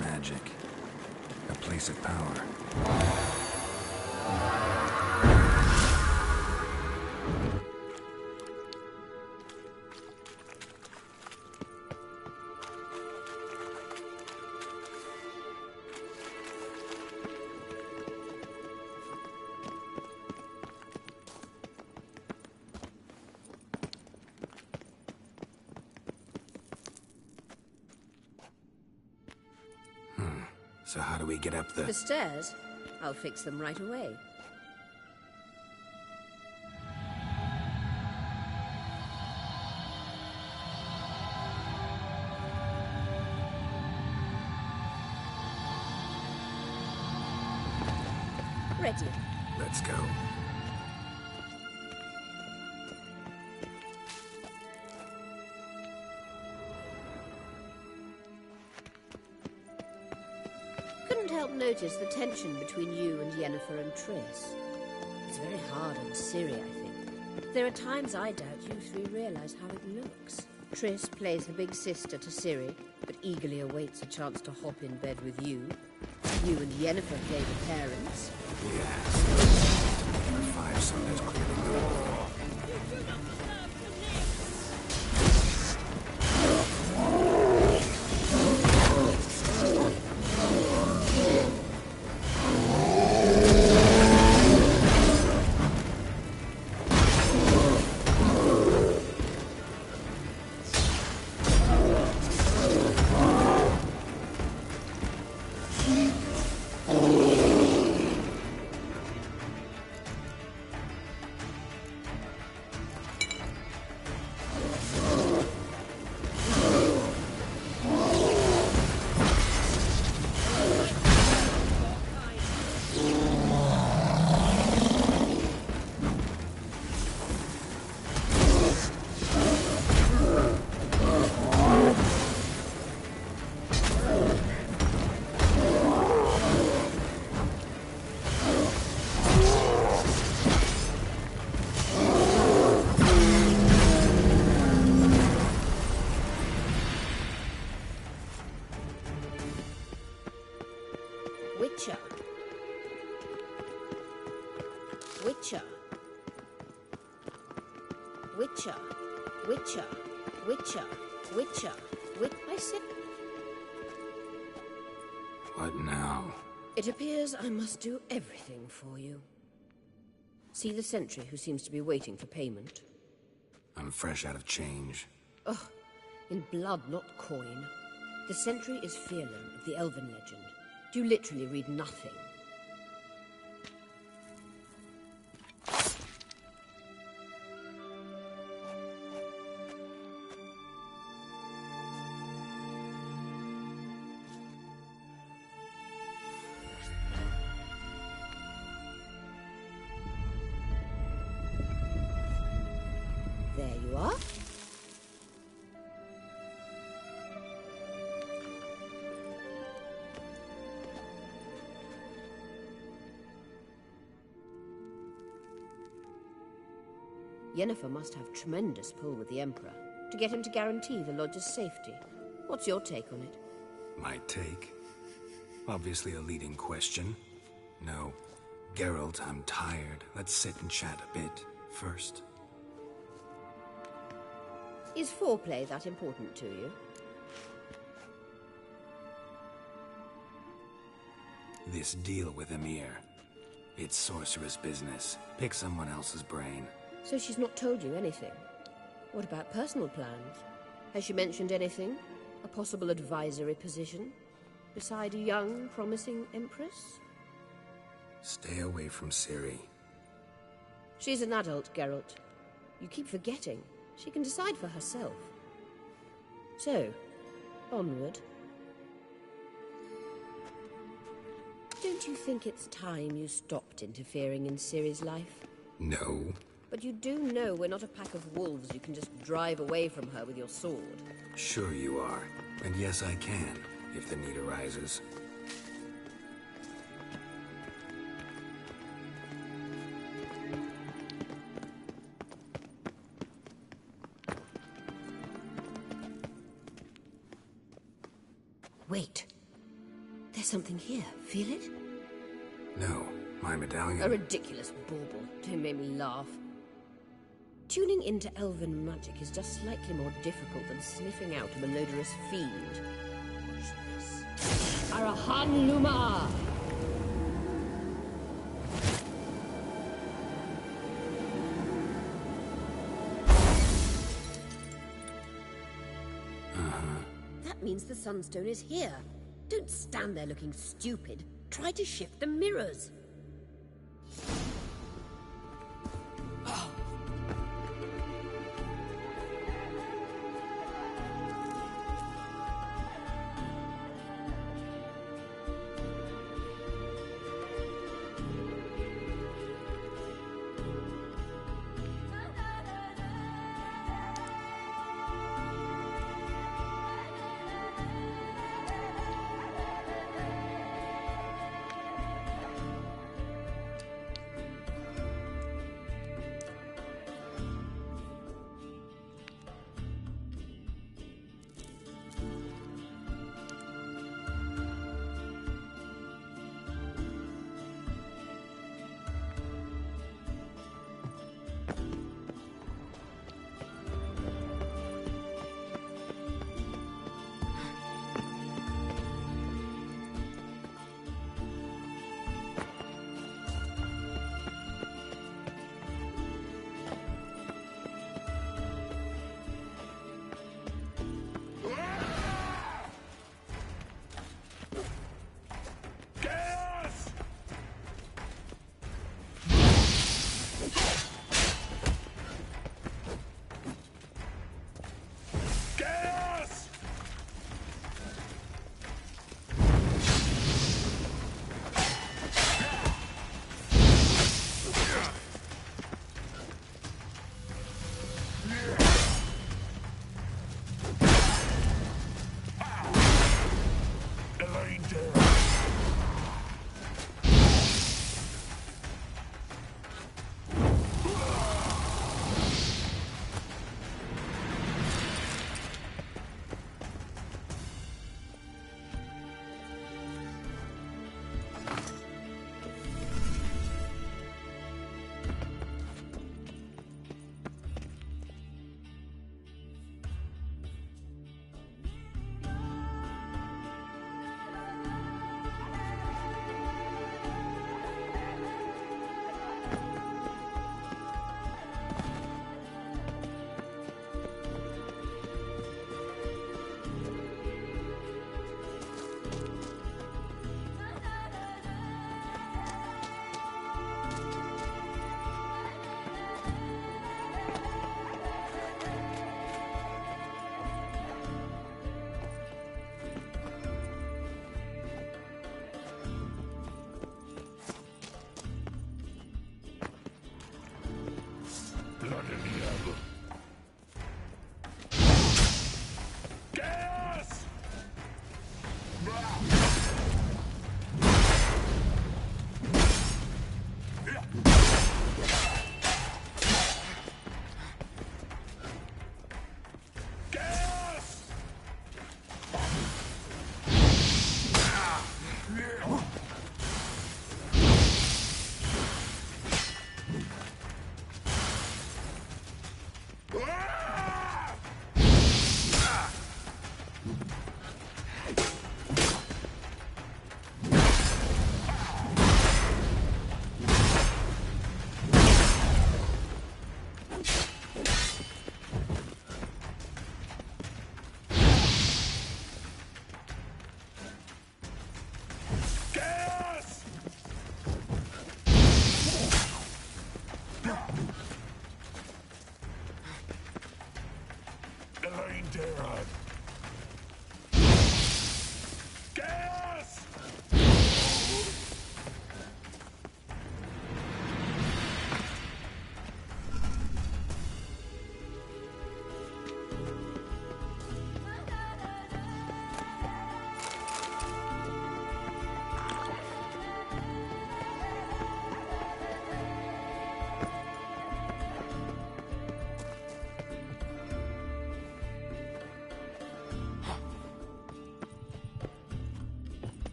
Magic. A place of power. So how do we get up The stairs? I'll fix them right away. Ready. Let's go. Couldn't help notice the tension between you and Yennefer and Triss. It's very hard on Ciri, I think. There are times I doubt you three realize how it looks. Triss plays the big sister to Ciri, but eagerly awaits a chance to hop in bed with you. You and Yennefer play the parents. Yes. Number 5, so that's clearly good. Witcher. Witcher. Witcher. Witcher. Witcher. Witcher. I said... What now? It appears I must do everything for you. See the sentry who seems to be waiting for payment? I'm fresh out of change. Ugh, in blood, not coin. The sentry is Fearlan of the Elven legend. You literally read nothing. There you are. Yennefer must have tremendous pull with the Emperor to get him to guarantee the Lodge's safety. What's your take on it? My take? Obviously a leading question. No. Geralt, I'm tired. Let's sit and chat a bit first. Is foreplay that important to you? This deal with Emir. It's sorceress business. Pick someone else's brain. So she's not told you anything? What about personal plans? Has she mentioned anything? A possible advisory position? Beside a young, promising Empress? Stay away from Ciri. She's an adult, Geralt. You keep forgetting. She can decide for herself. So, onward. Don't you think it's time you stopped interfering in Ciri's life? No. But you do know we're not a pack of wolves you can just drive away from her with your sword. Sure you are. And yes, I can, if the need arises. Wait. There's something here. Feel it? No. My medallion... A ridiculous bauble. Don't make me laugh. Tuning into elven magic is just slightly more difficult than sniffing out a malodorous fiend. Watch this. Arahan Luma! That means the Sunstone is here. Don't stand there looking stupid. Try to shift the mirrors.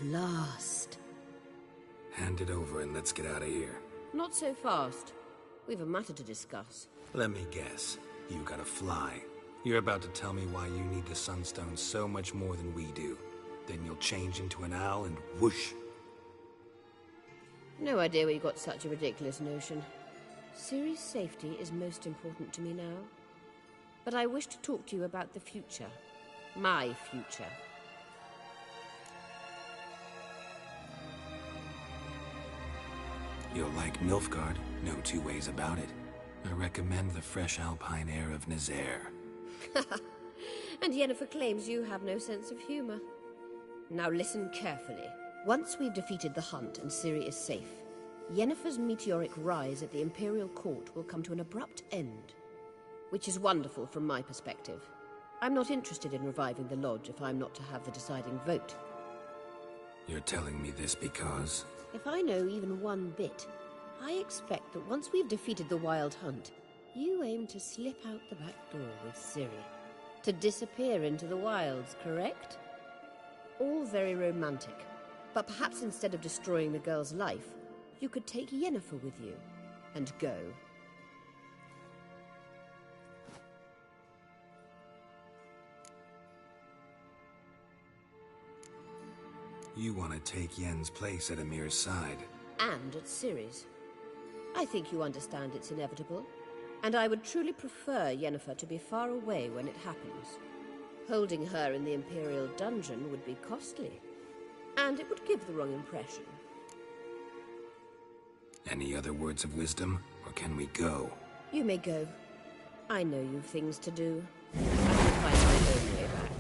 last. Hand it over and let's get out of here. Not so fast. We've a matter to discuss. Let me guess. You gotta fly. You're about to tell me why you need the Sunstone so much more than we do. Then you'll change into an owl and whoosh. No idea where you got such a ridiculous notion. Ciri's safety is most important to me now. But I wish to talk to you about the future. My future. You'll like Nilfgaard, no two ways about it. I recommend the fresh alpine air of Nazaire. And Yennefer claims you have no sense of humor. Now listen carefully. Once we've defeated the hunt and Ciri is safe, Yennefer's meteoric rise at the Imperial Court will come to an abrupt end. Which is wonderful from my perspective. I'm not interested in reviving the Lodge if I'm not to have the deciding vote. You're telling me this because... If I know even one bit, I expect that once we've defeated the Wild Hunt, you aim to slip out the back door with Ciri. To disappear into the wilds, correct? All very romantic. But perhaps instead of destroying the girl's life, you could take Yennefer with you, and go. You want to take Yen's place at Amir's side. And at Ciri's. I think you understand it's inevitable. And I would truly prefer Yennefer to be far away when it happens. Holding her in the Imperial dungeon would be costly. And it would give the wrong impression. Any other words of wisdom, or can we go? You may go. I know you've things to do. I will find my own way back.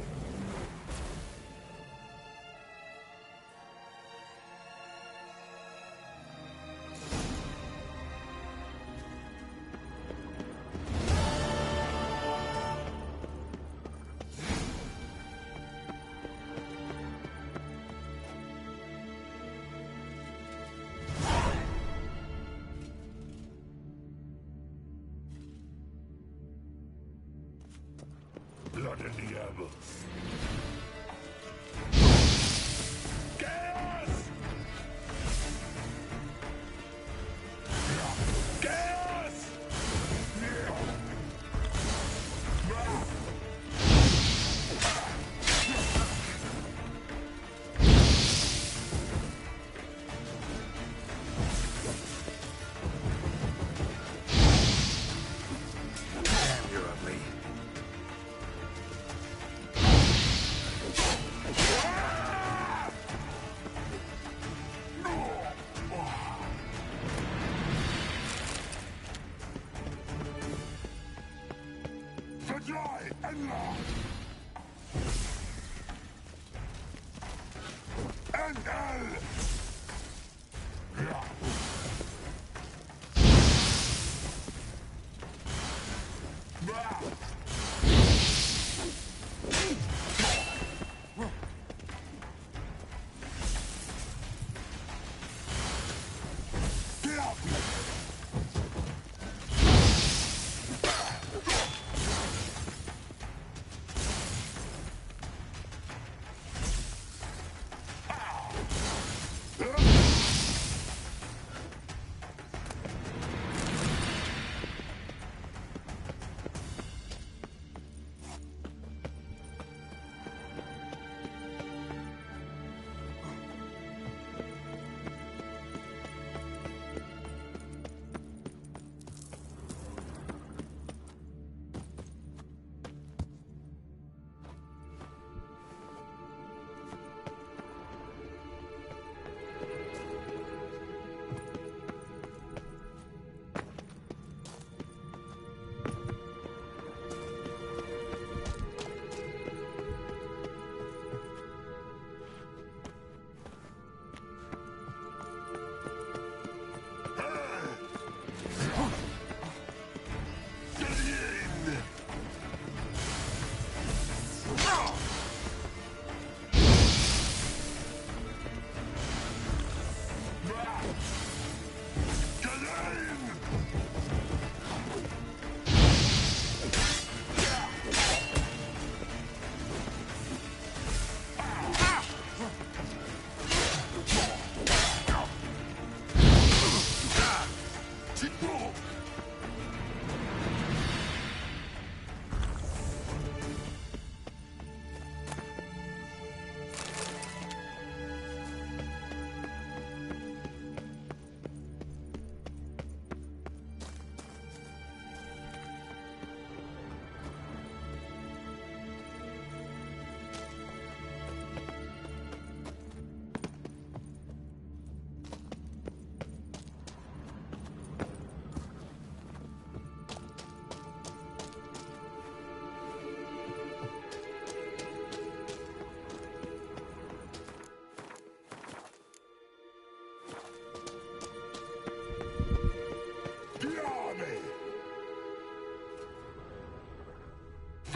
Blood in the amber. Chaos! Chaos! Damn, you're ugly.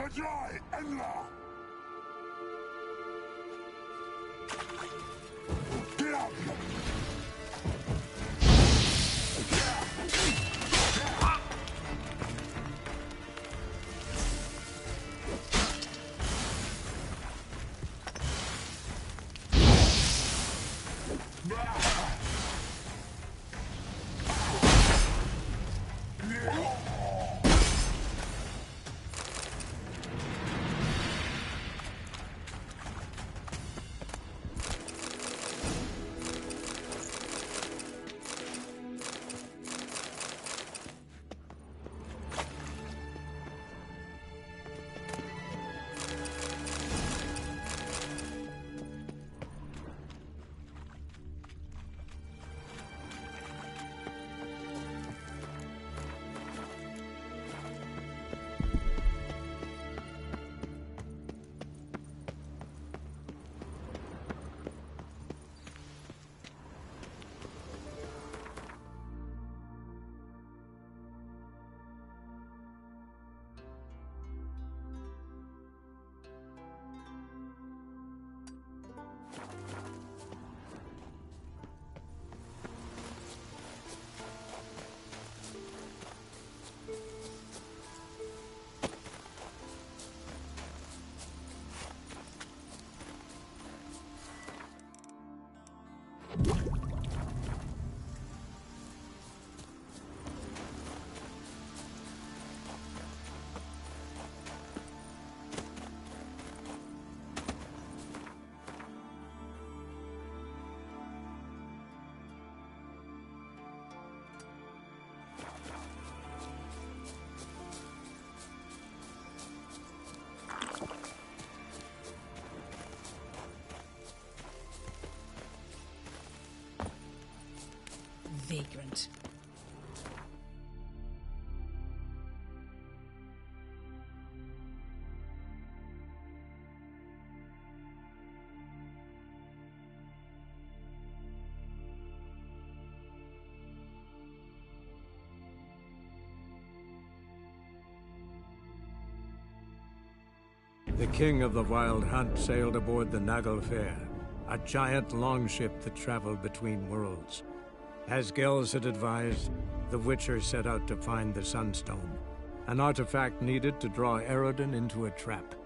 Vajay Enla! Get out! Vagrant. The king of the Wild Hunt sailed aboard the Naglfar, a giant longship that traveled between worlds. As Gels had advised, the Witcher set out to find the Sunstone, an artifact needed to draw Eredin into a trap.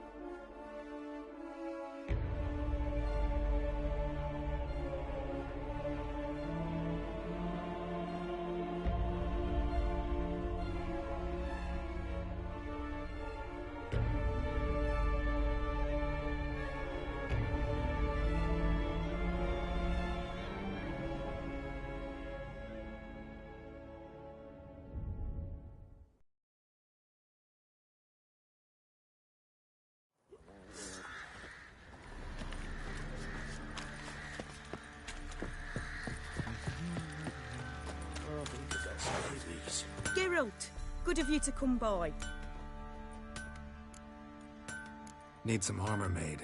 Geralt, good of you to come by. Need some armor made.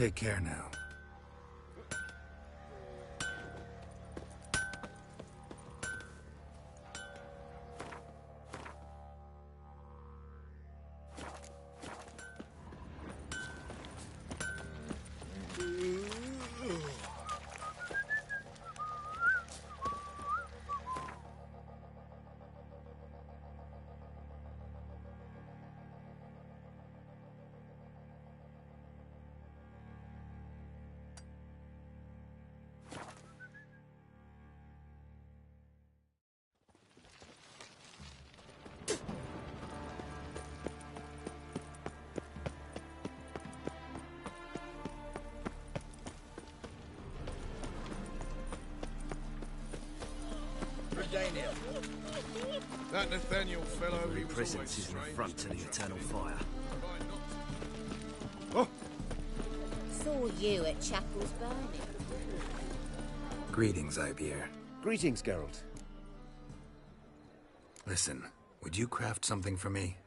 take care now. That Nathaniel fellow, he was Presence always is an strange. affront to the eternal fire. Saw you at Chapel's burning. Greetings, Ibeer. Greetings, Geralt. Listen, would you craft something for me?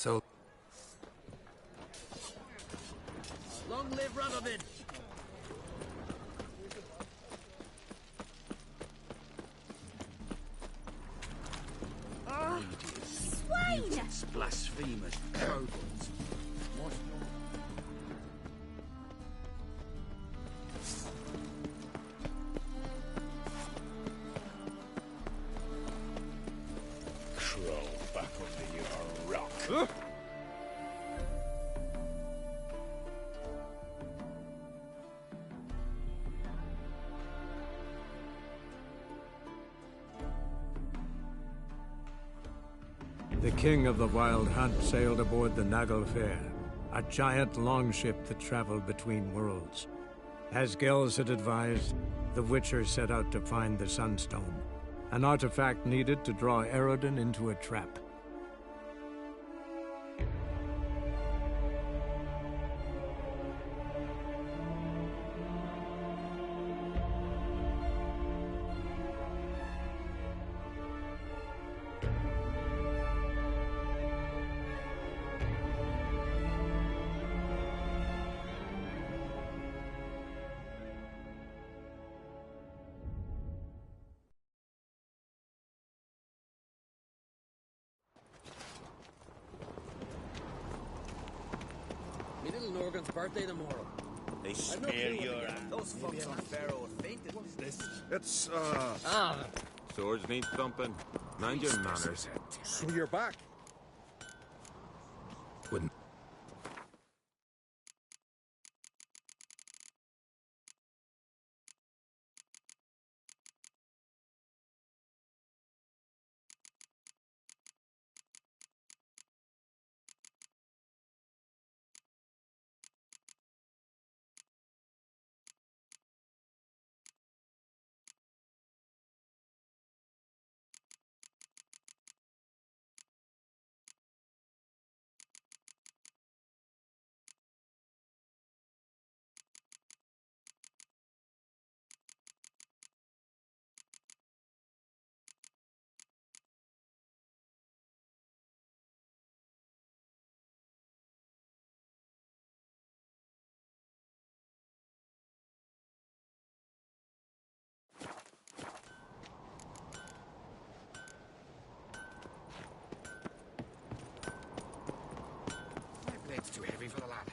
So... Long live Radovid! Swine! Blasphemous cowards. Crawl back under your rock. The king of the Wild Hunt sailed aboard the Naglfar, a giant longship that traveled between worlds. As Gels had advised, the Witcher set out to find the Sunstone, an artifact needed to draw Eredin into a trap. Me little Norgan's birthday tomorrow. They smear your ass. Those fucks on Pharaoh have fainted. What's this? It's, Swords need thumping. Mind your manners. So you're back. Wouldn't... It's too heavy for the lad.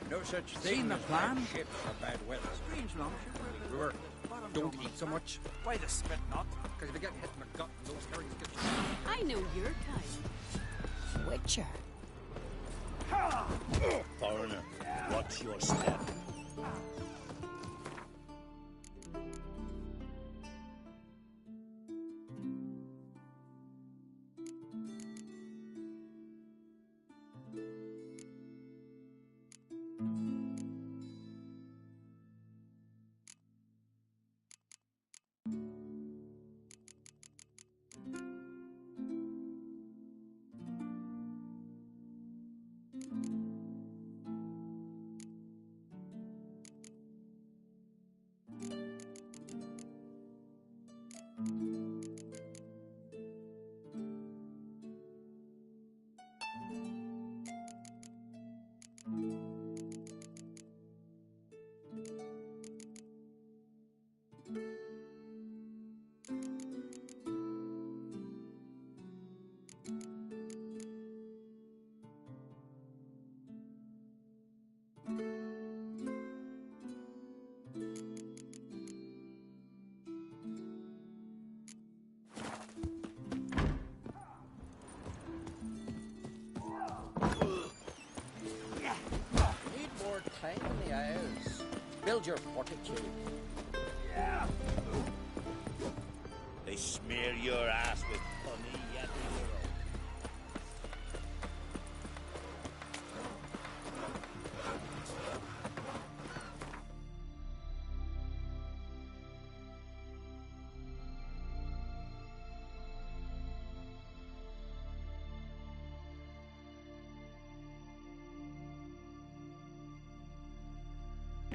No such thing. Seen the as plan? bad ships for bad weather. Strange longship. Brewer, don't eat so much. Why the spit not? Because if you get hit in the gut, those herrings get you. I know your kind. Witcher. Foreigner, watch your step. Tiny house. Build your fortitude. Yeah. They smear your ass with honey everywhere.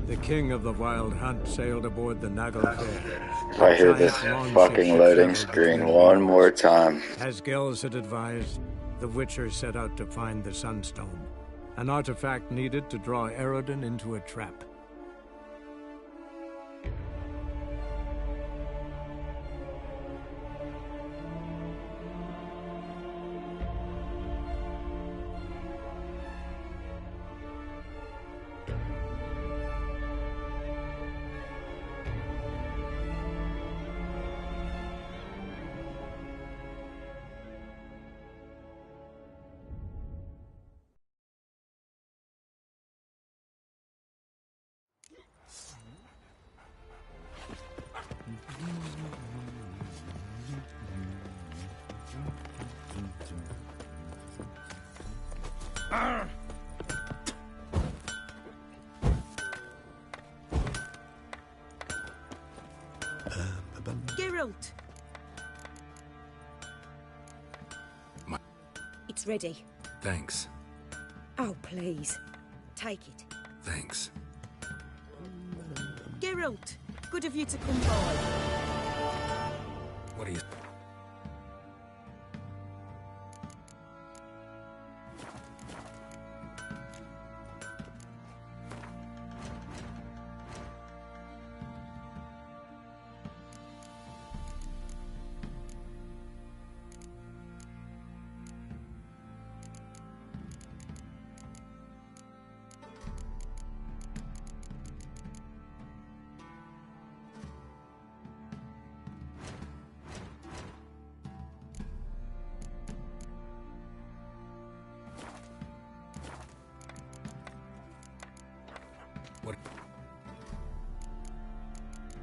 The king of the Wild Hunt sailed aboard the Nagel Fair. If I hear this fucking loading screen one more time. As Gels had advised, the Witcher set out to find the Sunstone, an artifact needed to draw Eredin into a trap. Geralt! It's ready. Thanks. Oh, please. Take it. Thanks. Geralt! Good of you to come by. What are you... What?